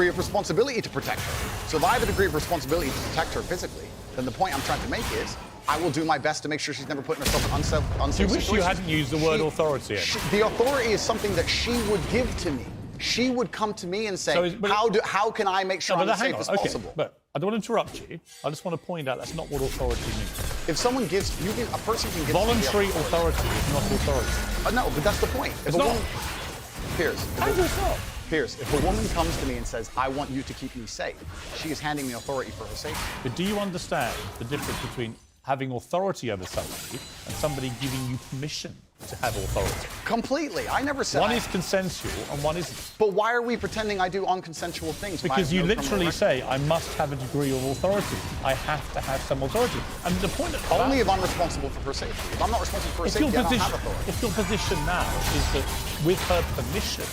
of responsibility to protect her. So if I have a degree of responsibility to protect her physically, then the point I'm trying to make is I will do my best to make sure she's never putting herself in unsafe situations. Do you wish you hadn't used the word authority? The authority is something that she would give to me. She would come to me and say, how can I make sure I'm as safe as possible? But I don't want to interrupt you. I just want to point out that's not what authority means. If someone gives, a person can give... Voluntary authority is not authority. No, but that's the point. It's not. Piers. How is it not? Piers, if a woman comes to me and says, I want you to keep me safe, she is handing me authority for her safety. But do you understand the difference between having authority over somebody and somebody giving you permission to have authority? Completely. I never said... One is consensual and one isn't. But why are we pretending I do unconsensual things? Because you literally say, I must have a degree of authority. I have to have some authority. And the point... Only if I'm responsible for her safety. If I'm not responsible for her safety, I don't have authority. If your position now is that with her permission,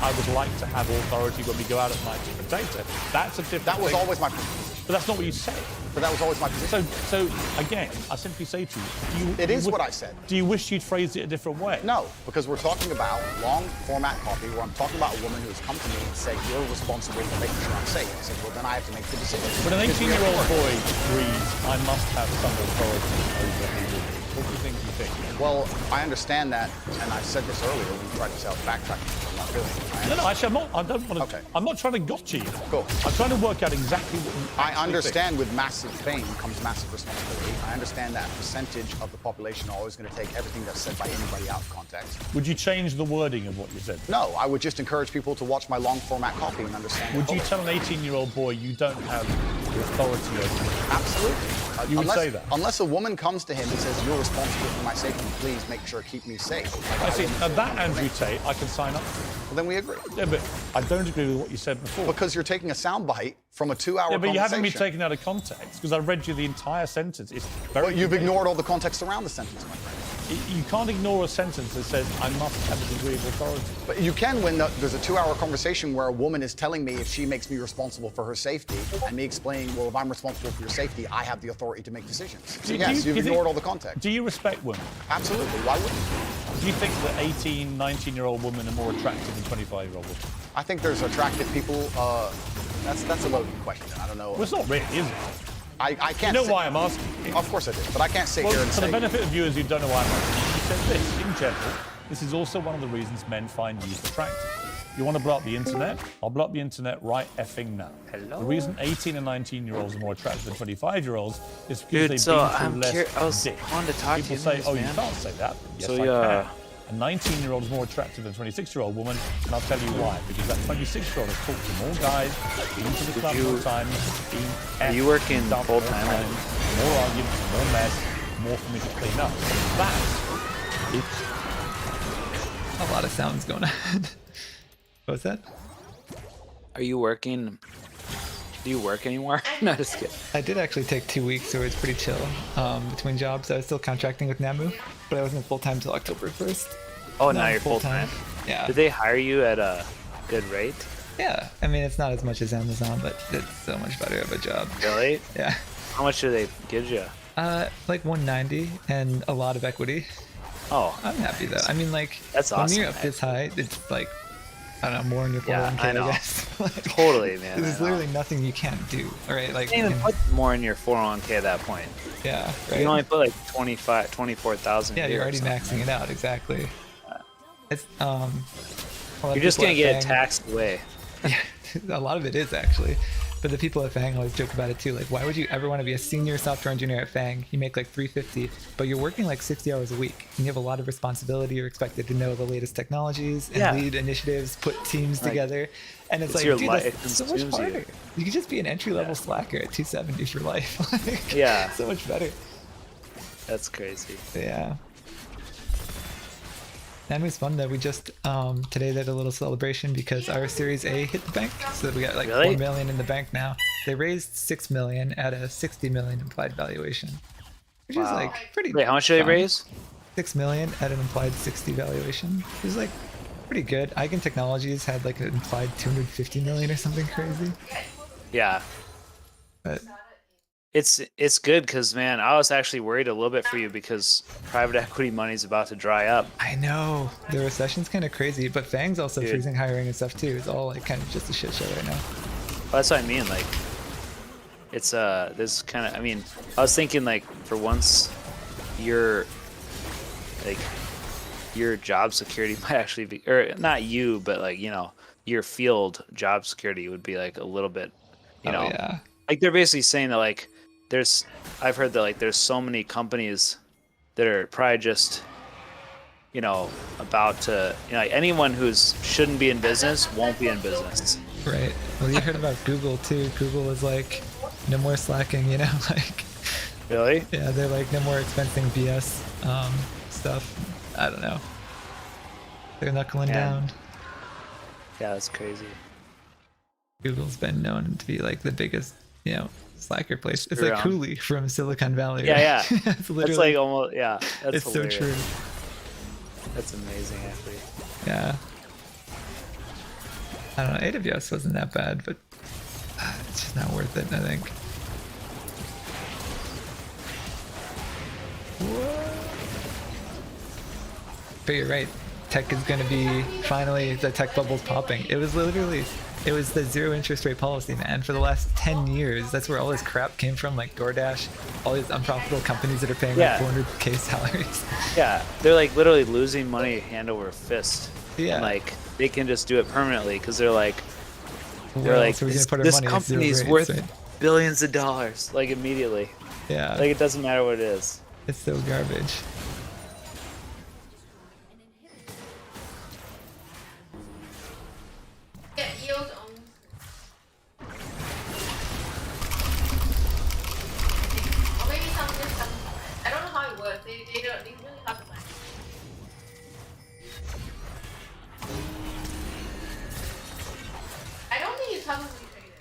I would like to have authority when we go out at night to protect her, that's a different That was thing. always my position. But that's not what you said. But that was always my position. So again, I simply say to you, it is what I said. Do you wish you'd phrased it a different way? No, because we're talking about long format copy where I'm talking about a woman who has come to me and said, you're responsible for making sure I'm safe. I said, well, then I have to make the decision. When an 18-year-old boy reads, I must have some authority over a woman, what do you think? Well, I understand that, and I said this earlier, we tried to say I was backtracking, I'm not doing it. No, actually, I don't want to. Okay. I'm not trying to gotcha you. Cool. I'm trying to work out exactly what you I understand with massive fame comes massive responsibility. I understand that a percentage of the population are always going to take everything that's said by anybody out of context. Would you change the wording of what you said? No, I would just encourage people to watch my long format copy and understand. Would you tell an 18-year-old boy you don't have authority over him? Absolutely. You would say that? Unless a woman comes to him and says, you're responsible for my safety, please make sure keep me safe. I see. Now that, Andrew Tate, I can sign up to. Well, then we agree. Yeah, but I don't agree with what you said before. Because you're taking a soundbite from a 2-hour conversation. Yeah, but you haven't been taken out of context, because I read you the entire sentence. It's very... But you've ignored all the context around the sentence, my friend. You can't ignore a sentence that says, I must have a degree of authority. But you can when there's a 2-hour conversation where a woman is telling me if she makes me responsible for her safety, and me explaining, well, if I'm responsible for your safety, I have the authority to make decisions. So yes, you've ignored all the context. Do you respect women? Absolutely. Why wouldn't you? Do you think that 18, 19-year-old women are more attractive than 25-year-old women? I think there's attractive people. That's a loaded question. I don't know. Well, it's not really, is it? I can't. You know say, why I'm asking? Of course I do, but I can't sit here and for say. the benefit of viewers who don't know why I'm asking, he said this, in general, this is also one of the reasons men find youth attractive. You want to blow up the internet? I'll blow up the internet right effing now. Hello? The reason 18 and 19-year-olds are more attractive than 25-year-olds is because Dude, they've so been through less I was dick. wanted to talk People to say, you, oh, man. you can't say that. Yes, So, I yeah. can. A 19-year-old is more attractive than a 26-year-old woman, and I'll tell you why. Because that 26-year-old has talked to more guys, been to the club more times, been Are you working dumped full more time? times, more arguments, more mess, more for me to clean up. That is A lot of sounds going on. What was that? Are you working? Do you work anymore? No, just kidding. I did actually take 2 weeks, so it was pretty chill between jobs. I was still contracting with Namu, but I wasn't full-time till October 1st. Oh, now you're full-time? Yeah. Did they hire you at a good rate? Yeah. I mean, it's not as much as Amazon, but it's so much better of a job. Really? Yeah. How much do they give you? Like 190 and a lot of equity. Oh. I'm happy though. I mean, like, That's when awesome, you're up this high, it's like, I don't know, more in your 401k, I know. guess. Like, Totally, man. There's literally nothing you can't do. All right, like, You can't even put more in your 401k at that point. yeah, You right. can only put like 24,000. Yeah, a year you're or already something. maxing it out, exactly. It's a lot of You're just people gonna at get it Fang- taxed away. Yeah, a lot of it is actually. But the people at Fang always joke about it too. Like, why would you ever want to be a senior software engineer at Fang? You make like 350, but you're working like 60 hours a week. And you have a lot of responsibility. You're expected to know the latest technologies and Yeah. lead initiatives, put teams Like, together. And it's it's like, your dude, life. that's It so much consumes you. harder. You could just be an entry-level slacker at 270 for life. Like, Yeah. so much better. That's crazy. Yeah. And it was fun that we just today did a little celebration because our Series A hit the bank, so we got like Really? 4 million in the bank now. They raised 6 million at a 60 million implied valuation, which is like pretty. Wait, how much did they fun. raise? 6 million at an implied 60 valuation, which is like pretty good. Eigen Technologies had like an implied 250 million or something crazy. Yeah. But It's good because, man, I was actually worried a little bit for you because private equity money's about to dry up. I know the recession's kind of crazy, but Fang's also Dude. freezing hiring and stuff too. It's all like kind of just a shit show right now. Well, that's what I mean. Like, it's this kind of. I mean, I was thinking like for once, your job security might actually be, or not you, but like your field job security would be like a little bit, yeah. Like they're basically saying that like I've heard that like there's so many companies that are probably just about to like anyone who's shouldn't be in business won't be in business. Right. Well, you heard about Google too. Google is like, no more slacking, like. Really? Yeah, they're like, no more expensing BS stuff. I don't know. They're knuckling down. Yeah, that's crazy. Google's been known to be like the biggest, slacker place. It's Screw like on. Cooley from Silicon Valley. Yeah, right? yeah. It's That's literally, like almost That's it's hilarious. so true. That's amazing, actually. Yeah. I don't know. AWS wasn't that bad, but it's just not worth it, I think. But you're right. Tech is going to be finally, the tech bubble's popping. It was the zero interest rate policy, man. For the last 10 years, that's where all this crap came from, like DoorDash, all these unprofitable companies that are paying like 400K salaries. Yeah, they're like literally losing money hand over fist. Yeah. And, like they can just do it permanently because they're like Where else are we gonna put our this money? It's zero company's rates, worth right? billions of dollars, like immediately. Yeah. Like it doesn't matter what it is. It's so garbage. I don't know how it works. They really have to manage. I don't think it's publicly traded.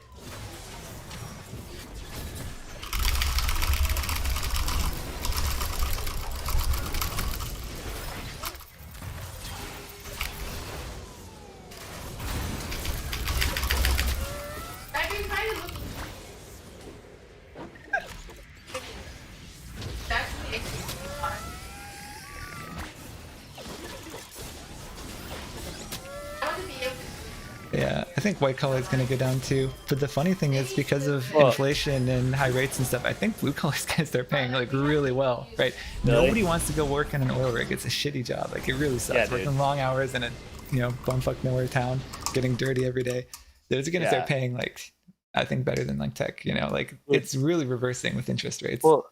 Yeah, I think white collar is going to go down too. But the funny thing is, because of inflation and high rates and stuff, I think blue collar is going to start paying like really well, right? Really? Nobody wants to go work in an oil rig. It's a shitty job. Like it really sucks. Yeah, dude. Working long hours in a bumfuck nowhere town, getting dirty every day. Those are going to start paying like, I think, better than like tech. Like it's really reversing with interest rates. Well,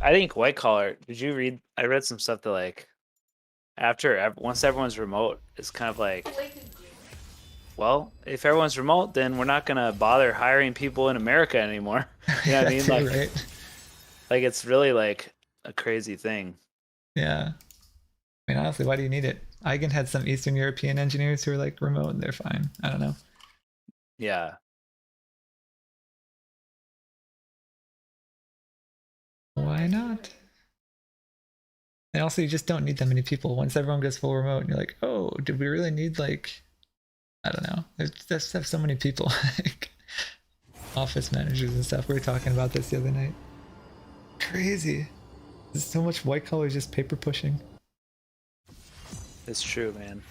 I think white collar. Did you read? I read some stuff that like once everyone's remote, it's kind of like, well, if everyone's remote, then we're not gonna bother hiring people in America anymore. You know what I mean? Like, right? Like it's really like a crazy thing. Yeah. I mean, honestly, why do you need it? Eigen had some Eastern European engineers who are like remote and they're fine. I don't know. Yeah. Why not? And also, you just don't need that many people. Once everyone goes full remote, and you're like, oh, did we really need like, I don't know. There's just have so many people, like office managers and stuff. We were talking about this the other night. Crazy. There's so much white collar just paper pushing. It's true, man.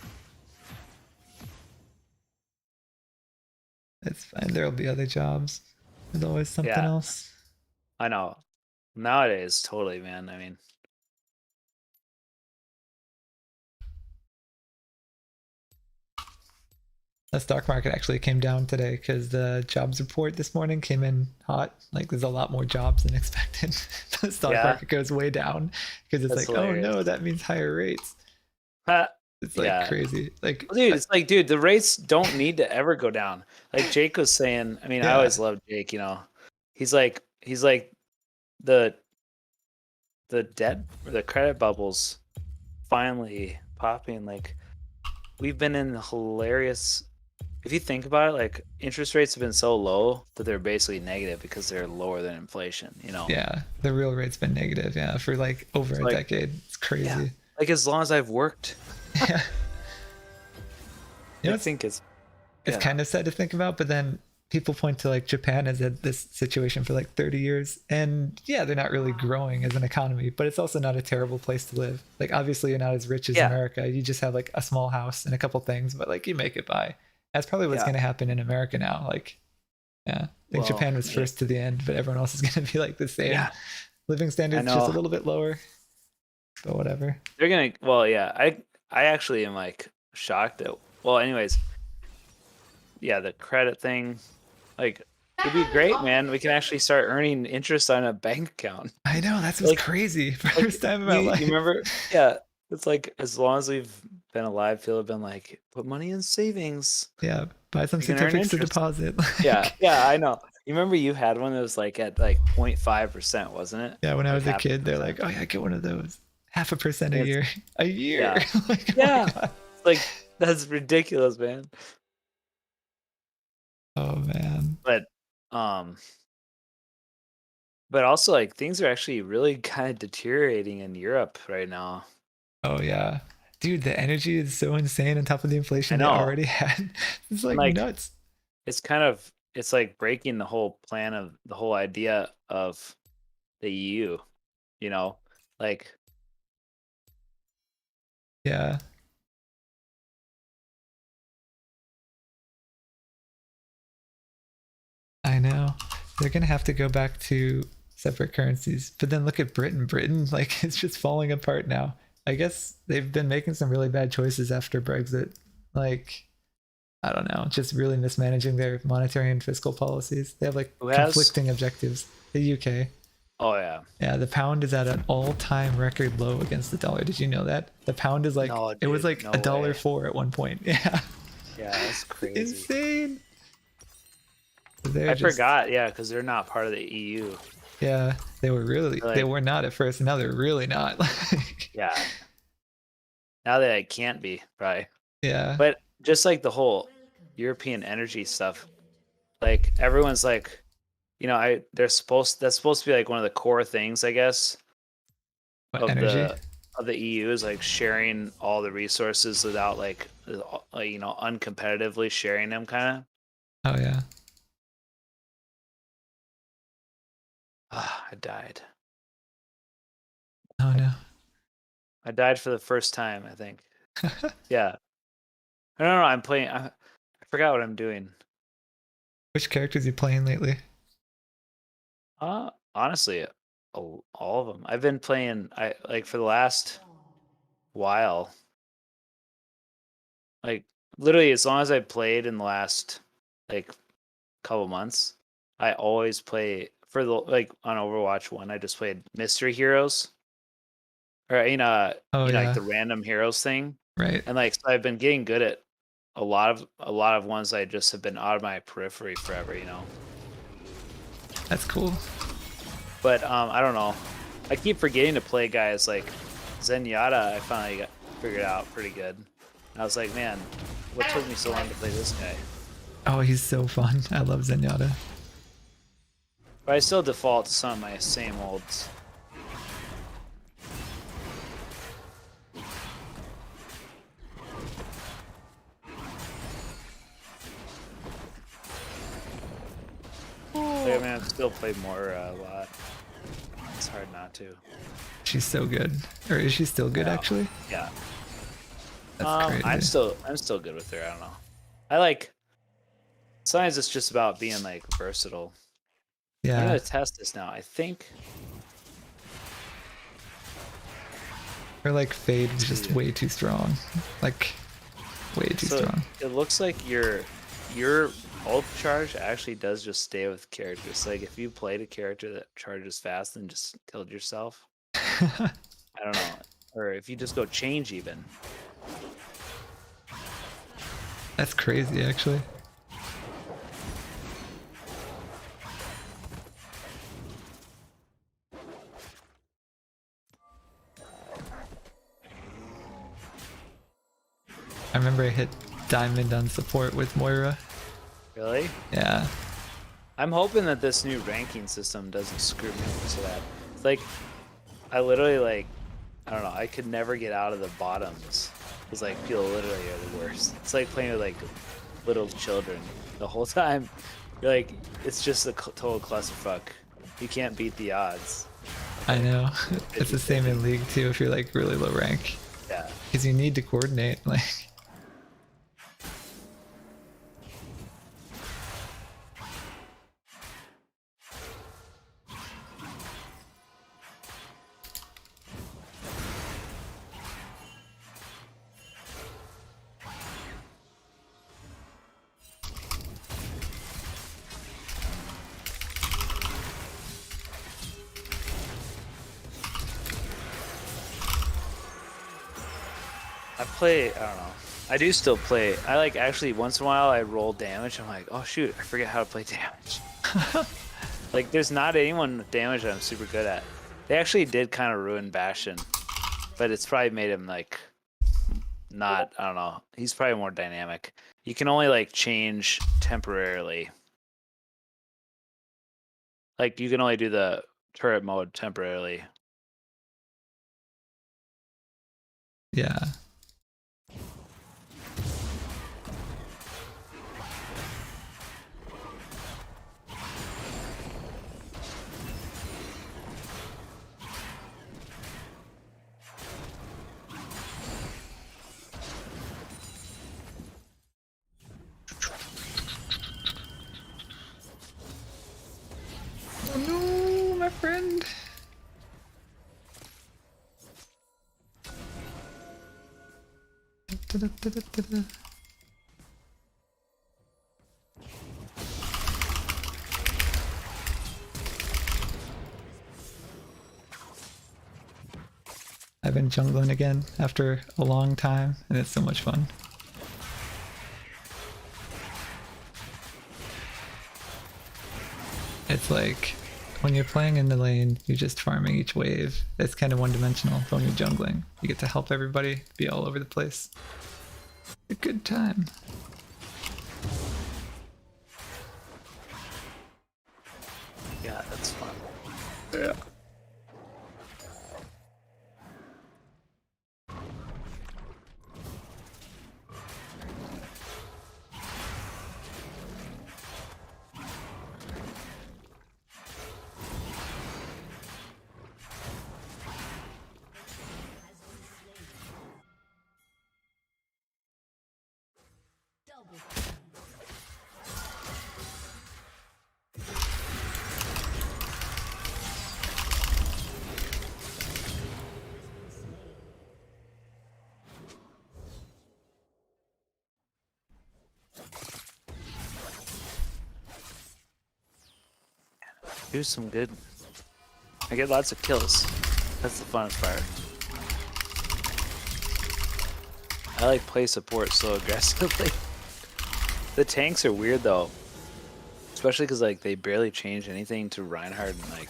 It's fine. There'll be other jobs. There's always something else. I know. Nowadays, totally, man. I mean, The stock market actually came down today because the jobs report this morning came in hot. Like there's a lot more jobs than expected. The stock market goes way down because it's That's like, hilarious. oh no, that means higher rates. It's like crazy. Like, well, dude, it's like, dude, the rates don't need to ever go down. Like Jake was saying. I mean, I always loved Jake. He's like the debt or the credit bubbles finally popping. Like we've been in hilarious. If you think about it, like interest rates have been so low that they're basically negative because they're lower than inflation. Yeah, the real rate's been negative. Yeah, for like over a decade. It's crazy. Yeah. Like as long as I've worked. Yeah. I think it's kind of sad to think about, but then people point to like Japan has had this situation for like 30 years, and yeah, they're not really growing as an economy, but it's also not a terrible place to live. Like obviously you're not as rich as America. You just have like a small house and a couple things, but like you make it by. That's probably what's going to happen in America now. Like, I think Japan was first to the end, but everyone else is going to be like the same. Yeah. Living standards just a little bit lower, but whatever. They're gonna. Well, yeah. I actually am like shocked that. Well, anyways. Yeah, the credit thing, like it'd be great, man. We can actually start earning interest on a bank account. I know that's what's crazy. First time in my life. You remember? Yeah, it's like as long as we've been alive, people have been like, put money in savings. Yeah, buy some certificates to deposit. Yeah, I know. You remember you had one that was like at like 0.5%, wasn't it? Yeah, when I was a kid, they're like, oh yeah, get one of those. 0.5% a year. A year. Yeah. Like, like that's ridiculous, man. Oh man. But also like things are actually really kind of deteriorating in Europe right now. Oh yeah. Dude, the energy is so insane on top of the inflation they already had. It's like nuts. It's like breaking the whole plan of the whole idea of the EU, like yeah. I know. They're going to have to go back to separate currencies. But then look at Britain. Britain, like, it's just falling apart now. I guess they've been making some really bad choices after Brexit. Like, I don't know, just really mismanaging their monetary and fiscal policies. They have, like, conflicting objectives. The UK. Oh, yeah. Yeah, the pound is at an all-time record low against the dollar. Did you know that? The pound is like, it was like $1.04 at one point. Yeah. Yeah, that's crazy. Insane. I forgot, because they're not part of the EU. Yeah, they were not at first. Now they're really not. Yeah. Now they can't be, probably. Yeah. But just like the whole European energy stuff, like everyone's like, that's supposed to be like one of the core things, I guess. What, energy? Of the EU is like sharing all the resources without like uncompetitively sharing them, kind of. Oh yeah. I died. Oh no. I died for the first time, I think. Yeah. No, I'm playing. I forgot what I'm doing. Which characters you playing lately? Honestly, all of them. I've been playing. I like for the last while. Like literally, as long as I played in the last like couple months, I always play for the like on Overwatch 1. I just played mystery heroes, or Oh, you know like yeah. the random heroes thing. Right. And like so I've been getting good at a lot of ones I just have been out of my periphery forever. That's cool. But I don't know. I keep forgetting to play guys like Zenyatta. I finally got figured out pretty good. And I was like, man, what took me so long to play this guy? Oh, he's so fun. I love Zenyatta. But I still default to some of my same olds. Like, I mean, I've still played more a lot. It's hard not to. She's so good. Or is she still good, actually? Yeah. That's crazy. I'm still good with her. I don't know. I like. Sometimes it's just about being like versatile. Yeah. I'm gonna test this now. I think. Her like fade is just way too strong. Like, way too strong. It looks like your ult charge actually does just stay with characters. Like if you played a character that charges fast and just killed yourself, I don't know. Or if you just go change even. That's crazy, actually. I remember I hit diamond on support with Moira. Really? Yeah. I'm hoping that this new ranking system doesn't screw me over so bad. It's like, I literally like, I don't know, I could never get out of the bottoms. Because like, people literally are the worst. It's like playing with like little children the whole time. You're like, it's just a total clusterfuck. You can't beat the odds. I know. It's the same in League too if you're like really low rank. Yeah. Because you need to coordinate. Like. I don't know. I do still play. I like actually once in a while I roll damage. I'm like, oh shoot, I forget how to play damage. Like there's not anyone with damage that I'm super good at. They actually did kind of ruin Bastion, but it's probably made him like not, I don't know. He's probably more dynamic. You can only like change temporarily. Like you can only do the turret mode temporarily. Yeah. Oh no, my friend. I've been jungling again after a long time, and it's so much fun. It's like, when you're playing in the lane, you're just farming each wave. It's kind of one-dimensional, but when you're jungling, you get to help everybody be all over the place. A good time. Yeah, that's fun. Yeah. do some good. I get lots of kills. That's the funnest part. I like play support so aggressively. The tanks are weird though, especially because like they barely changed anything to Reinhardt and like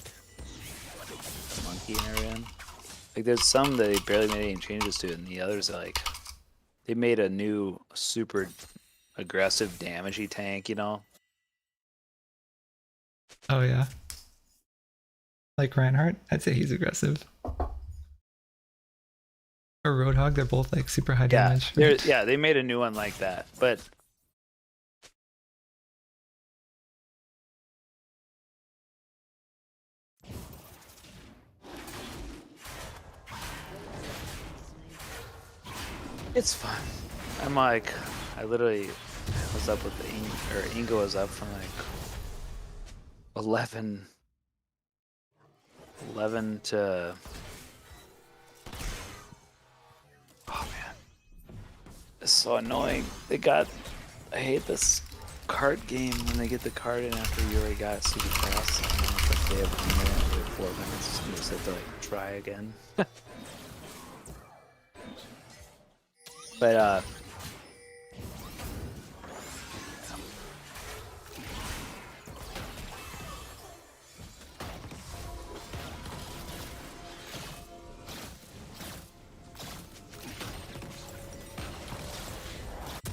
Monkey and everything. Like there's some that they barely made any changes to, and the others are like they made a new super aggressive damagey tank, you know. Oh yeah. Like Reinhardt, I'd say he's aggressive. Or Roadhog, they're both like super high damage. Yeah, they made a new one like that, but it's fun. I'm like, I literally was up with the Ingo was up from like 11 to. Oh man, it's so annoying. I hate this card game when they get the card in after you already got it super fast. And then it's like they have a minute or 4 minutes and you just have to like try again. But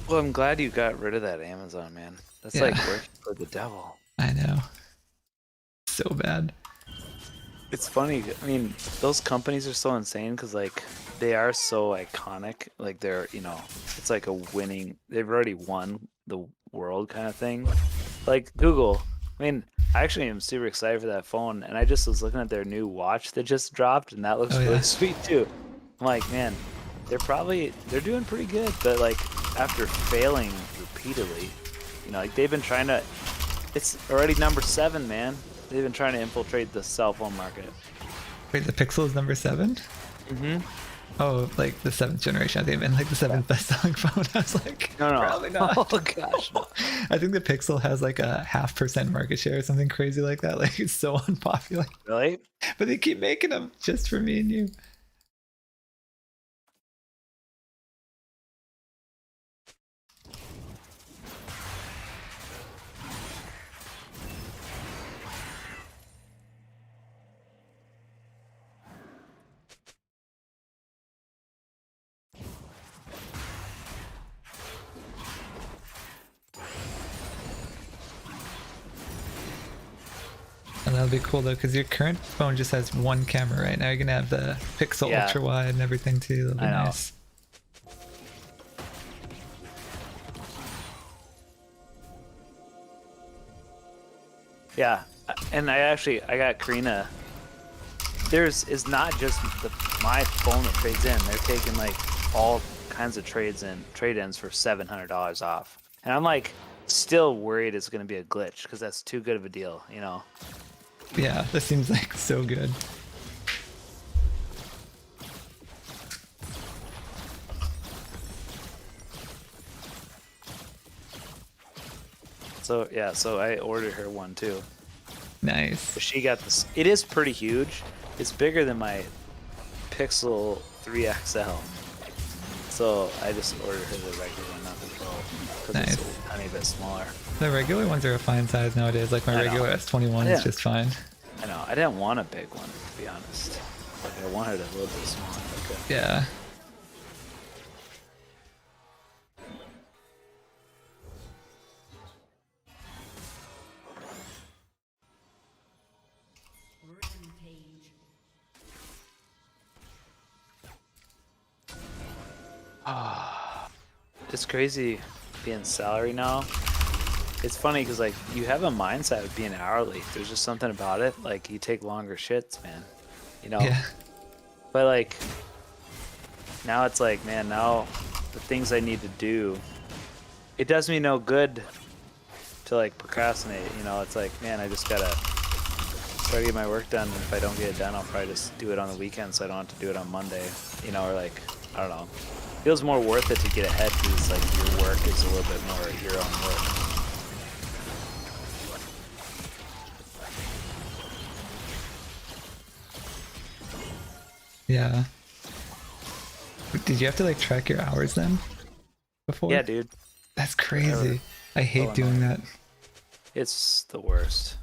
well, I'm glad you got rid of that Amazon, man. That's like working for the devil. I know. So bad. It's funny. I mean, those companies are so insane because like they are so iconic. Like they're, you know, it's like a winning. They've already won the world kind of thing. Like Google. I mean, I actually am super excited for that phone, and I just was looking at their new watch that just dropped, and that looks really sweet too. I'm like, man, they're doing pretty good, but like after failing repeatedly, you know, like they've been trying to. It's already number 7, man. They've been trying to infiltrate the cell phone market. Wait, the Pixel is number 7? Mm-hmm. Oh, like the 7th generation. I think it meant like the 7th best-selling phone. I was like, no, probably not. Oh gosh, no. I think the Pixel has like a 0.5% market share or something crazy like that. Like it's so unpopular. Really? But they keep making them just for me and you. And that'll be cool though, because your current phone just has one camera right now. You're gonna have the Pixel ultra wide and everything too. That'll be nice. Yeah, and I got Karina. Is not just my phone that trades in. They're taking like all kinds of trade-ins for $700 off, and I'm like still worried it's gonna be a glitch because that's too good of a deal, you know. Yeah, this seems like so good. So yeah, so I ordered her one too. Nice. But she got this. It is pretty huge. It's bigger than my Pixel 3 XL. So I just ordered her the regular one, not the Pro, because it's a tiny bit smaller. The regular ones are a fine size nowadays. Like my regular S21 is just fine. I know. I didn't want a big one, to be honest. Like I wanted a little bit smaller. Like yeah. It's crazy being salary now. It's funny because like you have a mindset of being hourly. There's just something about it. Like you take longer shits, man. You know. Yeah. But like now it's like, man, now the things I need to do, it does me no good to like procrastinate. You know, it's like, man, I just gotta try to get my work done. And if I don't get it done, I'll probably just do it on the weekend so I don't have to do it on Monday. You know, or like I don't know. Feels more worth it to get ahead because like your work is a little bit more your own work. Yeah. Did you have to like track your hours then? Before? Yeah, dude. That's crazy. Forever. I hate doing that. It's the worst.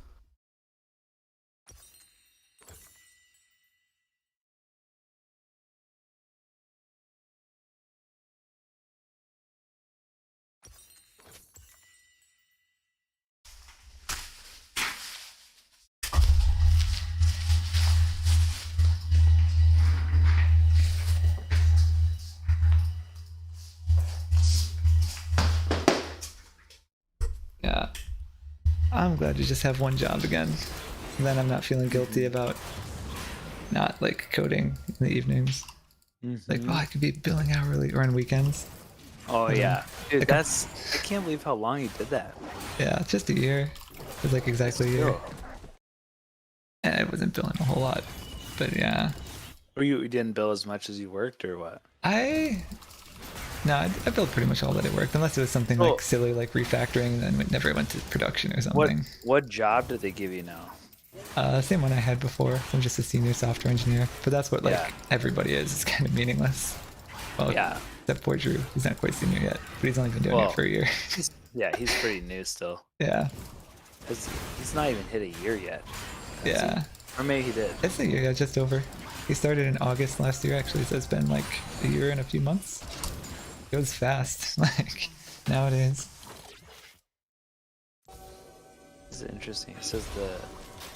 Yeah. I'm glad to just have one job again. And then I'm not feeling guilty about not like coding in the evenings. Like, oh, I could be billing hourly or on weekends. Oh And yeah, then dude, I can't believe how long you did that. Yeah, just a year. It was like exactly a year. And I wasn't billing a whole lot. But yeah. Or you didn't bill as much as you worked, or what? No, I billed pretty much all that it worked, unless it was something like silly like refactoring and then it never went to production or something. What job did they give you now? Same one I had before. I'm just a senior software engineer. But that's what like Yeah. everybody is. It's kind of meaningless. Well, Yeah. except for Drew. He's not quite senior yet, but he's only been doing it for a year. Yeah, he's pretty new still. Yeah. He's not even hit a year yet. Yeah. Or maybe he did. It's a year, yeah, just over. He started in August last year actually, so it's been like a year and a few months. It goes fast, like nowadays. This is interesting. It says the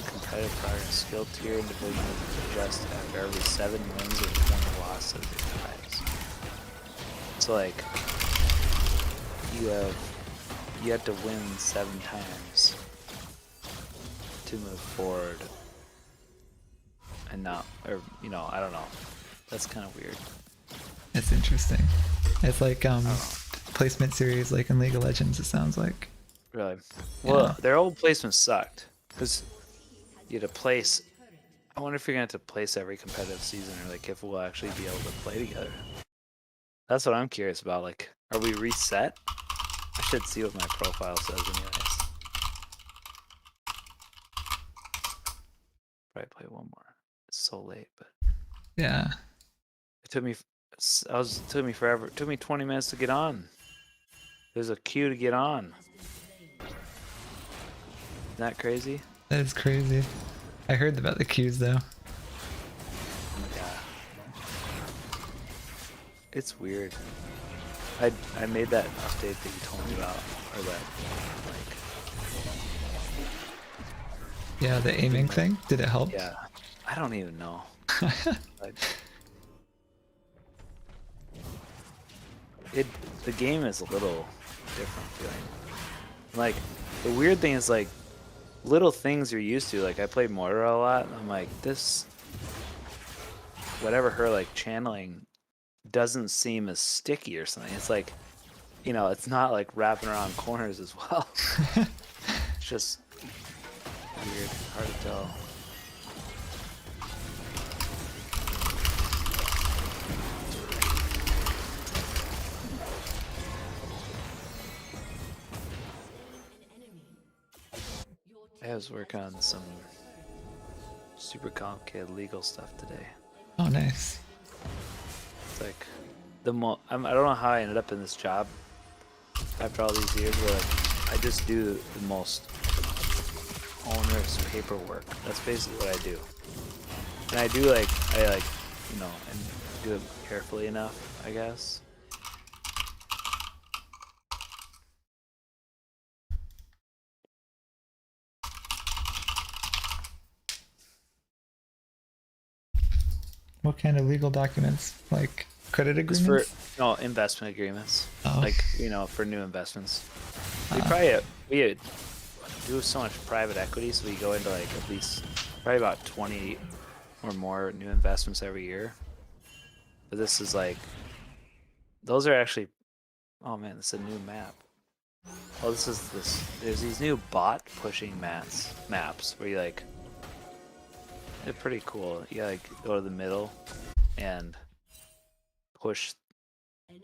competitive progress skill tier individual is adjust after every 7 wins or 20 losses or ties. So like you have to win 7 times to move forward and not, or I don't know. That's kind of weird. It's interesting. It's like placement series like in League of Legends, it sounds like. Really? Well, their old placement sucked because you had to place. I wonder if you're gonna have to place every competitive season, or like if we'll actually be able to play together. That's what I'm curious about. Like, are we reset? I should see what my profile says, anyways. Probably play one more. It's so late, but Yeah. it took me. It took me forever. It took me 20 minutes to get on. There's a queue to get on. Isn't that crazy? That is crazy. I heard about the queues though. Yeah. It's weird. I made that update that you told me about, or that like. Yeah, the aiming thing. Did it help? Yeah. I don't even know. The game is a little different feeling. Like the weird thing is like little things you're used to. Like I played Mortar a lot, and I'm like, this whatever her like channeling doesn't seem as sticky or something. It's like, it's not like wrapping around corners as well. It's just weird, hard to tell. I was working on some super complicated legal stuff today. Oh, nice. It's like I don't know how I ended up in this job after all these years, where like I just do the most onerous paperwork. That's basically what I do. And I do and do it carefully enough, I guess. What kind of legal documents? Like credit agreements? It's for investment agreements. Oh. Like for new investments. We do so much private equity, so we go into like at least probably about 20 or more new investments every year. But this is like, those are actually, oh man, this is a new map. Oh, there's these new bot pushing maps where you like, they're pretty cool. You like go to the middle and push,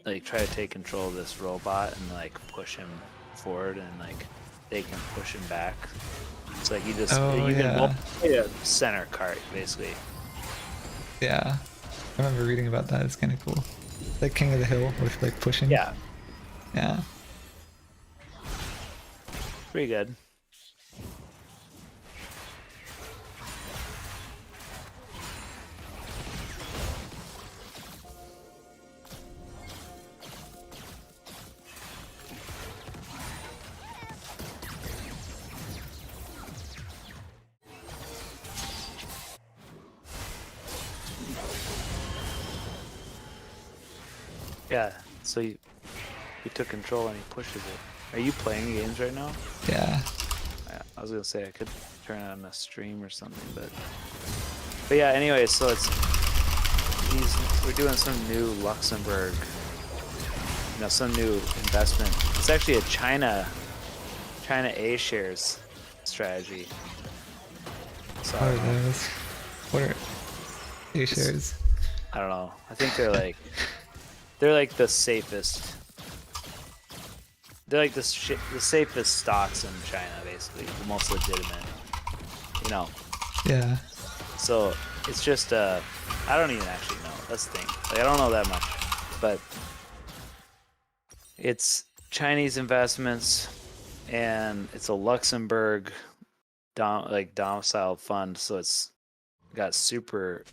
like try to take control of this robot and like push him forward, and like they can push him back. It's like you can play a center cart basically. Yeah. I remember reading about that. It's kind of cool. Like King of the Hill with like pushing. Yeah, Yeah. pretty good. Yeah, so you took control and he pushes it. Are you playing games right now? Yeah. I was gonna say I could turn on a stream or something, but yeah. Anyway, so we're doing some new Luxembourg, some new investment. It's actually a China A shares strategy. So What are those? What are A shares? I don't know. I think they're like the safest. They're like the safest stocks in China, basically, the most legitimate. Yeah. So it's just I don't even actually know. That's the thing. Like, I don't know that much, but it's Chinese investments, and it's a Luxembourg domiciled fund. So it's got super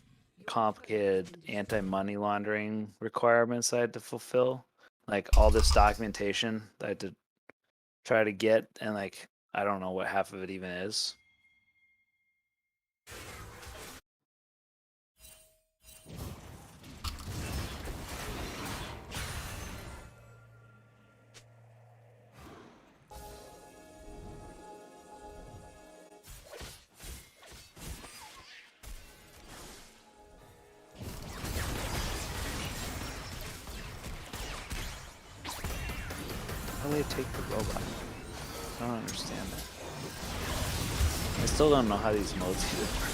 complicated anti-money laundering requirements I had to fulfill. Like all this documentation that I had to try to get, and like I don't know what half of it even is. How do they take the robot? I don't understand that. I still don't know how these modes work.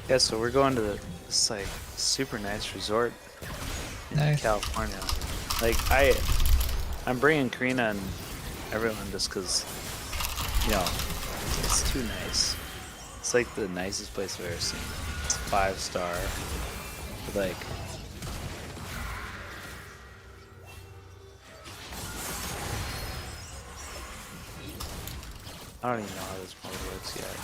Yeah, so we're going to this like super nice resort in California. Like I'm bringing Karina and everyone just because it's too nice. It's like the nicest place I've ever seen. It's 5-star. Like I don't even know how this mode works yet.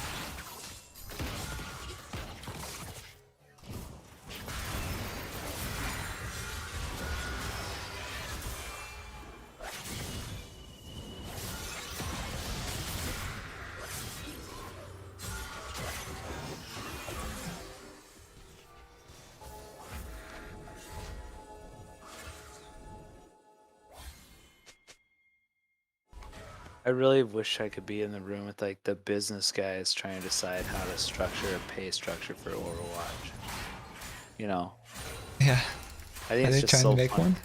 I really wish I could be in the room with like the business guys trying to decide how to structure a pay structure for Overwatch. Yeah. I think Are it's they just trying so to make fun. one?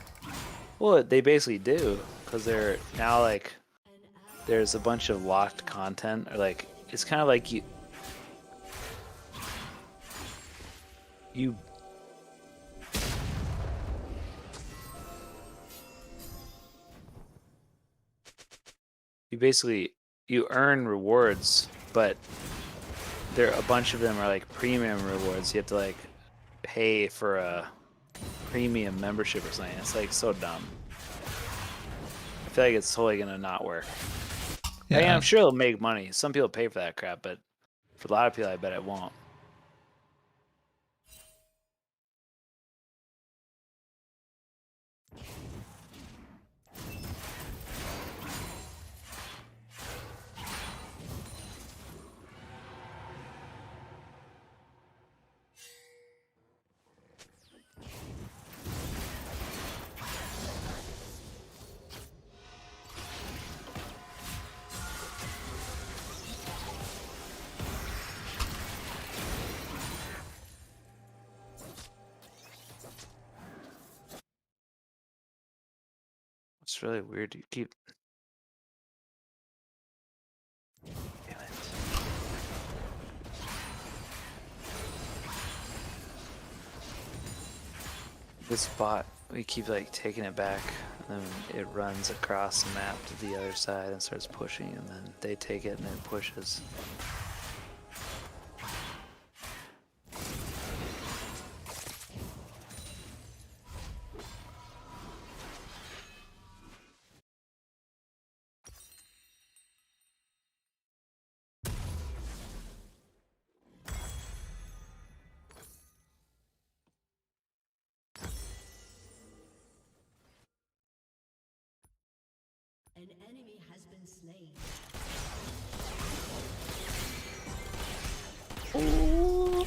Well, they basically do, because they're now like there's a bunch of locked content, or like it's kind of like you basically you earn rewards, but a bunch of them are like premium rewards. You have to like pay for a premium membership or something. It's like so dumb. I feel like it's totally gonna not work. I mean, I'm sure it'll make money. Some people pay for that crap, but for a lot of people, I bet it won't. It's really weird. You keep. Damn it. This bot, we keep like taking it back, and then it runs across the map to the other side and starts pushing, and then they take it and it pushes. An enemy has been slain. Oh.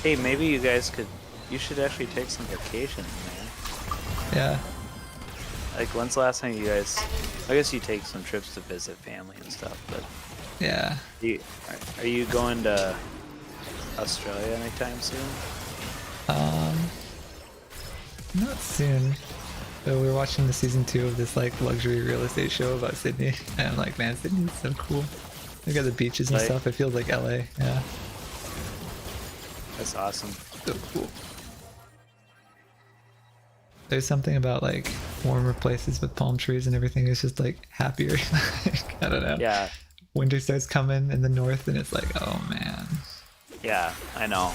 Hey, maybe you guys could. You should actually take some vacation, man. Yeah. Like, when's the last time you guys? I guess you take some trips to visit family and stuff, but. Yeah. Are you going to Australia anytime soon? Not soon. But we're watching the season 2 of this like luxury real estate show about Sydney, and I'm like, man, Sydney's so cool. They got the beaches and stuff. It feels like LA. Yeah. That's awesome. So cool. There's something about like warmer places with palm trees and everything. It's just like happier. I don't know. Yeah. Winter starts coming in the north, and it's like, oh man. Yeah, I know.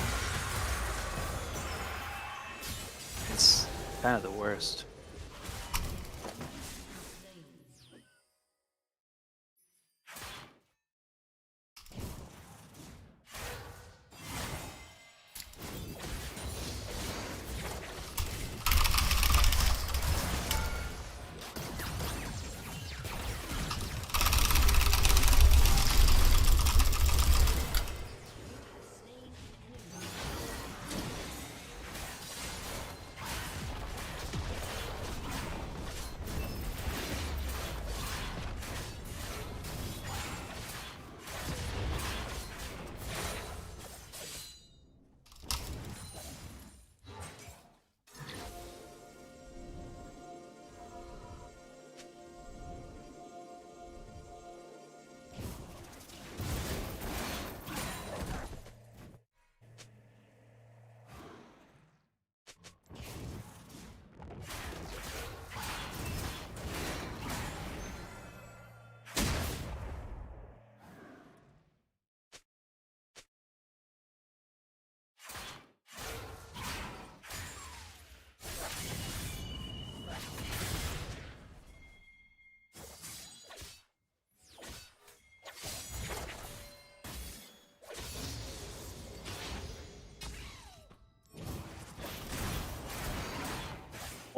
It's kind of the worst.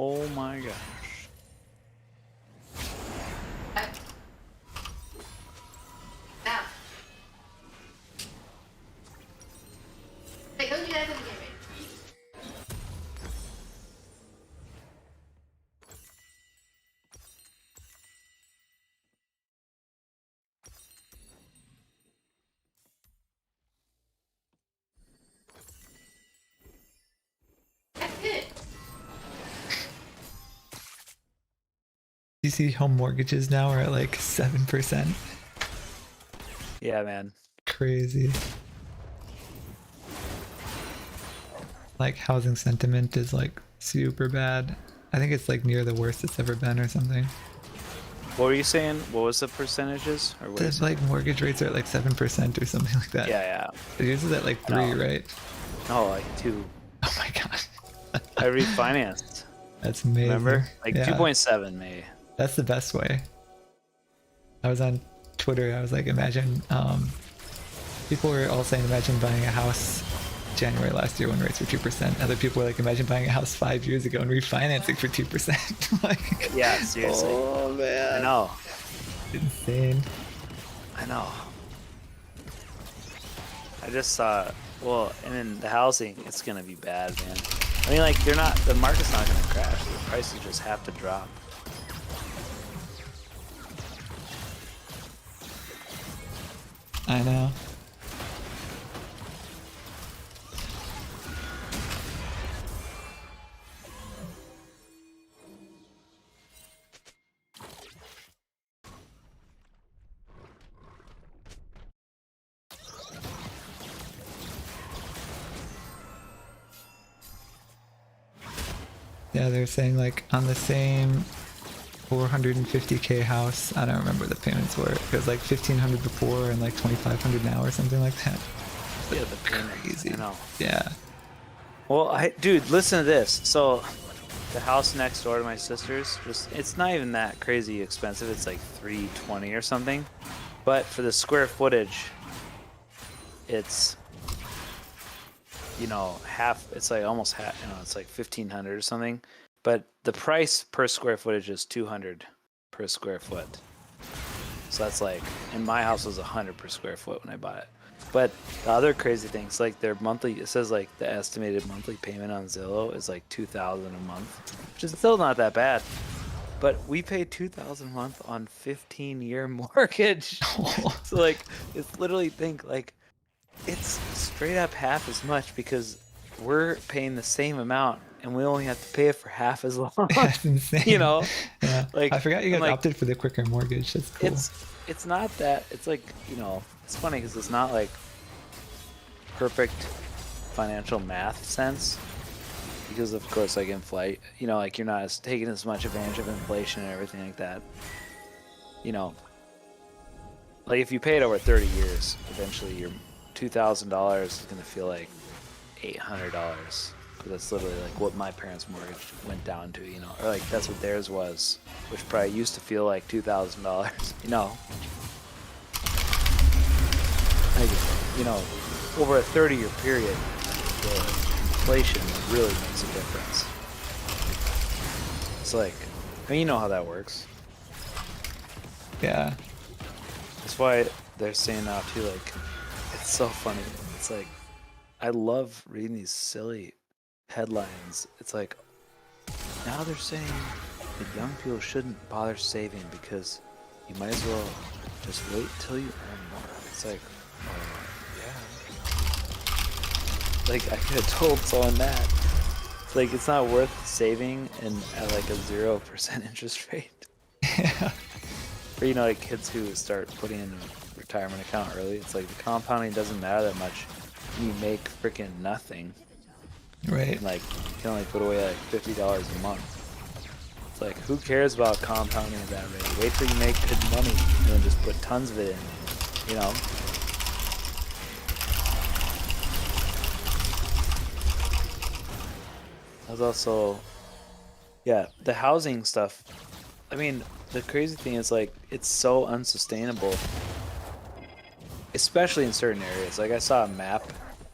Oh my gosh. Now. Wait, don't do that to the game. That's good. You see home mortgages now are at like 7%. Yeah, man. Crazy. Like housing sentiment is like super bad. I think it's like near the worst it's ever been or something. What were you saying? What was the percentages? Or what There's like mortgage rates are at like 7% or something like that. Yeah, yeah. Yours is at like 3, right? No, like 2. Oh my god. I refinanced. That's amazing. Remember? Like Yeah. 2.7 maybe. That's the best way. I was on Twitter, I was like, imagine, people were all saying, imagine buying a house January last year when rates were 2%. Other people were like, imagine buying a house 5 years ago and refinancing for 2%. Like, Yeah, seriously. oh man. I know. Insane. I know. I just saw, well, and in the housing, it's gonna be bad, man. I mean, like, the market's not gonna crash. The prices just have to drop. I know. Yeah, they're saying like on the same 450k house, I don't remember the payments were. It was like 1500 before and like 2500 now or something like that. Yeah, the payment. Crazy. I know. Yeah. Well, dude, listen to this. So, the house next door to my sister's, it's not even that crazy expensive. It's like $320 or something. But for the square footage, it's, you know, half. It's like almost half. You know, it's like 1500 or something. But the price per square footage is 200 per square foot. So that's like, and my house was 100 per square foot when I bought it. But the other crazy things, like their monthly, it says like the estimated monthly payment on Zillow is like $2,000 a month, which is still not that bad. But we pay $2,000 a month on 15-year mortgage. So like, it's literally it's straight up half as much because we're paying the same amount and we only have to pay it for half as long. That's insane. You know? Yeah. Like, I forgot you guys like, opted for the quicker mortgage. That's cool. It's not that. It's like, you know, it's funny because it's not like perfect financial math sense. Because of course, like inflate, you know, like you're not taking as much advantage of inflation and everything like that. You know, like if you pay it over 30 years, eventually your $2,000 is gonna feel like $800. Because that's literally like what my parents' mortgage went down to, you know, or like that's what theirs was, which probably used to feel like $2,000, you know. Like, you know, over a 30-year period, the inflation really makes a difference. It's like, I mean, you know how that works. Yeah. That's why they're saying now too, like, it's so funny. It's like, I love reading these silly headlines. It's like, now they're saying that young people shouldn't bother saving because you might as well just wait till you earn more. It's like, yeah. Like, I could have told someone that. It's like, it's not worth saving at like a 0% interest rate. Yeah. Or, you know, like kids who start putting in a retirement account early, it's like the compounding doesn't matter that much. You make freaking nothing. Right. And like, you can only put away like $50 a month. It's like, who cares about compounding at that rate? Wait till you make good money and then just put tons of it in, you know? I was also, yeah, the housing stuff. I mean, the crazy thing is like, it's so unsustainable, especially in certain areas. Like I saw a map,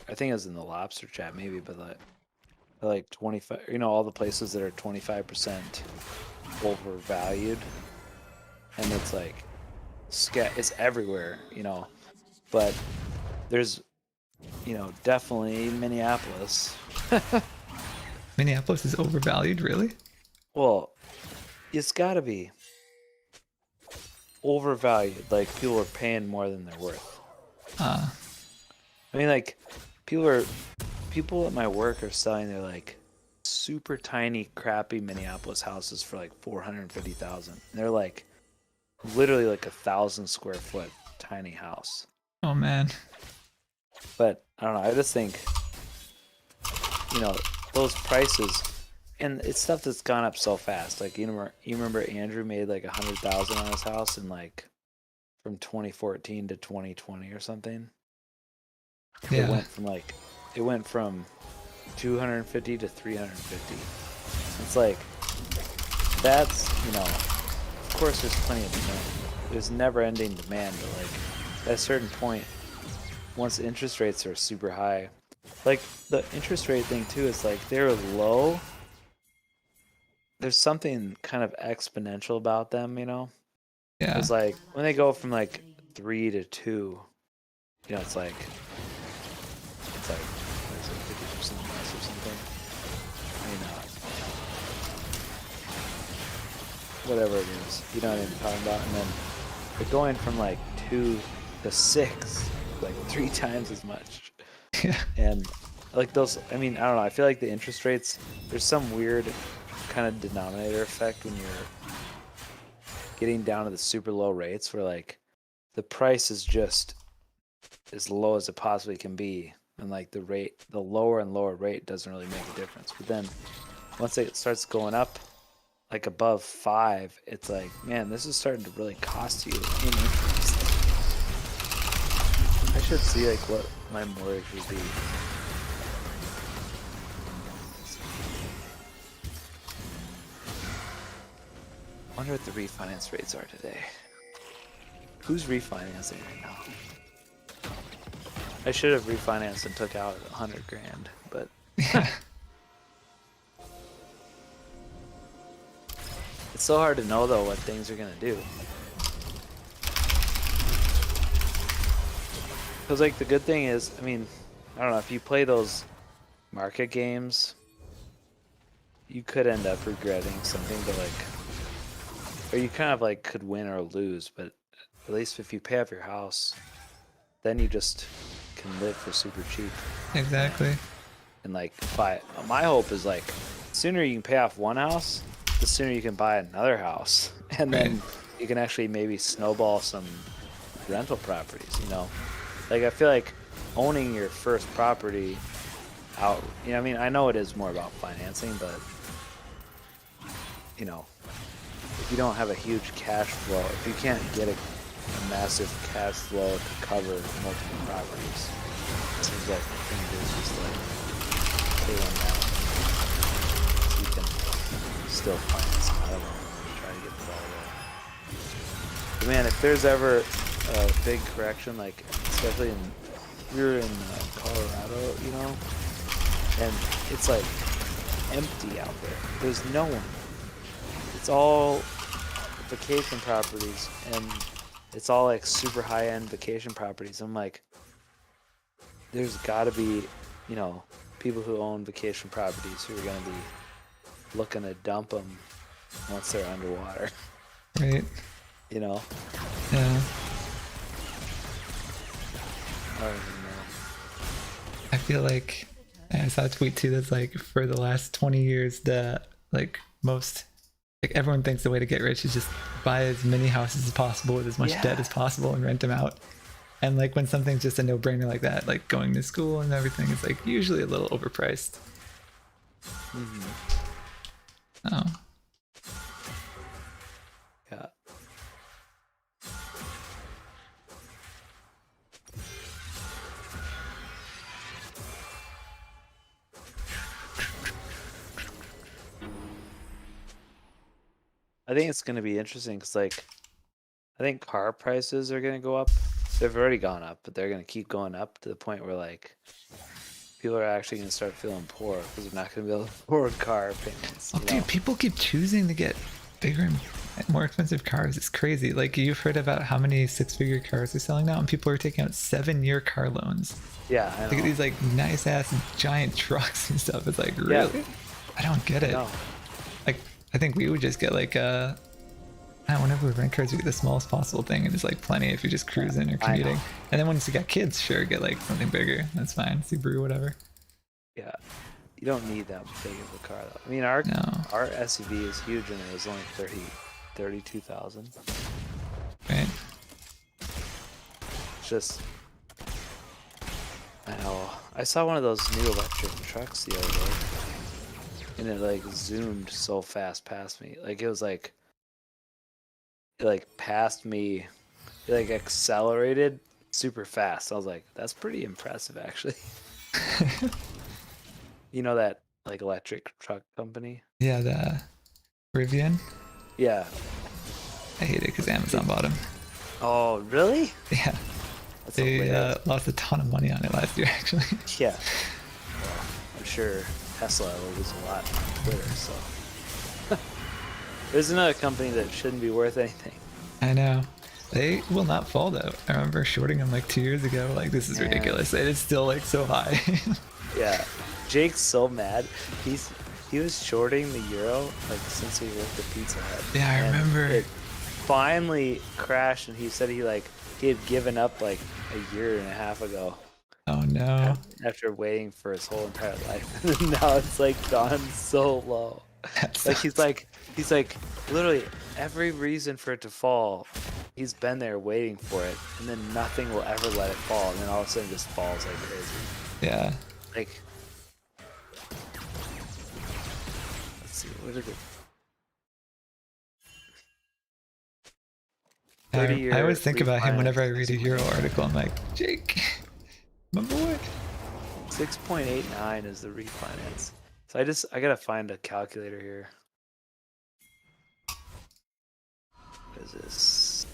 I think it was in the lobster chat maybe, but like 25, you know, all the places that are 25% overvalued, and it's like, it's everywhere, you know, but there's, you know, definitely Minneapolis. Minneapolis is overvalued, really? Well, it's got to be overvalued. Like people are paying more than they're worth. I mean, like people at my work are selling their like super tiny, crappy Minneapolis houses for like $450,000. They're like literally like 1,000 square foot tiny house. Oh man. But I don't know. I just think, you know, those prices, and it's stuff that's gone up so fast. Like you remember Andrew made like $100,000 on his house in like from 2014 to 2020 or something. Yeah. It went from 250 to 350. It's like, that's, you know, of course there's plenty of demand. There's never ending demand, but like at a certain point, once interest rates are super high, like the interest rate thing too is like they're low. There's something kind of exponential about them, you know? Yeah. It's like when they go from like 3 to 2, you know, it's like what is it, 50% less or something. I mean, whatever it is, you know what I'm talking about. And then they're going from like 2 to 6, like 3 times as much. Yeah. And like those, I mean, I don't know. I feel like the interest rates, there's some weird kind of denominator effect when you're getting down to the super low rates where like the price is just as low as it possibly can be. And like the lower and lower rate doesn't really make a difference. But then once it starts going up like above 5, it's like, man, this is starting to really cost you in interest. I should see like what my mortgage would be. I wonder what the refinance rates are today. Who's refinancing right now? I should have refinanced and took out 100 grand, but it's so hard to know though what things are gonna do. Because like the good thing is, I mean, I don't know, if you play those market games, you could end up regretting something, but like, or you kind of like could win or lose, but at least if you pay off your house, then you just can live for super cheap. Exactly. And like my hope is like, the sooner you can pay off one house, the sooner you can buy another house. And then you can actually maybe snowball some rental properties, you know? Like I feel like owning your first property out, you know, I mean, I know it is more about financing, but you know, if you don't have a huge cash flow, if you can't get a massive cash flow to cover multiple properties, it seems like the thing is just like pay one down so you can still finance another one and try to get the ball rolling. But man, if there's ever a big correction, like especially we were in Colorado, you know, and it's like empty out there. There's no one. It's all vacation properties, and it's all like super high-end vacation properties. I'm like, there's got to be, you know, people who own vacation properties who are going to be looking to dump them once they're underwater. Right. You know? Yeah. I don't even know. I feel like I saw a tweet too that's like, for the last 20 years, the like most, like everyone thinks the way to get rich is just buy as many houses as possible with as much debt as possible and rent them out. And like when something's just a no-brainer like that, like going to school and everything, is like usually a little overpriced. Oh. Yeah. I think it's going to be interesting because, like, I think car prices are going to go up. They've already gone up, but they're going to keep going up to the point where, like, people are actually going to start feeling poor because they're not going to be able to afford car payments. Oh, dude, people keep choosing to get bigger and more expensive cars. It's crazy. Like, you've heard about how many 6-figure cars are selling now, and people are taking out 7-year car loans. Yeah, I know. Look at these, like, nice-ass giant trucks and stuff. It's like, really? I don't get it. No. Like, I think we would just get like whenever we rent cars, we get the smallest possible thing, and it's like plenty if you're just cruising or commuting. And then once you got kids, sure, get like something bigger. That's fine, Subaru, whatever. Yeah, you don't need that big of a car though. I mean, our SUV is huge, and it was only 32,000. Right. It's just, I know. I saw one of those new electric trucks the other day. And it like zoomed so fast past me. Like it was like, it like passed me, it like accelerated super fast. I was like, that's pretty impressive actually. You know that like electric truck company? Yeah, the Rivian. Yeah. I hate it because Amazon bought them. Oh, really? Yeah. That's they lost a ton of money on it last year, actually. Yeah. Well, I'm sure Tesla will lose a lot on Twitter, so. There's another company that shouldn't be worth anything. I know. They will not fall though. I remember shorting them like 2 years ago. Like, this is ridiculous. And it's still like so high. Yeah. Jake's so mad. He was shorting the euro like since we worked at Pizza Hut. Yeah, I remember. finally crashed, and he said he had given up like a year and a half ago. Oh no. After waiting for his whole entire life, and now it's like gone so low. Like he's like literally every reason for it to fall, he's been there waiting for it, and then nothing will ever let it fall, and then all of a sudden it just falls like crazy. Yeah. Like, let's see, what did it? I always think about him whenever I read a Euro article. I'm like, Jake, my boy. 6.89 is the refinance. So I gotta find a calculator here. What is this?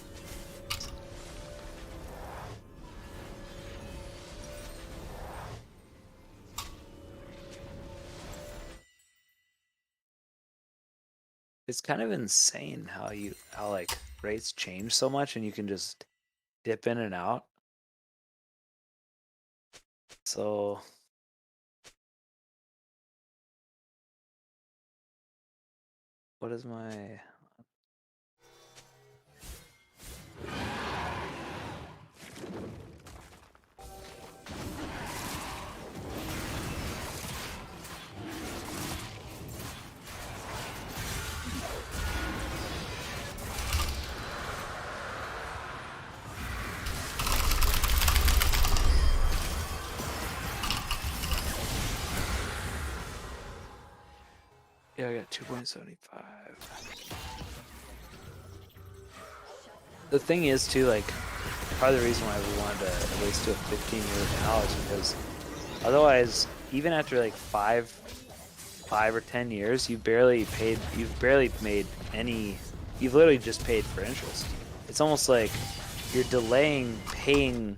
It's kind of insane how like rates change so much and you can just dip in and out. So what is my Yeah, I got 2.75. The thing is too, like, part of the reason why we wanted to at least do a 15-year now is because otherwise, even after like five or 10 years, you've barely made any. You've literally just paid for interest. It's almost like you're delaying paying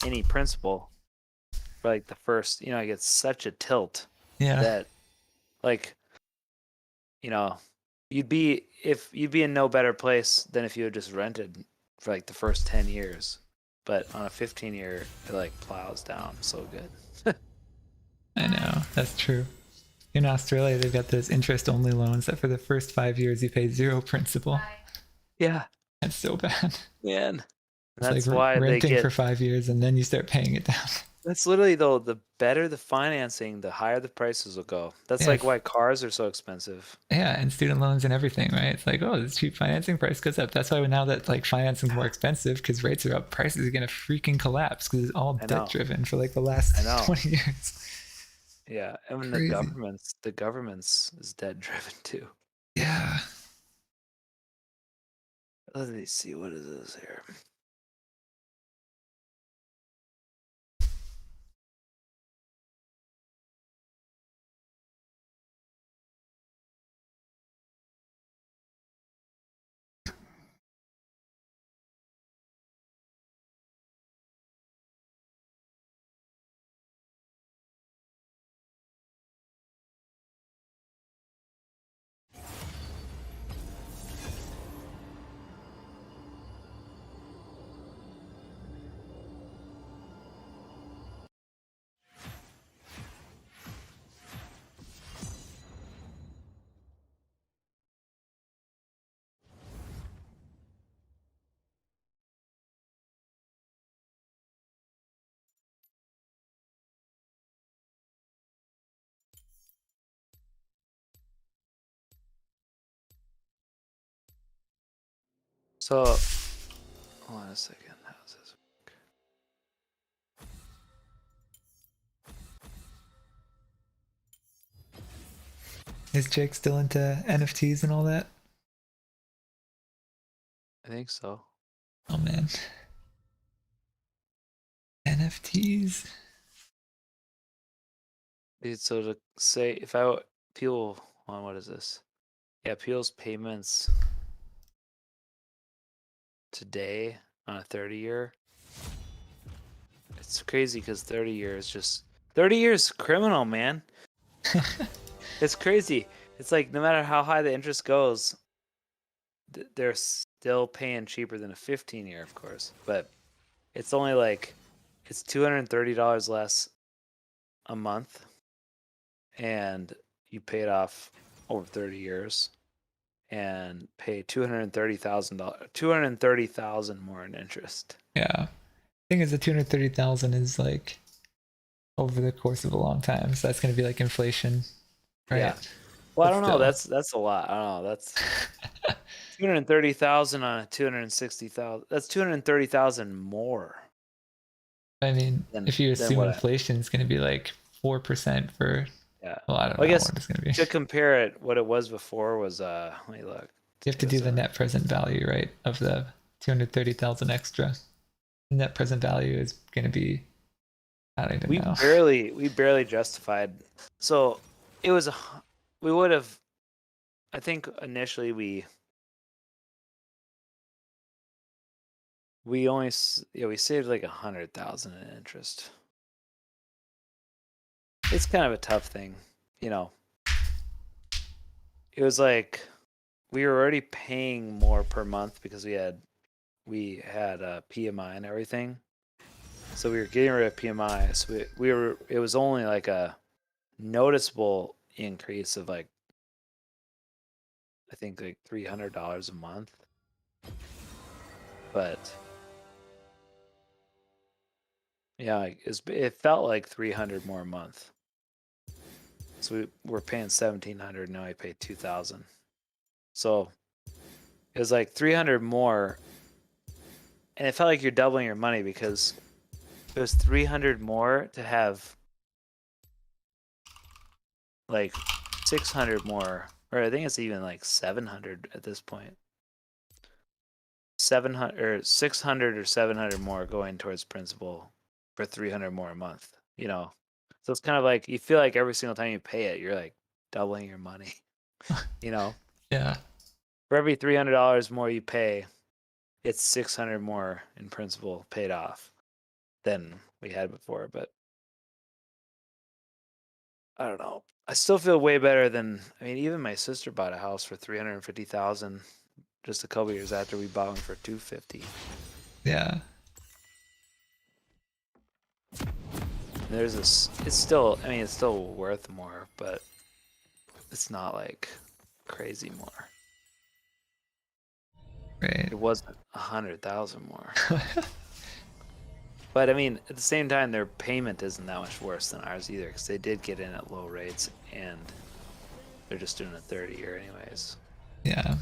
any principal for like the first. You know, like it's such a tilt. Yeah. That, like, you know, you'd be in no better place than if you had just rented for like the first 10 years. But on a 15-year, it like plows down so good. I know, that's true. In Australia, they've got those interest-only loans that for the first 5 years you pay zero principal. Yeah. That's so bad. Man. It's That's like why they renting get for 5 years and then you start paying it down. That's literally, though, the better the financing, the higher the prices will go. That's Yeah. like why cars are so expensive. Yeah, and student loans and everything, right? It's like, oh, this cheap financing, price goes up. That's why now that like financing's more expensive because rates are up, prices are gonna freaking collapse because it's all debt driven for like the last 20 years. Yeah, and when Crazy. the government's is debt driven too. Yeah. Let me see, what is this here? So, hold on a second. How's this work? Is Jake still into NFTs and all that? I think so. Oh man. NFTs. Dude, so to say, if Peel, on what is this? Yeah, Peel's payments today on a 30-year. It's crazy because 30 years just 30 years criminal, man. It's crazy. It's like no matter how high the interest goes, they're still paying cheaper than a 15-year, of course. But it's only like it's $230 less a month, and you pay it off over 30 years, and pay $230,000 more in interest. Yeah. Thing is, the 230,000 is like over the course of a long time, so that's going to be like inflation, right? Yeah. Well, I don't know. Still. That's a lot. I don't know. That's 230,000 on 260,000. That's 230,000 more. I mean, if you assume inflation is going to be like 4% for, yeah. Well, I don't know what guess it's going to be. To compare it, what it was before was let me look. You have to do the net present value, right, of the 230,000 extra. Net present value is going to be, I don't even know. We barely justified. So it was we would have, I think initially we only we saved like 100,000 in interest. It's kind of a tough thing, you know. It was like we were already paying more per month because we had PMI and everything. So we were getting rid of PMI. So we were. It was only like a noticeable increase of like, I think like $300 a month. But yeah, it felt like 300 more a month. So we were paying 1,700. Now I pay 2,000. So it was like 300 more, and it felt like you're doubling your money because it was 300 more to have like 600 more, or I think it's even like 700 at this point. 700 or 600 or 700 more going towards principal for 300 more a month, you know. So it's kind of like you feel like every single time you pay it, you're like doubling your money, you know. Yeah. For every $300 more you pay, it's 600 more in principal paid off than we had before. But I don't know. I still feel way better than, I mean, even my sister bought a house for $350,000 just a couple years after we bought one for $250,000. Yeah. There's this. It's still. I mean, it's still worth more, but it's not like crazy more. Right. It wasn't 100,000 more. But I mean, at the same time, their payment isn't that much worse than ours either, because they did get in at low rates, and they're just doing a 30-year anyways. Yeah.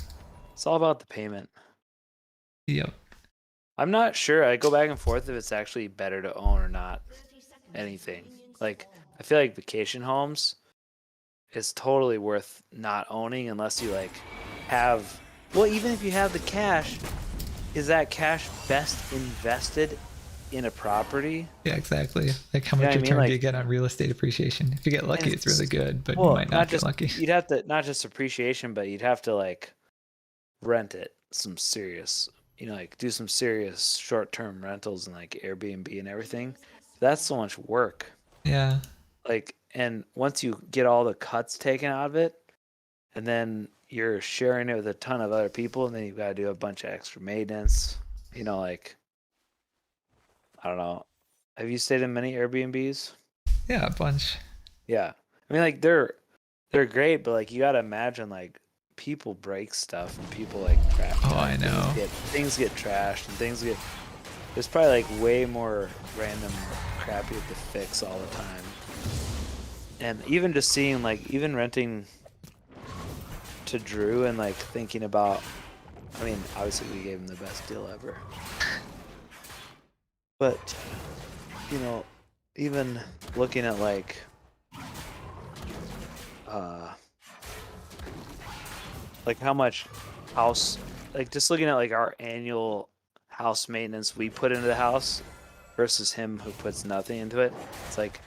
It's all about the payment. Yep. I'm not sure. I go back and forth if it's actually better to own or not. Anything. Like, I feel like vacation homes is totally worth not owning unless you like have, well, even if you have the cash, is that cash best invested in a property? Yeah, exactly. Like how much return do you get on real estate appreciation? If you get lucky, it's really good, but you might not get lucky. You'd have to, not just appreciation, but you'd have to like rent it some serious, you know, like do some serious short-term rentals and like Airbnb and everything. That's so much work. Yeah. Like, and once you get all the cuts taken out of it, and then you're sharing it with a ton of other people, and then you've got to do a bunch of extra maintenance. You know, like, I don't know. Have you stayed in many Airbnbs? Yeah, a bunch. Yeah. I mean, like, they're great, but like, you got to imagine, like, people break stuff and people like crash. Oh, I know. Things get trashed and things get. There's probably like way more random crap you have to fix all the time. And even just seeing, like, even renting to Drew and like thinking about, I mean, obviously we gave him the best deal ever. But, you know, even looking at like, like how much house, like just looking at like our annual house maintenance we put into the house versus him who puts nothing into it. It's like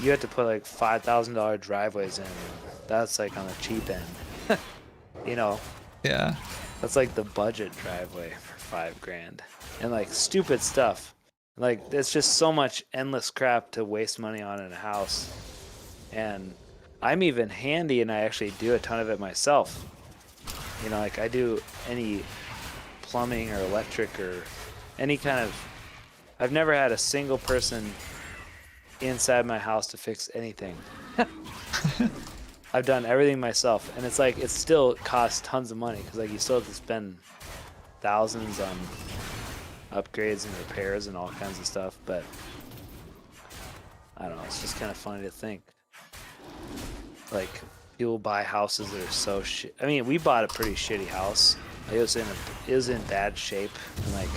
you have to put like $5,000 driveways in. That's like on the cheap end. You know? Yeah. That's like the budget driveway for $5,000. And like stupid stuff. Like it's just so much endless crap to waste money on in a house. And I'm even handy and I actually do a ton of it myself. You know, like I do any plumbing or electric or any kind of, I've never had a single person inside my house to fix anything. I've done everything myself, and it's like it still costs tons of money because like you still have to spend thousands on upgrades and repairs and all kinds of stuff. But I don't know. It's just kind of funny to think. Like people buy houses that are so shit. I mean, we bought a pretty shitty house. It was in bad shape and like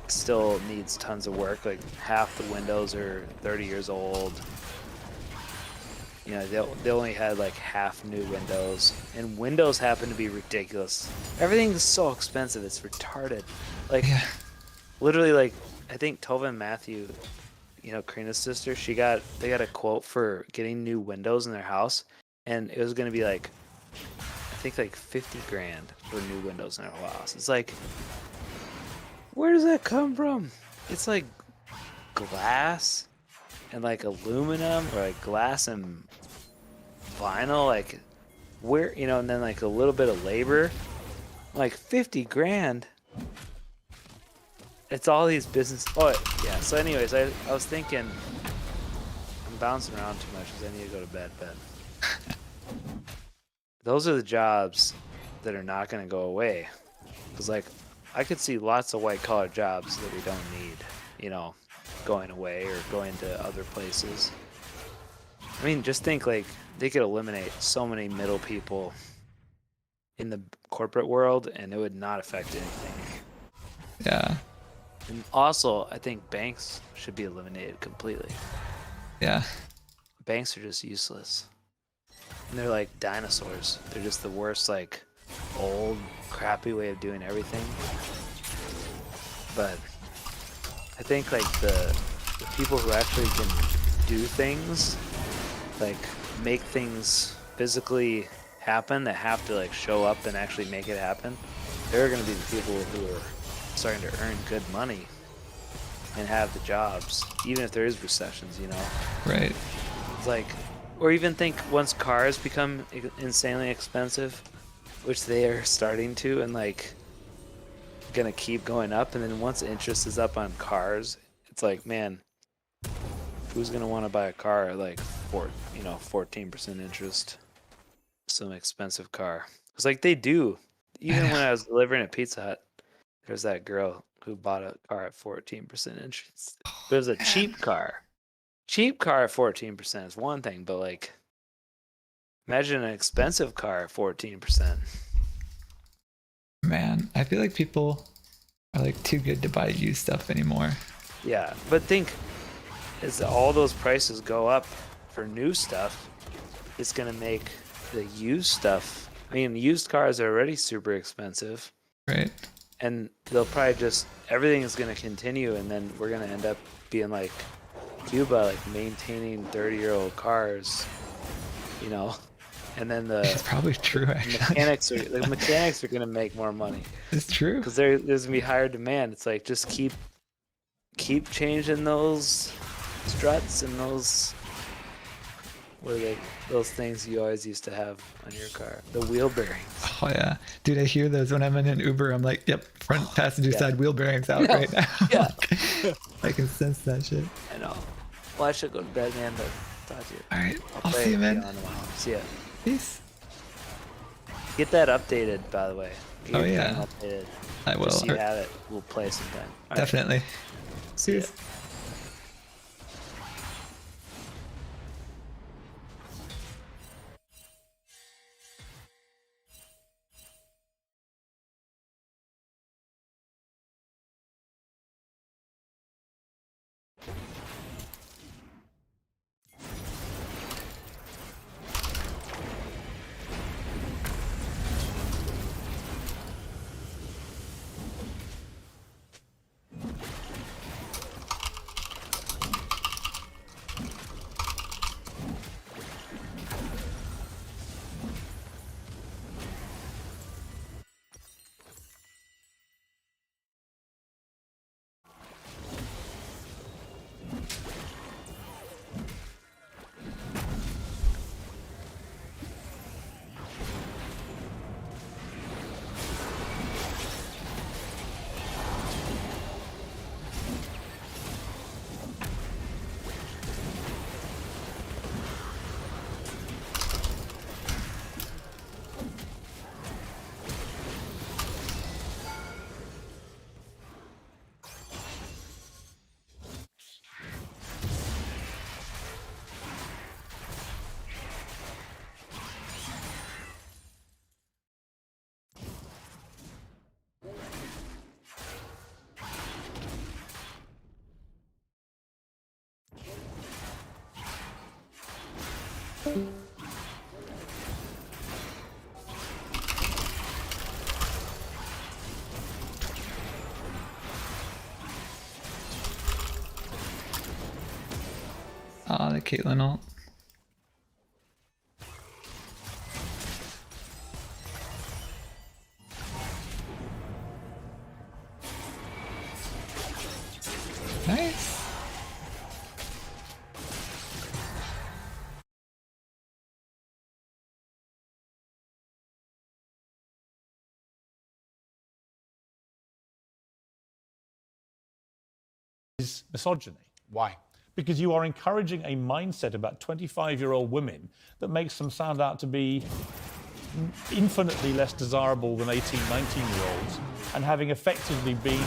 still needs tons of work. Like half the windows are 30 years old. You know, they only had like half new windows, and windows happen to be ridiculous. Everything's so expensive, it's retarded. Like, literally, like I think Tova and Matthew, you know, Karina's sister, they got a quote for getting new windows in their house, and it was gonna be like, I think like 50 grand for new windows in their whole house. It's like, where does that come from? It's like glass and like aluminum, or like glass and vinyl, like where, you know, and then like a little bit of labor, like 50 grand. It's all these business. Oh yeah. So anyways, I was thinking, I'm bouncing around too much because I need to go to bed, but those are the jobs that are not going to go away. Because like I could see lots of white collar jobs that we don't need, you know, going away or going to other places. I mean, just think like they could eliminate so many middle people in the corporate world and it would not affect anything. Yeah. And also, I think banks should be eliminated completely. Yeah. Banks are just useless. And they're like dinosaurs. They're just the worst, like, old, crappy way of doing everything. But I think, like, the people who actually can do things, like, make things physically happen, that have to, like, show up and actually make it happen, they're going to be the people who are starting to earn good money and have the jobs, even if there is recessions, you know? Right. It's like, or even think once cars become insanely expensive, which they are starting to, and like gonna keep going up, and then once interest is up on cars, it's like, man, who's gonna want to buy a car at like 14% interest? Some expensive car. It's like they do. Even when I was delivering at Pizza Hut, there's that girl who bought a car at 14% interest. It was a cheap car. Cheap car at 14% is one thing, but like, imagine an expensive car at 14%. Man, I feel like people are like too good to buy used stuff anymore. Yeah, but think, as all those prices go up for new stuff, it's gonna make the used stuff. I mean, used cars are already super expensive. Right. And they'll probably just, everything is going to continue, and then we're going to end up being like Cuba, like maintaining 30-year-old cars, you know? And then It's probably true, actually. the mechanics are going to make more money. It's true. Because there's going to be higher demand. It's like, just keep changing those struts and those, what are they, those things you always used to have on your car, the wheel bearings. Oh yeah, dude, I hear those when I'm in an Uber. I'm like, yep, front passenger side wheel bearings out right now. Yeah. I can sense that shit. I know. Well, I should go to bed, man, but talk to you. All right, I'll see you, man. See ya. Peace. Get that updated, by the way. Get Oh your yeah, game updated. I will. Just so you have it. We'll play sometime. All right. Definitely. See ya. Oh, the Caitlyn ult. Nice. Is misogyny. Why? Because you are encouraging a mindset about 25-year-old women that makes them sound out to be infinitely less desirable than 18, 19-year-olds, and having effectively been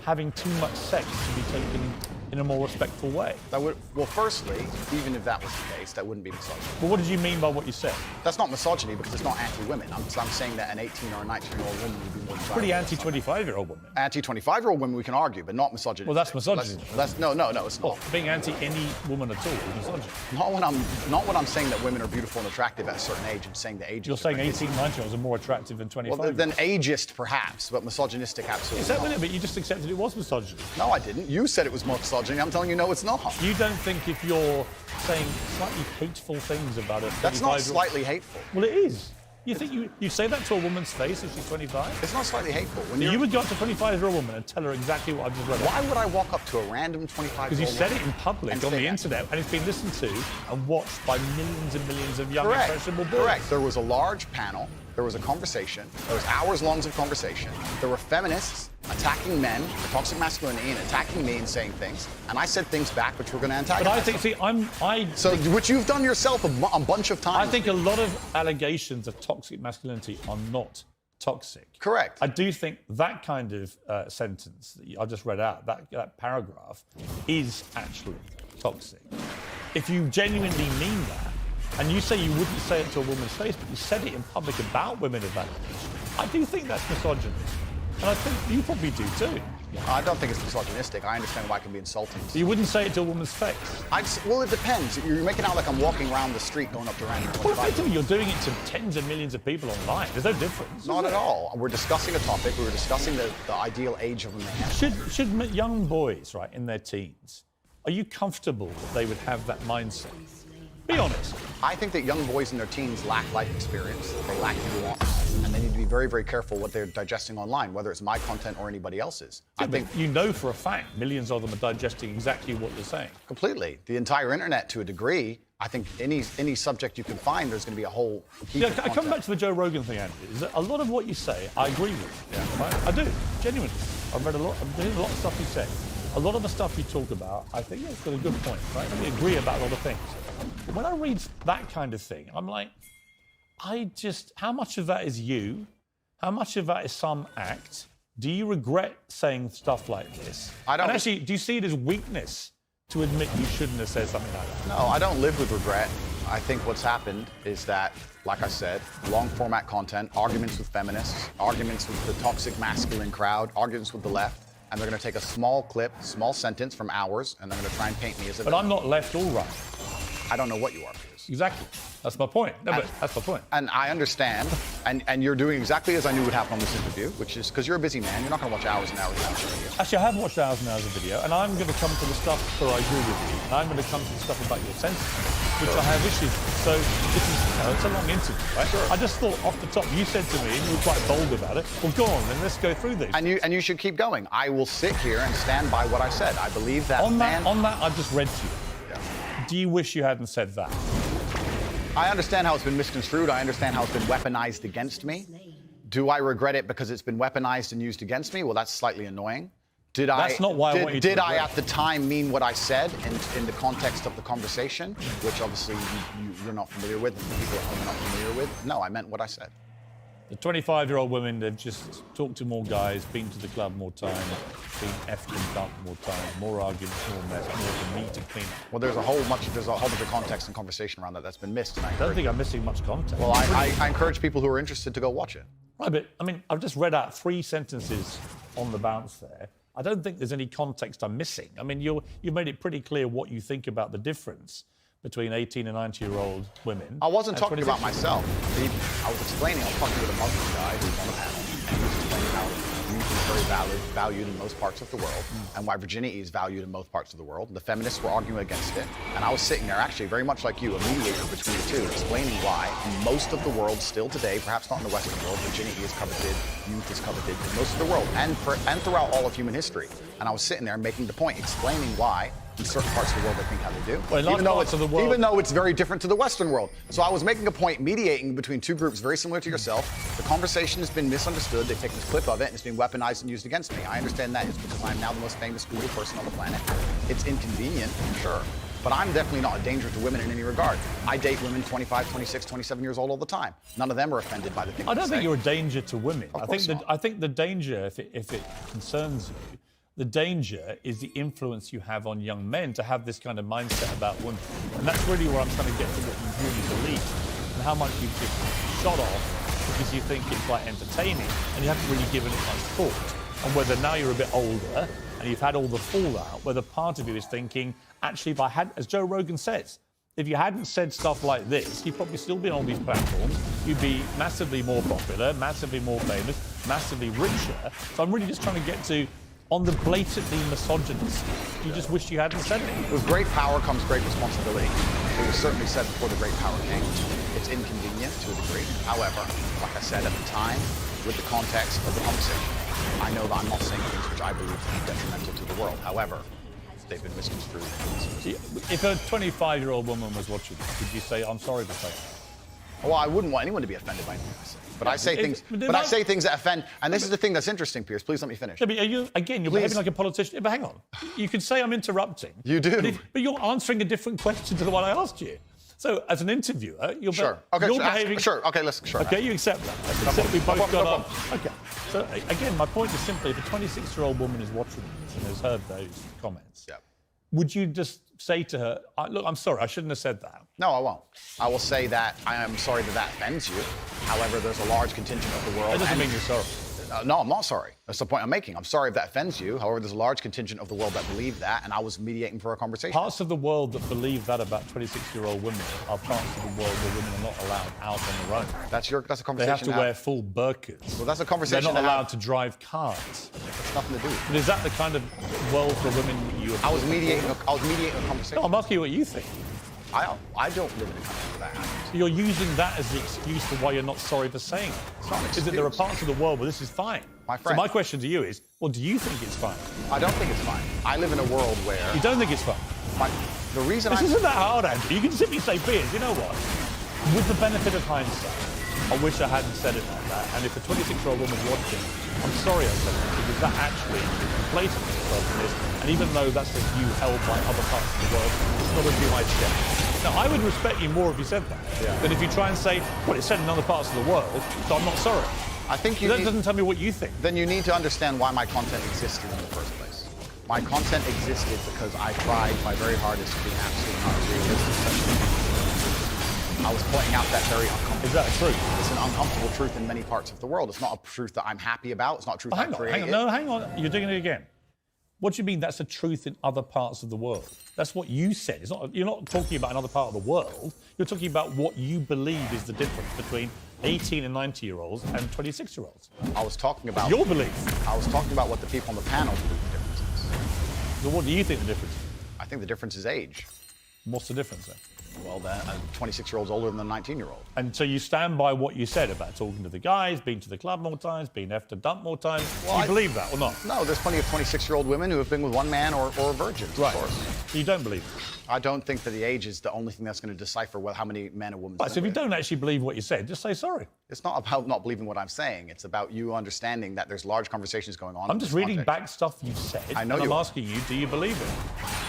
having too much sex to be taken in a more respectful way. That would, well, firstly, even if that was the case, that wouldn't be misogyny. But what did you mean by what you said? That's not misogyny because it's not anti-women. I'm saying that an 18 or a 19-year-old woman would be more desirable. Pretty anti-25-year-old women. Anti-25-year-old women we can argue, but not misogyny. Well, that's misogyny. No, it's not. Well, being anti any woman at all is misogyny. Not when I'm saying that women are beautiful and attractive at a certain age and saying that ages. You're saying 18, 19-year-olds are more attractive than 25. Well, than ageist, perhaps, but misogynistic, absolutely. Is that not. what it? But you just accepted it was misogyny. No, I didn't. You said it was misogyny. I'm telling you, no, it's not. You don't think if you're saying slightly hateful things about it? That's not slightly hateful. Well, it is. You think you say that to a woman's face if she's 25? It's not slightly hateful. When you would go up to a 25-year-old woman and tell her exactly what I've just read. Why would I walk up to a random 25-year-old Because you said woman it in public on the internet, and it's been listened to and watched by millions and millions of young, impressionable boys. Correct. There was a large panel. There was a conversation. There was hours long of conversation. There were feminists attacking men for toxic masculinity and attacking me and saying things, and I said things back which were going to antagonize. But I think, which you've done yourself a bunch of times. I think a lot of allegations of toxic masculinity are not toxic. Correct. I do think that kind of sentence that I just read out, that paragraph, is actually toxic. If you genuinely mean that, and you say you wouldn't say it to a woman's face, but you said it in public about women of that age, I do think that's misogynist. And I think you probably do too. I don't think it's misogynistic. I understand why it can be insulting. So you wouldn't say it to a woman's face? Well, it depends. You're making out like I'm walking around the street going up to random. Well, effectively, you're doing it to tens of millions of people online. There's no difference. Not at all. We're discussing a topic. We were discussing the ideal age of a man. Should young boys, right, in their teens, are you comfortable that they would have that mindset? Be honest. I think that young boys in their teens lack life experience. They lack nuance. And they need to be very, very careful what they're digesting online, whether it's my content or anybody else's. Yeah, I think you know for a fact millions of them are digesting exactly what you're saying. Completely. The entire internet, to a degree, I think any subject you can find, there's going to be a whole heap of I come back to the Joe Rogan thing, Andy. Is that a lot of what you say, I agree with. Yeah. Right? I do, genuinely. I've read a lot. I've read a lot of stuff you say. A lot of the stuff you talk about, I think it's got a good point, right? We agree about a lot of things. When I read that kind of thing, I'm like, how much of that is you? How much of that is some act? Do you regret saying stuff like this? I don't. And actually, do you see it as weakness to admit you shouldn't have said something like that? No, I don't live with regret. I think what's happened is that, like I said, long format content, arguments with feminists, arguments with the toxic masculine crowd, arguments with the left, and they're going to take a small clip, small sentence from ours, and they're going to try and paint me as a. But I'm not left or right. I don't know what you are, Piers. Exactly. That's my point. No, but that's my point. And I understand, and you're doing exactly as I knew would happen on this interview, which is because you're a busy man. You're not going to watch hours and hours and hours of video. Actually, I have watched hours and hours of video, and I'm going to come to the stuff where I agree with you. And I'm going to come to the stuff about your sentiments, which I have issues with. So this is, it's a long interview, right? Sure. I just thought off the top, you said to me, and you were quite bold about it. Well, go on, then let's go through these. And you should keep going. I will sit here and stand by what I said. I believe that on that I've just read to you. Yeah. Do you wish you hadn't said that? I understand how it's been misconstrued. I understand how it's been weaponized against me. Do I regret it because it's been weaponized and used against me? Well, that's slightly annoying. That's not why I want you to Did I regret. at the time mean what I said in the context of the conversation, which obviously you're not familiar with, and people at home are not familiar with? No, I meant what I said. The 25-year-old women, they've just talked to more guys, been to the club more time, been effed and dumped more time, more arguments, more mess, more for me to clean up. Well, there's a whole bunch of context and conversation around that's been missed. And I don't think I'm missing much context. Well, I encourage people who are interested to go watch it. Right, but I mean, I've just read out 3 sentences on the bounce there. I don't think there's any context I'm missing. I mean, you've made it pretty clear what you think about the difference between 18 and 90-year-old women. I wasn't talking about myself. I was explaining, I was talking with a Muslim guy who's on the panel, and he was explaining how you youth is very valued in most parts of the world, and why virginity is valued in most parts of the world. The feminists were arguing against it, and I was sitting there, actually very much like you, a mediator between the two, explaining why in most of the world still today, perhaps not in the Western world, virginity is coveted, youth is coveted in most of the world, and throughout all of human history. And I was sitting there making the point, explaining why in certain parts of the world they think how they do, well, even though it's very different to the Western world. So I was making a point, mediating between two groups very similar to yourself. The conversation has been misunderstood. They've taken this clip of it and it's been weaponized and used against me. I understand that. It's because I'm now the most famous Google person on the planet. It's inconvenient, sure. But I'm definitely not a danger to women in any regard. I date women 25, 26, 27 years old all the time. None of them are offended by the things I don't think you're a danger to women. I think the danger, if it concerns you, the danger is the influence you have on young men to have this kind of mindset about women. And that's really where I'm trying to get to what you really believe and how much you've just shot off because you think it's like entertaining and you haven't really given it much thought. And whether now you're a bit older and you've had all the fallout, whether part of you is thinking, actually, if I had, as Joe Rogan says, if you hadn't said stuff like this, you'd probably still be on these platforms. You'd be massively more popular, massively more famous, massively richer. So I'm really just trying to get to, on the blatantly misogynist, you just wish you hadn't said it. With great power comes great responsibility. It was certainly said before the great power came. It's inconvenient to a degree. However, like I said at the time, with the context of the conversation, I know that I'm not saying things which I believe to be detrimental to the world. However, they've been misconstrued. If a 25-year-old woman was watching this, would you say, I'm sorry for saying that? Well, I wouldn't want anyone to be offended by anything I say. But I say things. But I say things that offend. And this is the thing that's interesting, Pierce. Please let me finish. Yeah, but you're behaving like a politician. But hang on. You could say I'm interrupting. You do. But you're answering a different question to the one I asked you. So, as an interviewer, you're behaving. Sure. Okay. Sure. Okay, you accept that. Accept we both got up. Okay. So again, my point is simply, if a 26-year-old woman is watching this and has heard those comments, would you just say to her, "Look, I'm sorry, I shouldn't have said that"? No, I won't. I will say that I am sorry that offends you. However, there's a large contingent of the world. That doesn't mean you're sorry. No, I'm not sorry. That's the point I'm making. I'm sorry if that offends you. However, there's a large contingent of the world that believe that, and I was mediating for a conversation. Parts of the world that believe that about 26-year-old women are parts of the world where women are not allowed out on their own. That's a conversation. They have to wear full burqas. Well, that's a conversation. They're not allowed to drive cars. That's nothing to do with it. But is that the kind of world for women you? I was mediating a conversation. No, I'm asking you what you think. I don't live in a country where that happens. So you're using that as the excuse for why you're not sorry for saying it. It's not an excuse. Is that there are parts of the world where this is fine? My friend. So my question to you is, well, do you think it's fine? I don't think it's fine. I live in a world where... You don't think it's fine? The reason This isn't that hard, Andrew. You can simply say, Piers, you know what? With the benefit of hindsight, I wish I hadn't said it like that. And if a 26-year-old woman's watching, I'm sorry I said that, because that actually blatantly misogynist. And even though that's a view held by other parts of the world, it's not a view I share. Now, I would respect you more if you said that than if you try and say, well, it's said in other parts of the world, so I'm not sorry. I think that doesn't tell me what you think. Then you need to understand why my content existed in the first place. My content existed because I tried my very hardest to be absolutely unrealistic. I was pointing out that very uncomfortable. Is that true? It's an uncomfortable truth in many parts of the world. It's not a truth that I'm happy about. It's not a truth I created. Hang on. You're doing it again. What do you mean that's a truth in other parts of the world? That's what you said. It's not, you're not talking about another part of the world. You're talking about what you believe is the difference between 18 and 90-year-olds and 26-year-olds. I was talking about... Your belief. I was talking about what the people on the panel believe the difference is. So what do you think the difference is? I think the difference is age. What's the difference then? Well, then, 26-year-old's older than a 19-year-old. And so you stand by what you said about talking to the guys, being to the club more times, being effed and dumped more times. Well, do you believe that or not? No, there's plenty of 26-year-old women who have been with one man or virgins, of course. You don't believe it? I don't think that the age is the only thing that's going to decipher how many men or women... Right, so if you don't actually believe what you said, just say sorry. It's not about not believing what I'm saying. It's about you understanding that there's large conversations going on. I'm just reading back stuff you've said. I know and I'm asking you, do you believe it?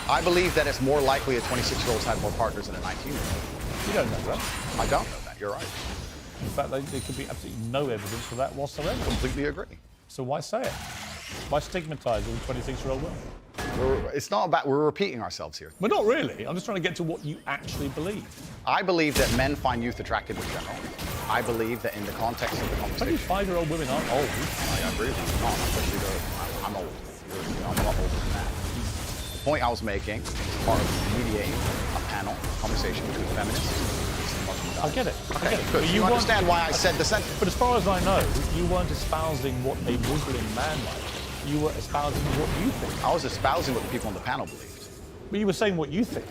I believe that it's more likely a 26-year-old's had more partners than a 19-year-old. You don't know that. I don't know that. You're right. In fact, there could be absolutely no evidence for that whatsoever. Completely agree. So why say it? Why stigmatise all 26-year-old women? It's not about... We're repeating ourselves here. Well, not really. I'm just trying to get to what you actually believe. I believe that men find youth attractive in general. I believe that in the context of the conversation... 25-year-old women aren't old. I agree with you. I'm old. I'm a lot older than that. The point I was making is part of mediating a panel conversation between feminists and Muslims. guy. I get it. I Okay, get it. good. But You weren't- understand why I said the sentence. But as far as I know, you weren't espousing what a Muslim man likes. You were espousing what you think. I was espousing what the people on the panel believed. But you were saying what you think.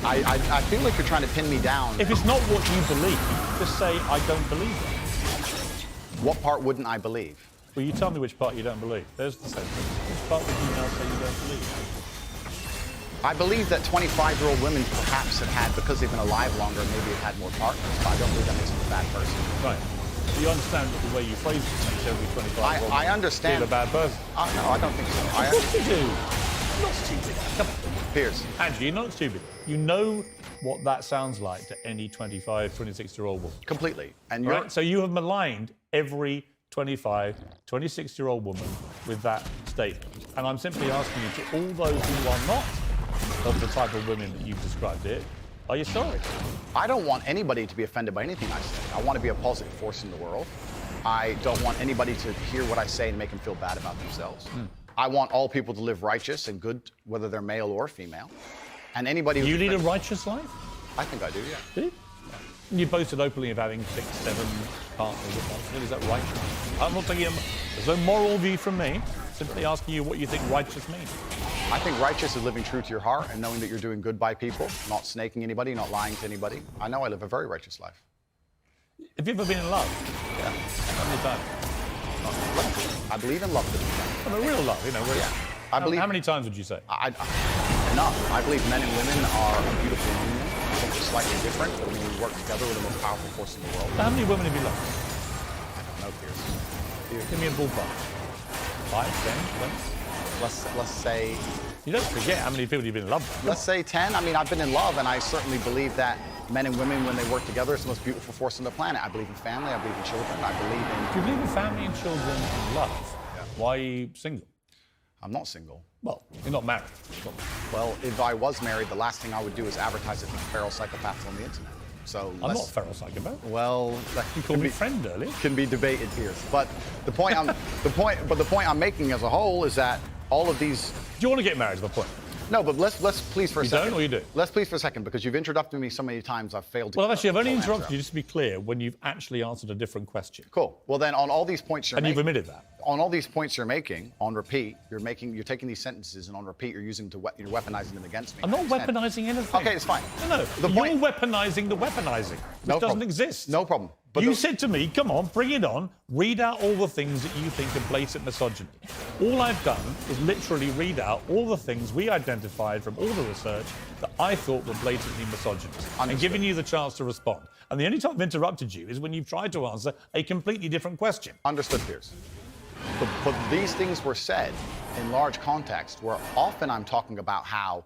I feel like you're trying to pin me down. If it's not what you believe, just say, I don't believe it. What part wouldn't I believe? Well, you tell me which part you don't believe. There's the sentence. Which part would you now say you don't believe? I believe that 25-year-old women perhaps have had, because they've been alive longer, maybe have had more partners, but I don't believe that makes them a bad person. Right. You understand that the way you phrase it makes every 25-year-old I understand. feel a bad person. No, I don't think so. Of course you do. You're not stupid. Come on. Piers. Andrew, you're not stupid. You know what that sounds like to any 25, 26-year-old woman. Completely. And you're... Right? So you have maligned every 25, 26-year-old woman with that statement. And I'm simply asking you, to all those who are not of the type of women that you've described it, are you sorry? I don't want anybody to be offended by anything I say. I want to be a positive force in the world. I don't want anybody to hear what I say and make them feel bad about themselves. I want all people to live righteous and good, whether they're male or female. And anybody who... You lead a righteous life? I think I do, yeah. Do you? And you boasted openly of having 6, 7 partners at once. Is that righteous? I'm not taking there's no moral view from me. Simply asking you what you think righteous means. I think righteous is living true to your heart and knowing that you're doing good by people, not snaking anybody, not lying to anybody. I know I live a very righteous life. Have you ever been in love? Yeah. How many times? I believe in love. Well, a real love, you know. Yeah. I believe. How many times would you say? Enough. I believe men and women are a beautiful union. I think we're slightly different, but when we work together, we're the most powerful force in the world. How many women have you loved? I don't know, Piers. Give me a ballpark. 5, 10, 20? Let's say... You don't forget how many people you've been in love with. Let's say 10. I mean, I've been in love, and I certainly believe that men and women, when they work together, it's the most beautiful force on the planet. I believe in family. I believe in children. I believe in... If you believe in family and children and love, why are you single? I'm not single. Well, you're not married. Well, if I was married, the last thing I would do is advertise it to feral psychopaths on the internet. So I'm not a feral psychopath. Well, that you called me friend earlier. Can be debated here. But the point I'm making as a whole is that all of these... Do you want to get married is my point? No, but let's please for a second. You don't or you do? Let's please for a second, because you've interrupted me so many times I've failed to... Well, actually, I've only interrupted you, just to be clear, when you've actually answered a different question. Cool. Well, then on all these points you're making... And you've admitted that. On all these points you're making, on repeat, you're taking these sentences and on repeat you're using you're weaponizing them against me. I'm not weaponizing anything. Okay, it's fine. No, you're weaponizing the weaponizing, which doesn't exist. No problem. But you said to me, come on, bring it on, read out all the things that you think are blatant misogyny. All I've done is literally read out all the things we identified from all the research that I thought were blatantly misogynist, and giving you the chance to respond. And the only time I've interrupted you is when you've tried to answer a completely different question. Understood, Piers. But these things were said in large context, where often I'm talking about how,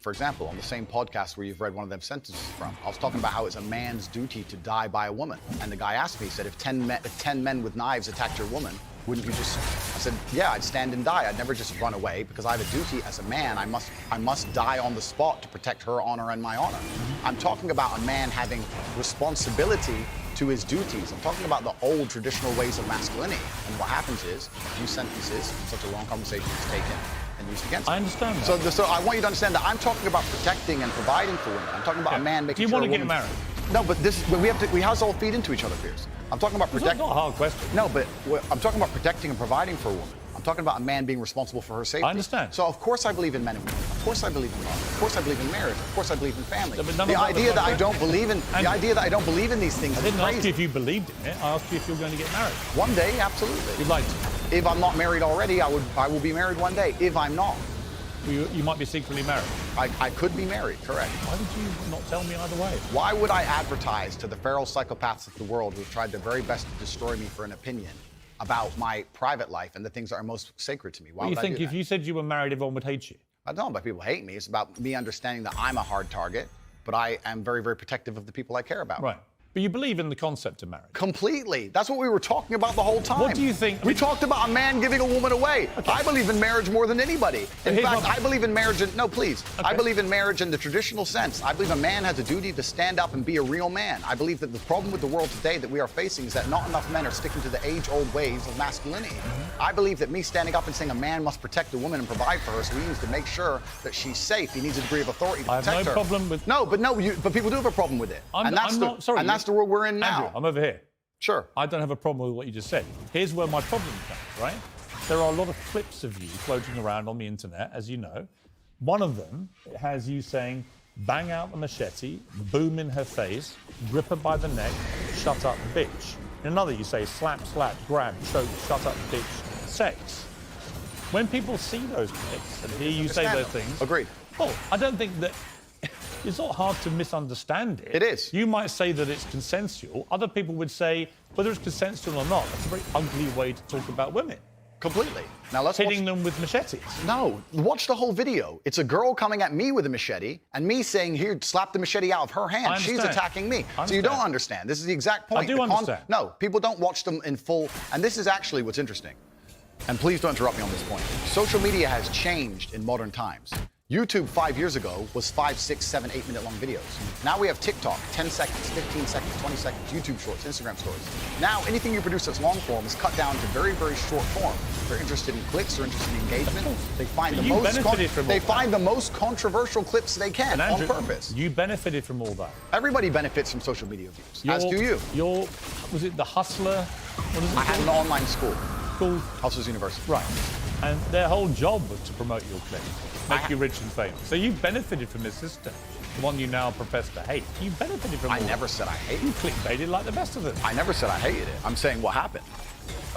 for example, on the same podcast where you've read one of them sentences from, I was talking about how it's a man's duty to die by a woman. And the guy asked me, he said, if 10 men with knives attacked your woman, wouldn't you just... I said, yeah, I'd stand and die. I'd never just run away, because I have a duty as a man. I must die on the spot to protect her honor and my honor. I'm talking about a man having responsibility to his duties. I'm talking about the old traditional ways of masculinity. And what happens is, a few sentences, such a long conversation is taken and used against me. I understand that. So I want you to understand that I'm talking about protecting and providing for women. I'm talking about a man making sure... Do you want to get married? No, but we have to all feed into each other, Piers. I'm talking about protecting... It's not a hard question. No, but I'm talking about protecting and providing for a woman. I'm talking about a man being responsible for her safety. I understand. So of course I believe in men and women. Of course I believe in love. Of course I believe in marriage. Of course I believe in family. The idea that I don't believe in these things. I didn't is crazy. ask you if you believed in it. I asked you if you're going to get married. One day, absolutely. You'd like to. If I'm not married already, I will be married one day. If I'm not. You might be secretly married. I could be married, correct. Why did you not tell me either way? Why would I advertise to the feral psychopaths of the world who have tried their very best to destroy me for an opinion about my private life and the things that are most sacred to me? Why Well, you would think I do if that? you said you were married, everyone would hate you? I don't know about people hate me. It's about me understanding that I'm a hard target, but I am very, very protective of the people I care about. Right. But you believe in the concept of marriage. Completely. That's what we were talking about the whole time. What do you think? We talked about a man giving a woman away. Okay. I believe in marriage more than anybody. In fact, I believe in marriage no, please. Okay. I believe in marriage in the traditional sense. I believe a man has a duty to stand up and be a real man. I believe that the problem with the world today that we are facing is that not enough men are sticking to the age-old ways of masculinity. I believe that me standing up and saying a man must protect a woman and provide for her, so he needs to make sure that she's safe. He needs a degree of authority to protect her. I have no problem with... But people do have a problem with it. That's the world we're in now. Andrew, I'm over here. Sure. I don't have a problem with what you just said. Here's where my problem comes, right? There are a lot of clips of you floating around on the internet, as you know. One of them has you saying, bang out the machete, boom in her face, grip her by the neck, shut up, bitch. In another, you say, slap, slap, grab, choke, shut up, bitch, sex. When people see those clips and hear you say those things... Agreed. Well, I don't think that... It's not hard to misunderstand it. It is. You might say that it's consensual. Other people would say, whether it's consensual or not, that's a very ugly way to talk about women. Completely. Now let's hitting them with machetes. No, watch the whole video. It's a girl coming at me with a machete and me saying, here, slap the machete out of her hand. She's attacking me. So you don't understand. This is the exact point. I do understand. No, people don't watch them in full. And this is actually what's interesting. And please don't interrupt me on this point. Social media has changed in modern times. YouTube 5 years ago was 5, 6, 7, 8 minute long videos. Now we have TikTok, 10 seconds, 15 seconds, 20 seconds, YouTube shorts, Instagram stories. Now anything you produce that's long form is cut down to very, very short form. They're interested in clicks, they're interested in engagement. They find the most controversial clips they can on purpose. You benefited from all that. Everybody benefits from social media views, as do you. Was it the Hustler? What is it? I had an online school. Called Hustlers University. Right. And their whole job was to promote your clip, make you rich and famous. So you benefited from this system, the one you now profess to hate. You benefited from it. I never said I hated it. You clickbaited like the best of them. I never said I hated it. I'm saying what happened.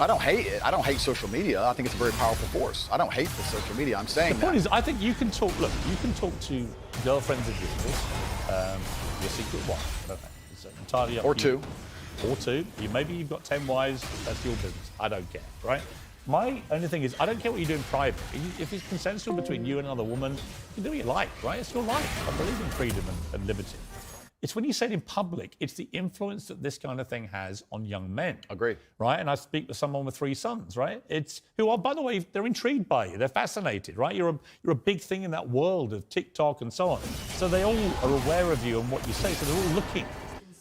I don't hate it. I don't hate social media. I think it's a very powerful force. I don't hate the social media. I'm saying the point is, I think you can talk. Look, you can talk to girlfriends of yours, your secret wife. Okay. It's entirely up to you. Or two. Maybe you've got 10 wives. That's your business. I don't care, right? My only thing is, I don't care what you do in private. If it's consensual between you and another woman, you do what you like, right? It's your life. I believe in freedom and liberty. It's when you say it in public, it's the influence that this kind of thing has on young men. Agreed. Right? And I speak to someone with 3 sons, right? Who are, by the way, they're intrigued by you. They're fascinated, right? You're a big thing in that world of TikTok and so on. So they all are aware of you and what you say. So they're all looking.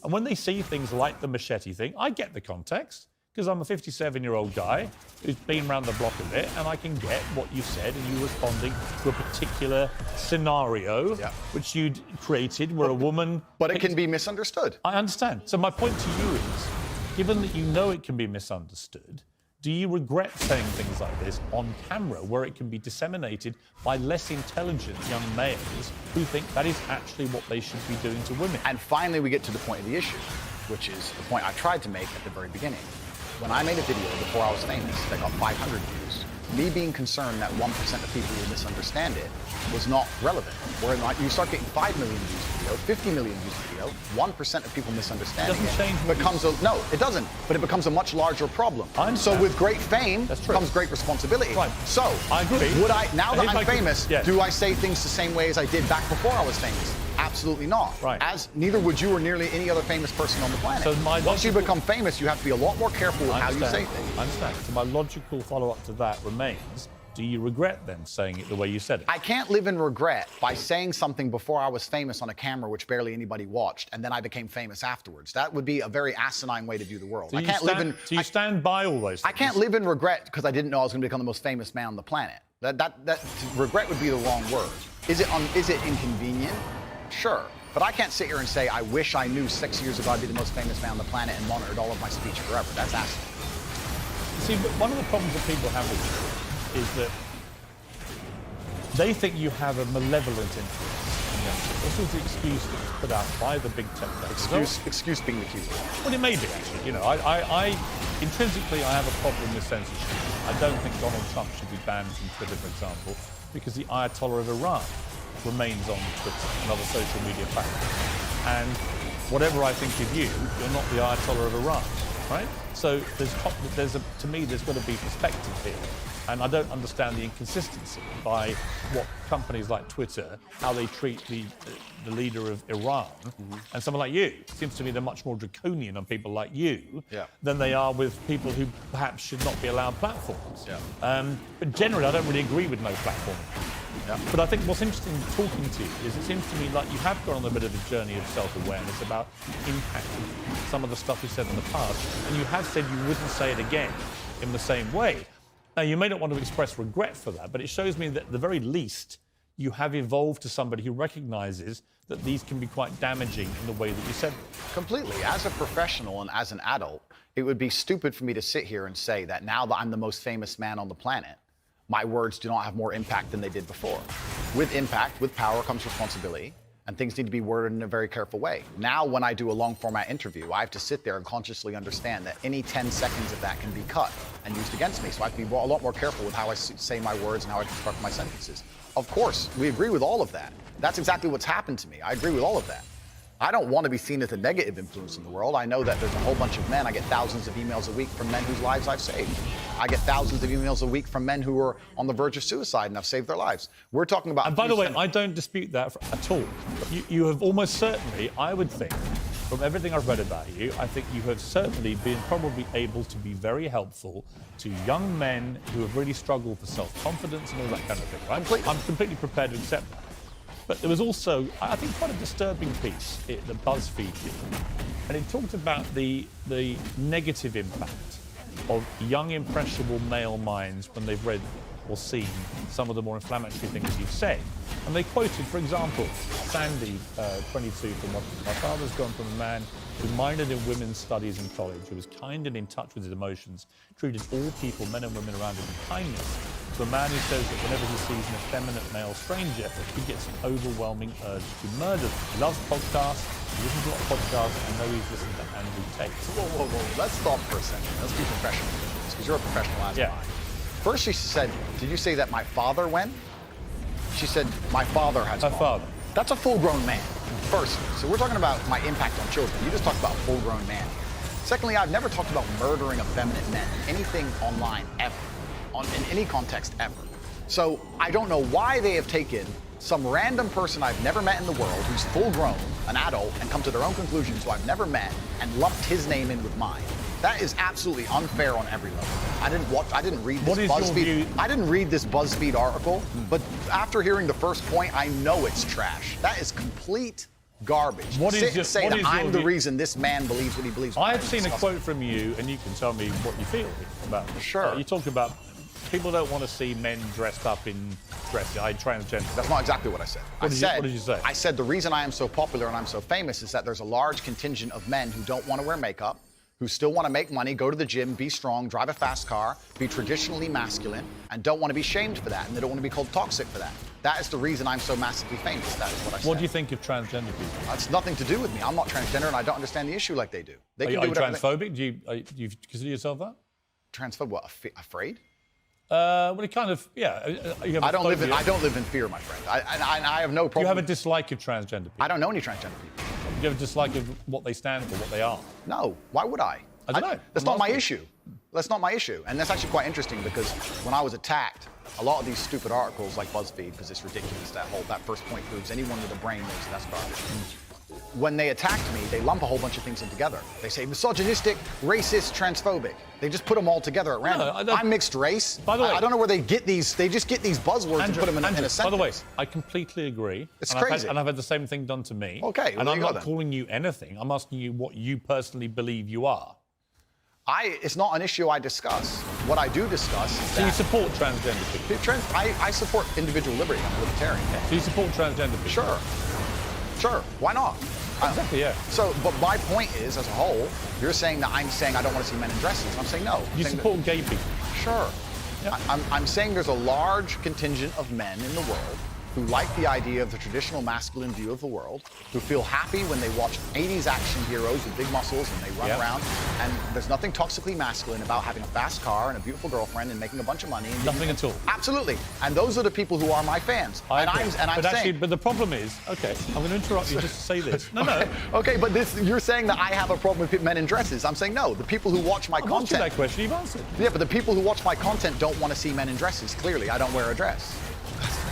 And when they see things like the machete thing, I get the context. Because I'm a 57-year-old guy who's been around the block a bit, and I can get what you said, and you responding to a particular scenario which you'd created where a woman... But it can be misunderstood. I understand. So my point to you is, given that you know it can be misunderstood, do you regret saying things like this on camera where it can be disseminated by less intelligent young males who think that is actually what they should be doing to women? And finally, we get to the point of the issue, which is the point I tried to make at the very beginning. When I made a video before I was famous that got 500 views, me being concerned that 1% of people will misunderstand it was not relevant. Where you start getting 5 million views a video, 50 million views a video, 1% of people misunderstanding it becomes no, it doesn't. But it becomes a much larger problem. So with great fame comes great responsibility. Right. So I agree. Would I now that I'm famous, do I say things the same way as I did back before I was famous? Absolutely not. Right. As neither would you or nearly any other famous person on the planet. So once you become famous, you have to be a lot more careful with how you say things. I understand. So my logical follow-up to that remains, do you regret then saying it the way you said it? I can't live in regret by saying something before I was famous on a camera which barely anybody watched, and then I became famous afterwards. That would be a very asinine way to view the world. So you stand by all those things? I can't live in regret because I didn't know I was going to become the most famous man on the planet. That regret would be the wrong word. Is it inconvenient? Sure. But I can't sit here and say, I wish I knew 6 years ago I'd be the most famous man on the planet and monitored all of my speech forever. That's asinine. See, but one of the problems that people have with you is that they think you have a malevolent influence. This was the excuse that was put out by the big tech players. Excuse being the key word. Well, it may be, actually. You know, I intrinsically, I have a problem with censorship. I don't think Donald Trump should be banned from Twitter, for example, because the Ayatollah of Iran remains on Twitter and other social media platforms. And whatever I think of you, you're not the Ayatollah of Iran, right? So to me, there's got to be perspective here. And I don't understand the inconsistency by what companies like Twitter, how they treat the leader of Iran, and someone like you. It seems to me they're much more draconian on people like you than they are with people who perhaps should not be allowed platforms. But generally, I don't really agree with no platform. But I think what's interesting talking to you is it seems to me like you have gone on a bit of a journey of self-awareness about impact of some of the stuff you said in the past, and you have said you wouldn't say it again in the same way. Now, you may not want to express regret for that, but it shows me that at the very least, you have evolved to somebody who recognises that these can be quite damaging in the way that you said them. Completely. As a professional and as an adult, it would be stupid for me to sit here and say that now that I'm the most famous man on the planet, my words do not have more impact than they did before. With impact, with power comes responsibility, and things need to be worded in a very careful way. Now, when I do a long format interview, I have to sit there and consciously understand that any 10 seconds of that can be cut and used against me. So I have to be a lot more careful with how I say my words and how I construct my sentences. Of course, we agree with all of that. That's exactly what's happened to me. I agree with all of that. I don't want to be seen as a negative influence in the world. I know that there's a whole bunch of men. I get thousands of emails a week from men whose lives I've saved. I get thousands of emails a week from men who are on the verge of suicide and I've saved their lives. We're talking about... And by the way, I don't dispute that at all. You have almost certainly, I would think, from everything I've read about you, I think you have certainly been probably able to be very helpful to young men who have really struggled for self-confidence and all that kind of thing, right? I'm completely prepared to accept that. But there was also, I think, quite a disturbing piece that BuzzFeed did. And it talked about the negative impact of young, impressionable male minds when they've read or seen some of the more inflammatory things you've said. And they quoted, for example, Sandy, 22, from what my father's gone from a man who minored in women's studies in college, who was kind and in touch with his emotions, treated all people, men and women around him, with kindness, to a man who says that whenever he sees an effeminate male stranger, he gets an overwhelming urge to murder them. He loves podcasts, he listens to a lot of podcasts, I know he's listened to Andrew Tate. Whoa. Let's stop for a second. Let's be professional, because you're a professional as am I. First she said, did you say that my father went? She said, my father has gone. Her father. That's a full-grown man, first. So we're talking about my impact on children. You just talked about a full-grown man. Secondly, I've never talked about murdering effeminate men, anything online ever, in any context ever. So I don't know why they have taken some random person I've never met in the world, who's full-grown, an adult, and come to their own conclusions who I've never met, and lumped his name in with mine. That is absolutely unfair on every level. I didn't read this BuzzFeed. I didn't read this BuzzFeed article, but after hearing the first point, I know it's trash. That is complete garbage. Say that I'm the reason this man believes what he believes. I've seen a quote from you, and you can tell me what you feel about this. Sure. You talk about people don't want to see men dressed up in transgender. That's not exactly what I said. What did you say? I said the reason I am so popular and I'm so famous is that there's a large contingent of men who don't want to wear makeup, who still want to make money, go to the gym, be strong, drive a fast car, be traditionally masculine, and don't want to be shamed for that, and they don't want to be called toxic for that. That is the reason I'm so massively famous. That is what I said. What do you think of transgender people? That's nothing to do with me. I'm not transgender, and I don't understand the issue like they do. They are you transphobic? Do you consider yourself that? Transphobic? What? Afraid? Well, it kind of, yeah. I don't live in fear, my friend. I have no problem. Do you have a dislike of transgender people? I don't know any transgender people. Do you have a dislike of what they stand for, what they are? No. Why would I? I don't know. That's not my issue. That's not my issue. And that's actually quite interesting because when I was attacked, a lot of these stupid articles like BuzzFeed, because it's ridiculous, that first point proves anyone with a brain knows that's garbage. When they attacked me, they lump a whole bunch of things in together. They say misogynistic, racist, transphobic. They just put them all together at random. No, I'm mixed race. By the way, I don't know where they get these. They just get these buzzwords and put them in a sentence. By the way, I completely agree. It's crazy. And I've had the same thing done to me. Okay. And I'm not calling you anything. I'm asking you what you personally believe you are. It's not an issue I discuss. What I do discuss is that... Do you support transgender people? I support individual liberty. I'm a libertarian. Do you support transgender people? Sure. Why not? Exactly, yeah. So, but my point is, as a whole, you're saying that I'm saying I don't want to see men in dresses. I'm saying no. You support gay people? Sure. Yeah. I'm saying there's a large contingent of men in the world who like the idea of the traditional masculine view of the world, who feel happy when they watch 80s action heroes with big muscles and they run around. And there's nothing toxically masculine about having a fast car and a beautiful girlfriend and making a bunch of money. And Nothing at all. Absolutely. And those are the people who are my fans. I'm saying, actually, but the problem is, okay, I'm going to interrupt you just to say this. No. Okay, but you're saying that I have a problem with men in dresses. I'm saying no. The people who watch my content. That question you've answered. Yeah, but the people who watch my content don't want to see men in dresses. Clearly, I don't wear a dress.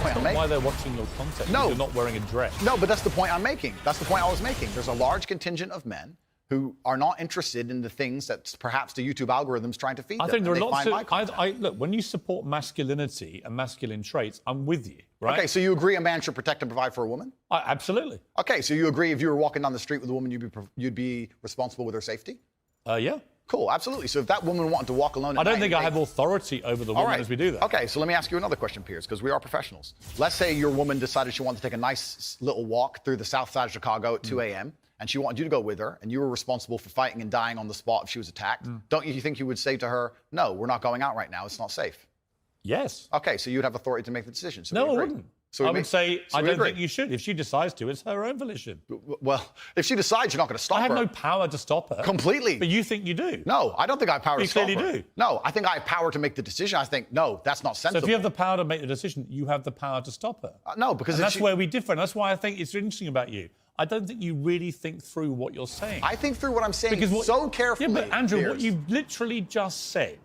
That's not why they're watching your content. No. You're not wearing a dress. No, but that's the point I'm making. That's the point I was making. There's a large contingent of men who are not interested in the things that perhaps the YouTube algorithm's trying to feed them. I think there are lots of... look, when you support masculinity and masculine traits, I'm with you, right? Okay, so you agree a man should protect and provide for a woman? Absolutely. Okay, so you agree if you were walking down the street with a woman, you'd be responsible with her safety? Yeah. Cool, absolutely. So if that woman wanted to walk alone I don't think I have authority over the woman as we do that. Okay, so let me ask you another question, Piers, because we are professionals. Let's say your woman decided she wanted to take a nice little walk through the south side of Chicago at 2 a.m., and she wanted you to go with her, and you were responsible for fighting and dying on the spot if she was attacked. Don't you think you would say to her, no, we're not going out right now, it's not safe? Yes. Okay, so you'd have authority to make the decision. So no, I wouldn't. So I would say, I don't agree. think you should. If she decides to, it's her own volition. Well, if she decides, you're not going to stop her. I have no power to stop her. Completely. But you think you do. No, I don't think I have power to stop her. You clearly do. No, I think I have power to make the decision. I think, no, that's not sensible. So if you have the power to make the decision, you have the power to stop her. No, because that's where we differ. And that's why I think it's interesting about you. I don't think you really think through what you're saying. I think through what I'm saying so carefully. Yeah, but Andrew, what you've literally just said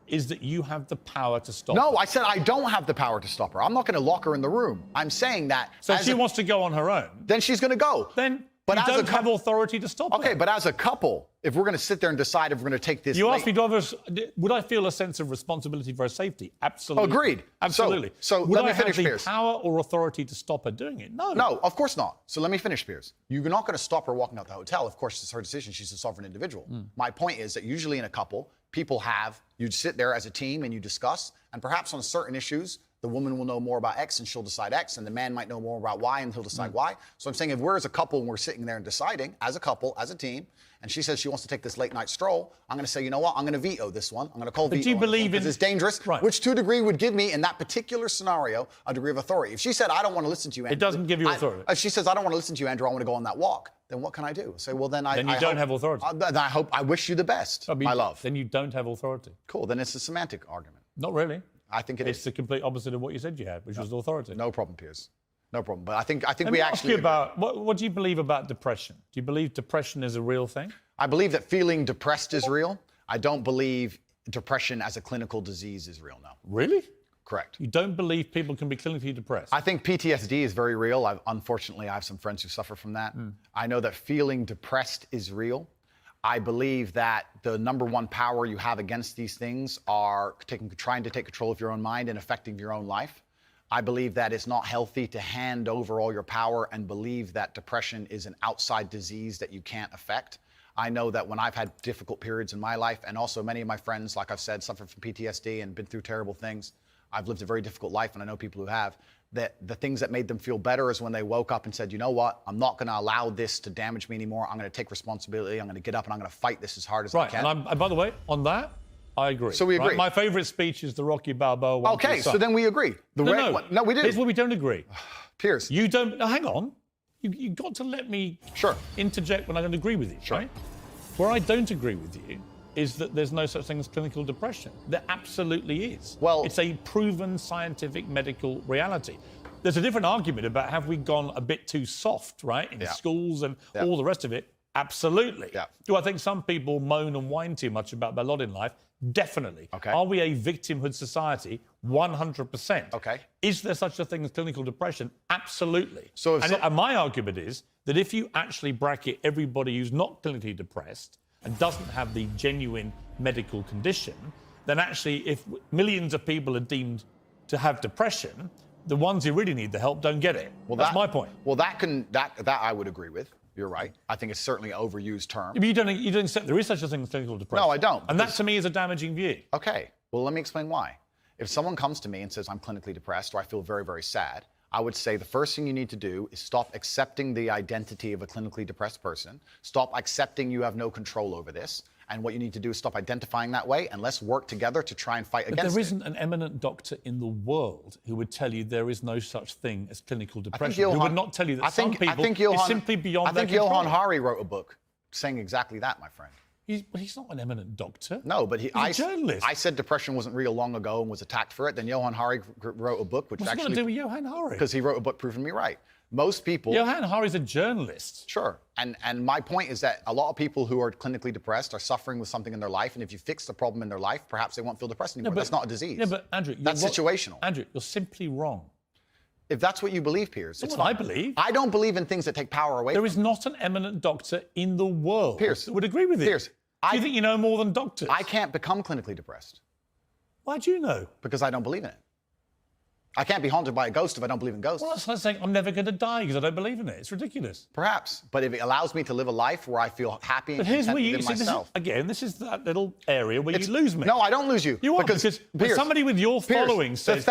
is that you have the power to stop her. No, I said I don't have the power to stop her. I'm not going to lock her in the room. I'm saying that... So if she wants to go on her own... Then she's going to go. Then you don't have authority to stop her. Okay, but as a couple, if we're going to sit there and decide if we're going to take this... You asked me, would I feel a sense of responsibility for her safety? Absolutely. Agreed. Absolutely. So would let me finish, Piers. Piers. Power or authority to stop her doing it? No. No, of course not. So let me finish, Piers. You're not going to stop her walking out the hotel. Of course, it's her decision. She's a sovereign individual. My point is that usually in a couple, you'd sit there as a team and you discuss, and perhaps on certain issues, the woman will know more about X and she'll decide X, and the man might know more about Y and he'll decide Y. So I'm saying if we're as a couple and we're sitting there and deciding, as a couple, as a team, and she says she wants to take this late night stroll, I'm going to say, you know what, I'm going to veto this one. I'm going to call veto. Do you believe because it's dangerous, which to a degree would give me, in that particular scenario, a degree of authority. If she said, I don't want to listen to you, Andrew. It doesn't give you authority. If she says, I don't want to listen to you, Andrew, I want to go on that walk, then what can I do? Say, well, then you don't have authority. Then I wish you the best, my love. Then you don't have authority. Cool, then it's a semantic argument. Not really. I think it is. It's the complete opposite of what you said you had, which was authority. No problem, Piers. No problem. But I think Let we me actually... ask you about, what do you believe about depression? Do you believe depression is a real thing? I believe that feeling depressed is real. I don't believe depression as a clinical disease is real, no. Really? Correct. You don't believe people can be clinically depressed? I think PTSD is very real. Unfortunately, I have some friends who suffer from that. I know that feeling depressed is real. I believe that the number one power you have against these things are trying to take control of your own mind and affecting your own life. I believe that it's not healthy to hand over all your power and believe that depression is an outside disease that you can't affect. I know that when I've had difficult periods in my life, and also many of my friends, like I've said, suffer from PTSD and been through terrible things. I've lived a very difficult life, and I know people who have. That the things that made them feel better is when they woke up and said, you know what, I'm not going to allow this to damage me anymore. I'm going to take responsibility. I'm going to get up and I'm going to fight this as hard as I can. And by the way, on that, I agree. So we agree. Right? My favourite speech is the Rocky Balboa one. Okay, so then we agree. No, we do. Here's where we don't agree. Piers. You don't. No, hang on. You got to let me interject when I don't agree with you. Right? Where I don't agree with you is that there's no such thing as clinical depression. There absolutely is. Well, it's a proven scientific medical reality. There's a different argument about have we gone a bit too soft, right, in schools and all the rest of it. Absolutely. Do I think some people moan and whine too much about their lot in life? Definitely. Okay. Are we a victimhood society? 100%. Okay. Is there such a thing as clinical depression? Absolutely. And my argument is that if you actually bracket everybody who's not clinically depressed and doesn't have the genuine medical condition, then actually if millions of people are deemed to have depression, the ones who really need the help don't get it. Well, that's my point. Well, that I would agree with. You're right. I think it's certainly an overused term. But you don't accept there is such a thing as clinical depression. No, I don't. And that to me is a damaging view. Okay. Well, let me explain why. If someone comes to me and says I'm clinically depressed or I feel very, very sad, I would say the first thing you need to do is stop accepting the identity of a clinically depressed person. Stop accepting you have no control over this. And what you need to do is stop identifying that way, and let's work together to try and fight But against there it. isn't an eminent doctor in the world who would tell you there is no such thing as clinical I think depression. Who would not tell you that some people it's simply beyond their control. Johann Hari wrote a book saying exactly that, my friend. He's not an eminent doctor. No, but he's a journalist. I said depression wasn't real long ago and was attacked for it. Then Johann Hari wrote a book, which What's it got to do with Johann Hari? Because he wrote a book proving me right. Most people. Johann Hari's a journalist. Sure, and my point is that a lot of people who are clinically depressed are suffering with something in their life, and if you fix the problem in their life, perhaps they won't feel depressed anymore. That's not a disease. Yeah, but Andrew, that's situational. Andrew, you're simply wrong. If that's what you believe, Piers, that's what I believe. I don't believe in things that take power away. There is not an eminent doctor in the world Piers that would agree with it. Piers, do you think you know more than doctors? I can't become clinically depressed. Why do you know? Because I don't believe in it. I can't be haunted by a ghost if I don't believe in ghosts. Well, that's like saying I'm never going to die because I don't believe in it. It's ridiculous. Perhaps, but if it allows me to live a life where I feel happy and content within myself. This is that little area where you lose me. No, I don't lose you. You are, because Piers, somebody with your following says the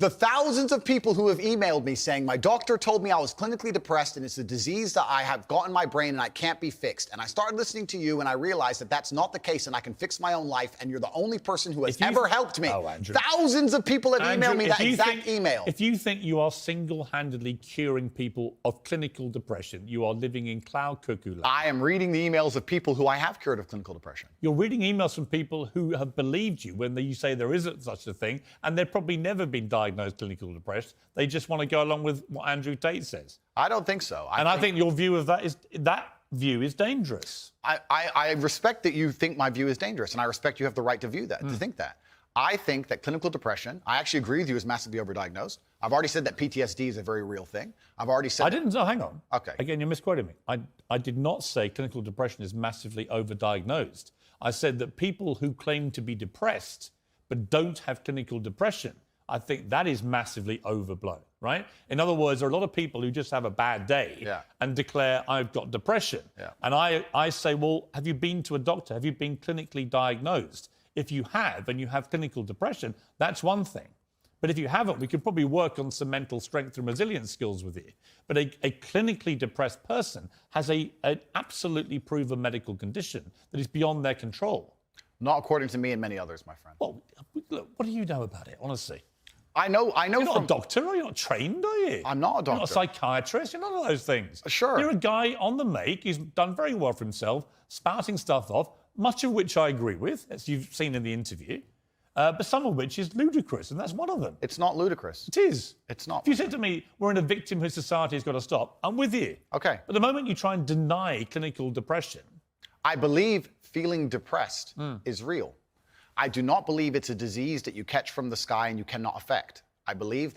thousands of people who have emailed me saying my doctor told me I was clinically depressed and it's a disease that I have got in my brain and I can't be fixed. And I started listening to you and I realized that that's not the case and I can fix my own life and you're the only person who has ever helped me. Thousands of people have emailed me that exact email. If you think you are single-handedly curing people of clinical depression, you are living in cloud cuckoo land. I am reading the emails of people who I have cured of clinical depression. You're reading emails from people who have believed you when you say there isn't such a thing, and they've probably never been diagnosed clinically depressed. They just want to go along with what Andrew Tate says. I don't think so. I think your view of that view is dangerous. I respect that you think my view is dangerous, and I respect you have the right to view that, to think that. I think that clinical depression, I actually agree with you, is massively overdiagnosed. I've already said that PTSD is a very real thing. I've already said... hang on. Okay. Again, you're misquoting me. I did not say clinical depression is massively overdiagnosed. I said that people who claim to be depressed but don't have clinical depression, I think that is massively overblown, right? In other words, there are a lot of people who just have a bad day and declare, I've got depression. Yeah. And I say, well, have you been to a doctor? Have you been clinically diagnosed? If you have, and you have clinical depression, that's one thing. But if you haven't, we could probably work on some mental strength and resilience skills with you. But a clinically depressed person has an absolutely proven medical condition that is beyond their control. Not according to me and many others, my friend. Well, look, what do you know about it, honestly? I know. You're not a doctor, or you're not trained, are you? I'm not a doctor. You're not a psychiatrist. You're none of those things. Sure. You're a guy on the make. He's done very well for himself, spouting stuff off, much of which I agree with, as you've seen in the interview, but some of which is ludicrous, and that's one of them. It's not ludicrous. It is. It's not. If you said to me, we're in a victimhood society, it's got to stop, I'm with you. Okay. But the moment you try and deny clinical depression... I believe feeling depressed is real. I do not believe it's a disease that you catch from the sky and you cannot affect. I believe